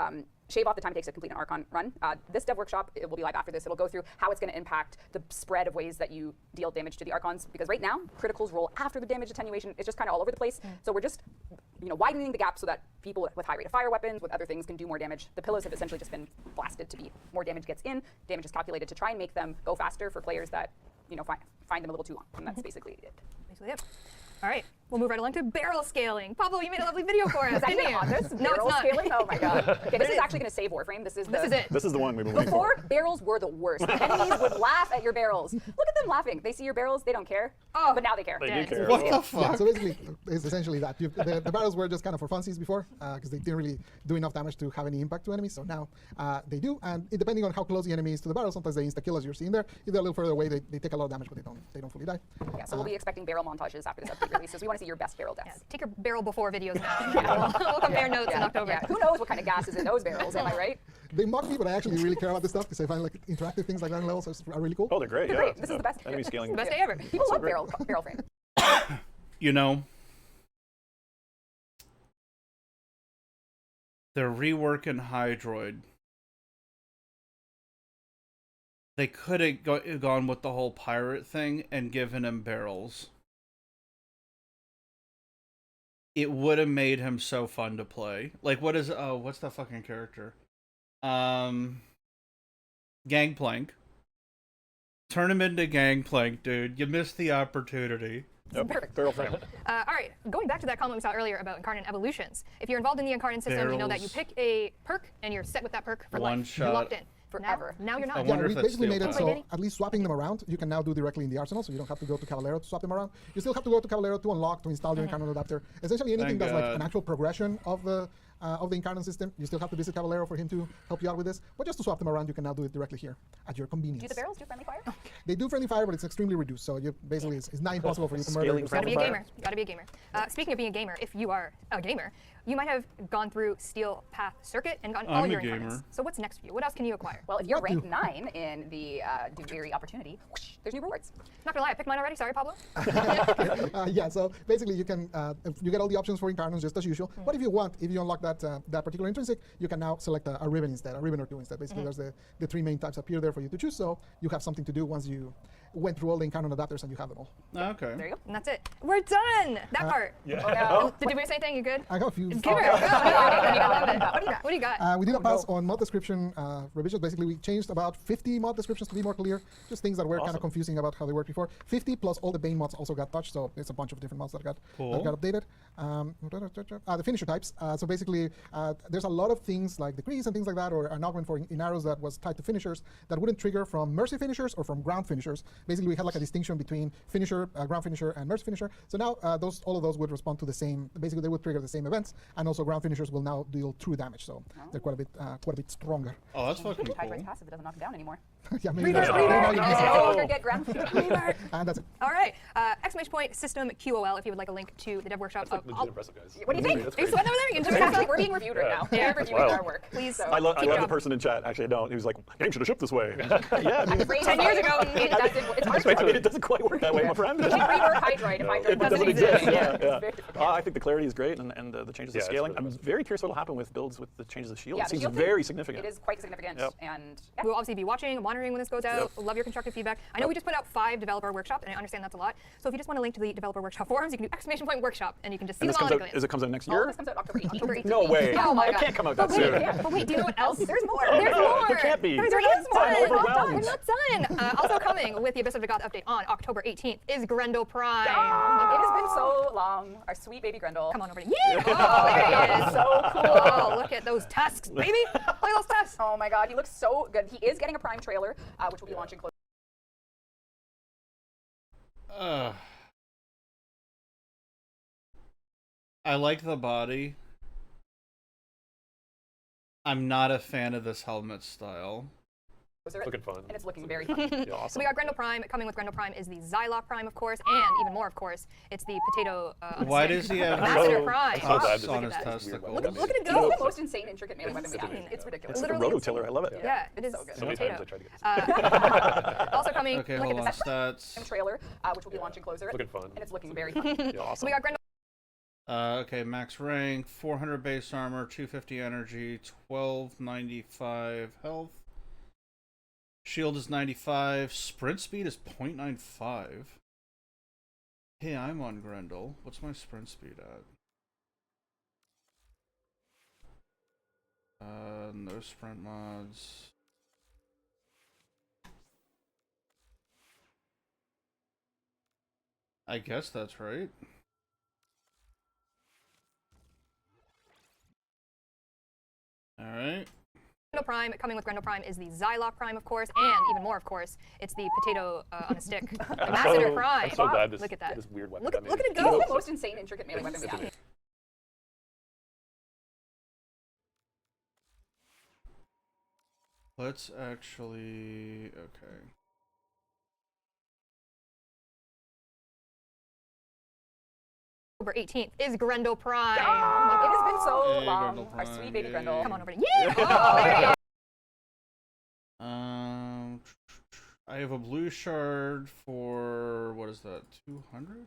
shave off the time it takes to complete an Archon run. This dev workshop, it will be live after this. It'll go through how it's going to impact the spread of ways that you deal damage to the Archons, because right now, criticals roll after the damage attenuation. It's just kind of all over the place. So we're just, widening the gap so that people with high rate of fire weapons, with other things, can do more damage. The pillows have essentially just been blasted to be more damage gets in, damage is calculated to try and make them go faster for players that find them a little too long, and that's basically it. Basically it. All right, we'll move right along to barrel scaling. Pablo, you made a lovely video for us. Is that didn't even you? on this? No, Barrel it's not. scaling? Oh my god. Okay, this is actually going to save Warframe. This is it. This is the one we've been waiting for. Before, barrels were the worst. Enemies would laugh at your barrels. Look at them laughing. They see your barrels, they don't care. Oh. But now they care. They Yeah, do care. What the Yeah, fuck? so basically, it's essentially that. The barrels were just kind of for funsies before, because they didn't really do enough damage to have any impact to enemies. So now they do, and depending on how close the enemy is to the barrel, sometimes they insta-kill, as you're seeing there. If they're a little further away, they take a lot of damage, but they don't fully die. Yeah, so we'll be expecting barrel montages after this update releases. We want to see your best barrel Yeah, deaths. take your barrel before videos now. We'll compare notes in October. Yeah. Who knows what kind of gas is in those barrels, am I right? They mock me, but I actually really care about this stuff because I find like interactive things like that in levels are really cool. Oh, they're great. They're yeah. great. This is the best. Enemy scaling. Best day ever. People love barrel frame. You know, they're reworking Hydroid. They could have gone with the whole pirate thing and given him barrels. It would have made him so fun to play. Like, what's the fucking character? Gangplank. Turn him into Gangplank, dude. You missed the opportunity. Yep. Perfect. Barrel frame. All right, going back to that comment we saw earlier about incarnate evolutions. If you're involved in the incarnate system, you know that you Barrels. pick a perk and you're set with that perk for One life. You're shot. locked in. Forever. Now you're I not. wonder Yeah, if we that's basically made steel it power. so Danny? at least swapping them around, you can now do directly in the arsenal, so you don't have to go to Caballero to swap them around. You still have to go to Caballero to unlock, to install your incarnate adapter. Essentially anything Thank that's like God. an actual progression of the incarnate system, you still have to visit Caballero for him to help you out with this. But just to swap them around, you can now do it directly here at your convenience. Do the barrels do friendly fire? They do friendly fire, but it's extremely reduced, so you basically it's not impossible for you to murder Scaling your Gotta be a Fire. gamer. Gotta be a gamer. Speaking of being a gamer, if you are a gamer, you might have gone through Steel Path Circuit and gotten all I'm a your gamer. incarnates. So what's next for you? What else can you acquire? Well, if you're What do- rank 9 in the Duviri opportunity, whoosh, there's new rewards. Not gonna lie, I picked mine already. Sorry, Pablo. Yeah, so basically you can you get all the options for incarnates just as usual. But if you want, if you unlock that that particular intrinsic, you can now select a ribbon instead, a ribbon or two instead. Basically, there's the three main types appear there for you to choose. So you have something to do once you went through all the incarnate adapters and you have them all. Okay. There you go. And that's it. We're done. That part. Yeah. Did we miss anything? You good? I got a few. Gamer. I love it. What do you got? What do you got? We did a pass on mod description revisions. Basically, we changed about 50 mod descriptions to be more clear. Just things that were kind of Awesome. confusing about how they worked before. 50 plus all the Bane mods also got touched, so it's a bunch of different mods that got updated. The finisher types. So basically, there's a lot of things like decrease and things like that, or an augment for in arrows that was tied to finishers that wouldn't trigger from mercy finishers or from ground finishers. Basically, we had like a distinction between finisher, ground finisher, and mercy finisher. So now all of those would respond to the same. Basically, they would trigger the same events, and also ground finishers will now deal true damage. So they're quite a bit stronger. Oh, that's fucking cool. Hydroid's passive, it doesn't knock him down anymore. Yeah, maybe Reverse, that's- reverse. maybe now you can No use longer get ground. it. And that's it. All right. Exclamation point system QOL if you would like a link to the dev workshop. That's like legit impressive, guys. What do you think? That's Are you crazy. sweating over there? You can It's just actually, we're being reviewed right now. Yeah. They're reviewing Wow. our work. Please. So, I love Keep it the up. person in chat. Actually, I don't. He was like, "Game should have shipped this way." Yeah, I mean, 10 years ago, it doesn't. It's hard I mean, to it doesn't quite work that way, my friend. You can rework Hydroid if Hydroid It doesn't doesn't exist. exist. Yeah, It's yeah. very different. I think the clarity is great, and the changes Yeah, of it's scaling. really I'm very curious what will happen with builds with the changes of shield. Yeah, It the seems shield very thing, significant. It is quite significant, Yep. and yeah. We'll obviously be watching, monitoring when this goes out. Yep. Love your constructive feedback. I know we just put out 5 developer workshops, and I understand that's a lot. So if you just want to link to the developer workshop forums, you can do exclamation point workshop, and you can just see And them this all comes in out. affiliates. It comes out next All of year. this comes out October 18th. October 18th. No way. Oh my It God. can't come out that But wait, soon. but wait, do you know what else? There's more. There's more. There can't be. There is more. I'm We're not done. overwhelmed. We're not done. Also coming with the Abyss of Dagath update on October 18th is Grendel Prime. It has been so long. Our sweet baby Grendel. Come on over to yeah. Oh, there he is. So cool. Oh, look at those tusks, baby. Look at those tusks. Oh my god, he looks so good. He is getting a Prime trailer, which will be launching close. I like the body. I'm not a fan of this helmet style. Looking fun. And it's looking very fun. Yeah, So awesome. we got Grendel Prime. Coming with Grendel Prime is the Xylock Prime, of course, and even more, of course, it's the potato. On a Why stick. does he have Ambassador so- Prime? I'm so glad tusks this on is his this weird testicles? weapon. Look at it It's go. the most insane intricate melee weapon we've seen. It's ridiculous. It's like a Literally rototiller. I love it. Yeah, it is so good. So many potato. times I tried to get this. Also coming. Okay, look hold at on. this. Stats. Trailer, which will be launching closer. Looking fun. And it's looking very fun. Yeah, So awesome. we got Grendel Okay, max rank, 400 base armor, 250 energy, 1295 health. Shield is 95. Sprint speed is 0.95. Hey, I'm on Grendel. What's my sprint speed at? No sprint mods. I guess that's right. Alright. Grendel Prime. Coming with Grendel Prime is the Xylock Prime, of course, and even more, of course, it's the potato on a stick. Ambassador Prime. I'm so glad this, Look at that. this weird weapon. Look got at made. it go. It's the most insane intricate melee weapon we've seen. Let's actually... Okay. October 18th is Grendel Prime. It has been so Hey, long. Grendel Our Prime, sweet baby yay. Grendel. Come on over to yeah. Oh, there you go. I have a blue shard for... What is that? 200?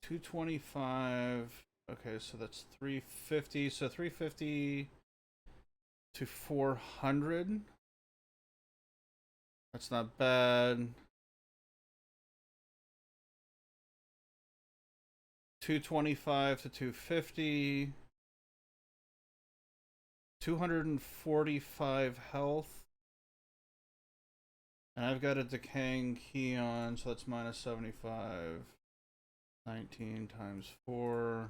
225. Okay, so that's 350. So 350 to 400. That's not bad. 225 to 250. 245 health. And I've got a decaying key on, so that's minus 75. 19 times 4.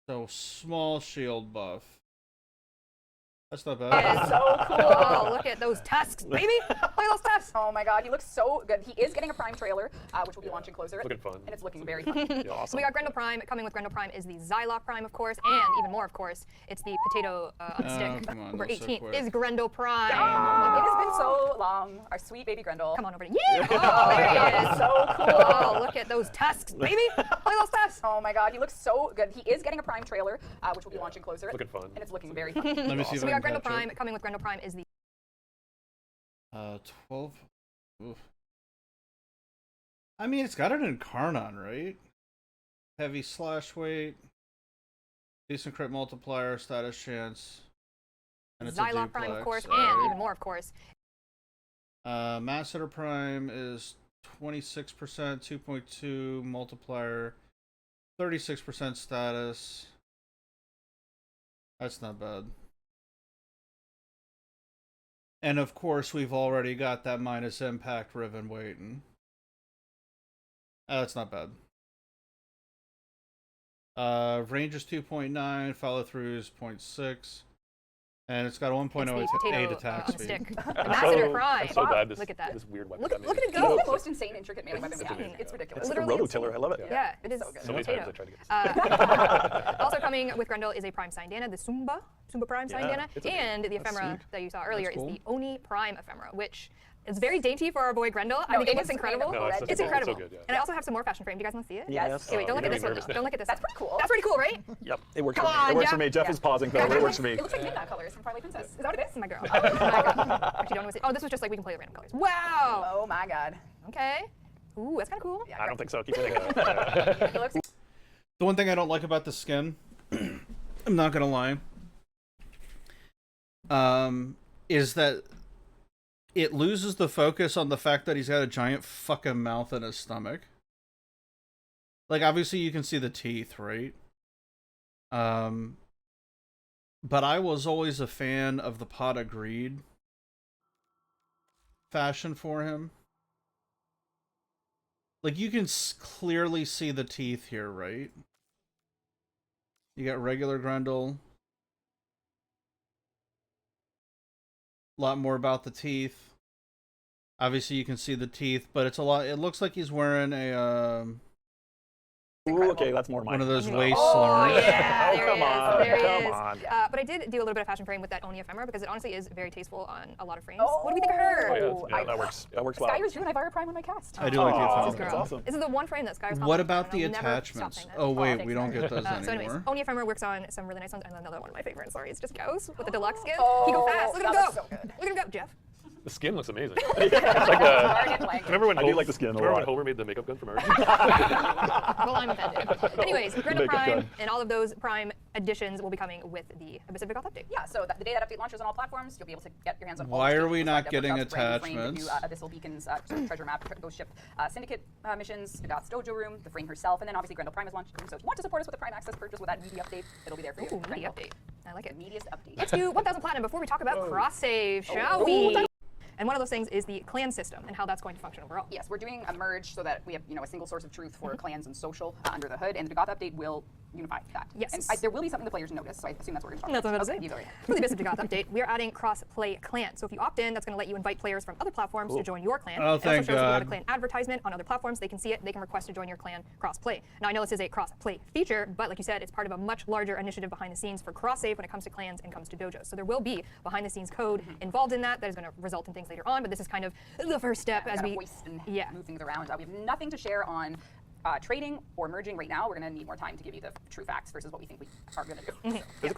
So small shield buff. That's not bad. That is so cool. Oh, look at those tusks, baby. Look at those tusks. Oh my god, he looks so good. He is getting a Prime trailer, which will be launching closer. Looking fun. And it's looking very fun. Yeah, So awesome. we got Grendel Prime. Coming with Grendel Prime is the Xylock Prime, of course, and even more, of course, it's the potato on a stick. come on, October that's so 18th quick. is Grendel Prime. It has been so long. Our sweet baby Grendel. Come on over to yeah. Oh, there he is. So cool. Oh, look at those tusks, baby. Look at those tusks. Oh my god, he looks so good. He is getting a Prime trailer, which will be launching closer. Looking fun. And it's looking very fun. Let me see if So we I got can Grendel catch Prime. it. Coming with Grendel Prime is the 12. Oof. I mean, it's got an Incarnon, right? Heavy slash weight. Decent crit multiplier, status chance. And it's a Xylock Prime, of duplex, course, and alright. even more, of course. Masseter Prime is 26%, 2.2 multiplier, 36% status. That's not bad. And of course, we've already got that minus impact ribbon waiting. That's not bad. Range is 2.9, follow through is 0.6. And it's got a 1.08 It's the potato attack on a speed. stick. I'm Ambassador so, Prime. I'm so glad this, Look at that. this weird weapon Look got at made. look at it It's go. the most insane intricate melee weapon we've It's seen. amazing. It's ridiculous. It's like a Literally rototiller. I love it. Yeah, it is. so good. So many potato. times I tried to get this. Also coming with Grendel is a Prime Sindana, the Sumba Prime Yeah, Sindana, it's amazing. and the That's ephemera sweet. that you saw earlier That's is cool. the Oni Prime ephemera, which is very dainty for our boy Grendel. I No, think it it's looks incredible. No, it's such a It's cool- incredible. so good, yeah. And I also have some more fashion frame. Do you guys want to see it? Yes. Okay, wait, don't look at this you're one. making me though. Don't look at this That's one. pretty cool. That's pretty cool, right? Yep, it works Come for me. on, It works Jeff. for me. Jeff is pausing though. It works for me. It looks like midnight colors from Twilight Princess. Is that what it is? My girl. Oh my god. Actually, don't know. Oh, this was just like we can play the random colors. Wow. Oh my god. Okay. Ooh, that's kind of cool. Yeah, I don't think so. Keep hitting it. It looks The one thing I don't like about the skin, I'm not gonna lie, is that it loses the focus on the fact that he's got a giant fucking mouth in his stomach. Like, obviously you can see the teeth, right? But I was always a fan of the Pot of Greed fashion for him. Like, you can clearly see the teeth here, right? You got regular Grendel. A lot more about the teeth. Obviously, you can see the teeth, but it's a lot. It looks like he's wearing a Ooh, okay, that's more One of mine. those Oh, waste oh, slummers. yeah, Oh, there come he is. on, There he come is. on. But I did do a little bit of fashion frame with that Oni ephemera because it honestly is very tasteful on a lot of frames. What do we think of her? Oh, yeah, that works. That works well. Skyer's June, I've Prime on my cast. I do like the Aw, ephemera. This that's girl. awesome. This is the one frame that Skyer's What about the attachments? Oh wait, thanks, we don't get those So anyways, anymore. Oni ephemera works on some really nice ones, and another one of my favorites, sorry, is just Ghost with the deluxe skin. Oh, he go fast. Look at him that go. looks so good. Look at him go, Jeff. The skin looks amazing. Hard and blank. Remember when I do like the skin a remember when lot. Homer made the makeup gun from Earth? Well, I'm offended. Anyways, Grendel Make it Prime good. and all of those Prime additions will be coming with the Abyss of Dagath update. Yeah, so the day that update launches on all platforms, you'll be able to get your hands on all Why the are we stages, not Dev getting Workshops, Brand New Frame, the attachments? new Abyssal Beacons, treasure map, Ghost Ship, Syndicate missions, Dagath's Dojo Room, the frame herself, and then obviously Grendel Prime is launching. So if you want to support us with a Prime Access purchase with that media update, it'll be there for you. Ooh, media Grendel. update. I like it. Media's update. Let's do 1,000 Platinum before we talk about cross save, shall we? And one of those things is the clan system and how that's going to function overall. Yes, we're doing a merge so that we have a single source of truth for clans and social under the hood, and the Dagath update will unify that. Yes. And there will be something the players notice, so I assume that's what we're going to talk That's what I was about. saying. You go ahead. For the Abyss of Dagath update, we are adding cross-play clan. So if you opt in, that's going to let you invite players from other platforms to join your clan. Oh, It also thank shows if you have a God. clan advertisement on other platforms, they can see it, they can request to join your clan cross-play. Now I know this is a cross-play feature, but like you said, it's part of a much larger initiative behind the scenes for cross-save when it comes to clans and comes to dojos. So there will be behind-the-scenes code involved in that is going to result in things later on, but this is kind of the first step as Gotta we hoist and yeah. move things around. We have nothing to share on trading or merging right now. We're going to need more time to give you the true facts versus what we think we are going to do. Is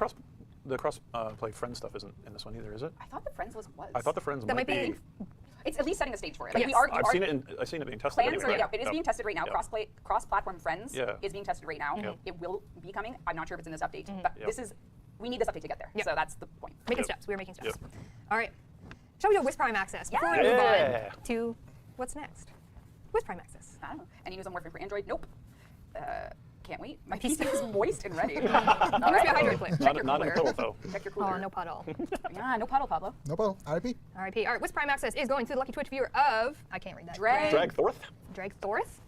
the cross play friend stuff isn't in this one either, is it? I thought the Friends was. I thought the friends That might be- It's at least setting the stage for it. Like Yes. we are. I've seen it being tested. Plans anyway. it is being tested right now. Yeah. Cross-platform Friends Yeah. is being tested right now. It will be coming. I'm not sure if it's in this update, but we need this update to get there. Yep. So that's the point. making Yep. steps. We are making steps. Yep. All right. Shall we do Wisp Prime Access before we move Yeah. on to what's next? Wisp Prime Access. I don't know. Any news on Warframe for Android? Nope. Can't wait. My PC is moist and ready. All Must be a Hydroid player. Check your Not in the cooler. puddle, though. Check your cooler. Oh, no puddle. Yeah, no puddle, Pablo. No problem. RIP. RIP. All right, Wisp Prime Access is going to the lucky Twitch viewer of, I can't read that. Drag Thorth? Drag Thorth?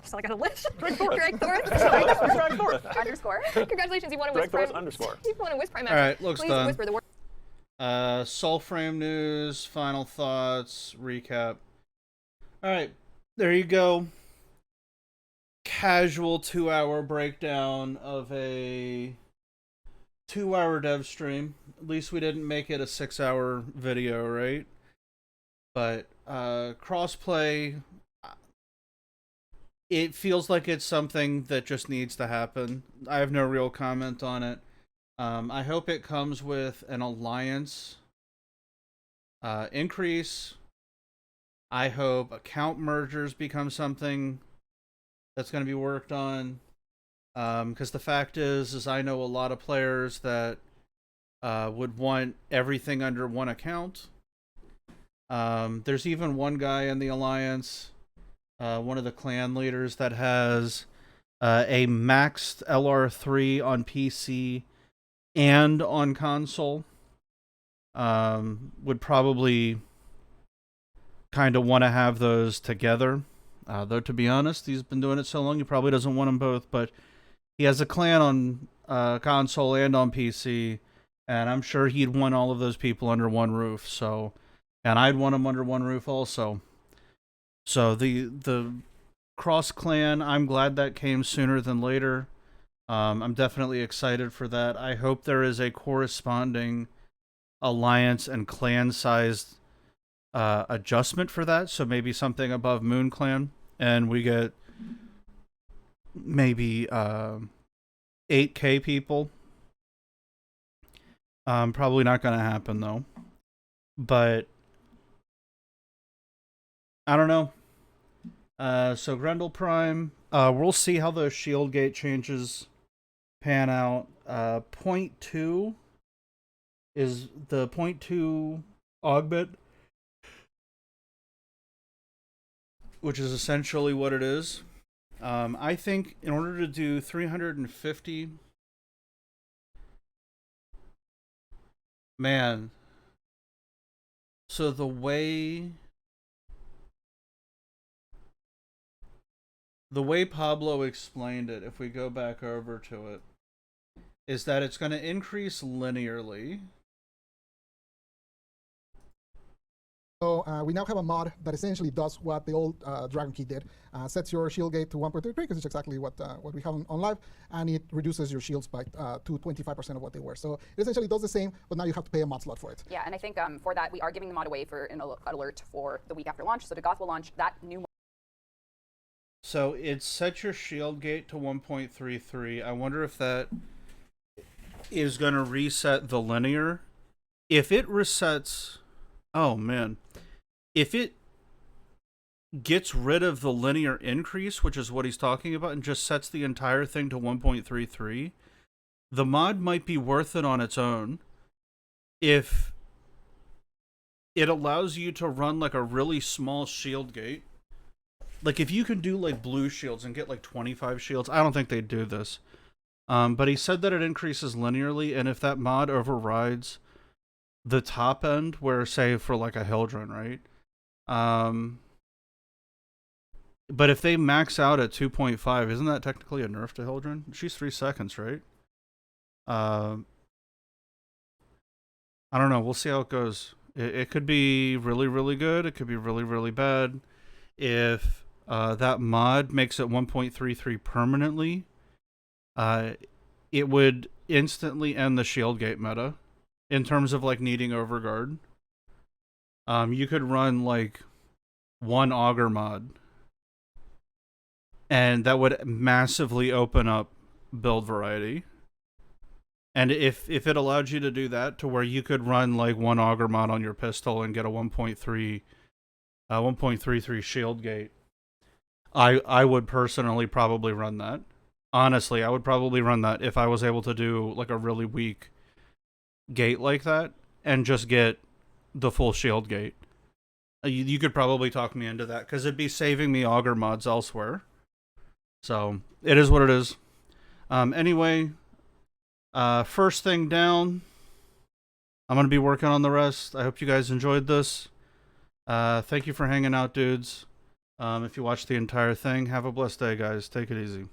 Just like on a list. Drag Thorth. Drag Thorth. Underscore. Congratulations, you won a Wisp Drag Prime. Thorth underscore. You won a Wisp Prime All Access. right, looks Please done. whisper the word. Soulframe news, final thoughts, recap. All right, there you go. Casual 2-hour breakdown of a 2-hour dev stream. At least we didn't make it a 6-hour video, right? But crossplay, it feels like it's something that just needs to happen. I have no real comment on it. I hope it comes with an alliance increase. I hope account mergers become something that's going to be worked on. Because the fact is I know a lot of players that would want everything under one account. There's even one guy in the alliance, one of the clan leaders, that has a maxed LR3 on PC and on console. Would probably kind of want to have those together. Though, to be honest, he's been doing it so long, he probably doesn't want them both. But he has a clan on console and on PC, and I'm sure he'd want all of those people under one roof. So, and I'd want them under one roof also. So the cross clan, I'm glad that came sooner than later. I'm definitely excited for that. I hope there is a corresponding alliance and clan sized adjustment for that. So maybe something above Moon Clan, and we get maybe 8K people. Probably not going to happen though. But I don't know. So Grendel Prime, we'll see how those shield gate changes pan out. Point 2 is the point 2 augment, which is essentially what it is. I think in order to do 350, man, so the way Pablo explained it, if we go back over to it, is that it's going to increase linearly. So we now have a mod that essentially does what the old Dragon Key did. Sets your shield gate to 1.33 because it's exactly what we have on live, and it reduces your shields by to 25% of what they were. So it essentially does the same, but now you have to pay a mod slot for it. Yeah, and I think for that, we are giving the mod away for an alert for the week after launch. So Dagath will launch that new mod. So it sets your shield gate to 1.33. I wonder if that is going to reset the linear. If it resets... Oh, man. If it gets rid of the linear increase, which is what he's talking about, and just sets the entire thing to 1.33, the mod might be worth it on its own if it allows you to run like a really small shield gate. Like if you can do like blue shields and get like 25 shields, I don't think they'd do this. But he said that it increases linearly, and if that mod overrides the top end, where say for like a Hildren, right? But if they max out at 2.5, isn't that technically a nerf to Hildren? She's 3 seconds, right? I don't know. We'll see how it goes. It could be really, really good. It could be really, really bad. If that mod makes it 1.33 permanently, it would instantly end the shield gate meta in terms of like needing overguard. You could run like one augur mod, and that would massively open up build variety. And if it allowed you to do that to where you could run like one augur mod on your pistol and get a 1.33 shield gate, I would personally probably run that. Honestly, I would probably run that if I was able to do like a really weak gate like that and just get the full shield gate. You could probably talk me into that because it'd be saving me augur mods elsewhere. So it is what it is. Anyway, first thing down. I'm going to be working on the rest. I hope you guys enjoyed this. Thank you for hanging out, dudes. If you watched the entire thing, have a blessed day, guys. Take it easy.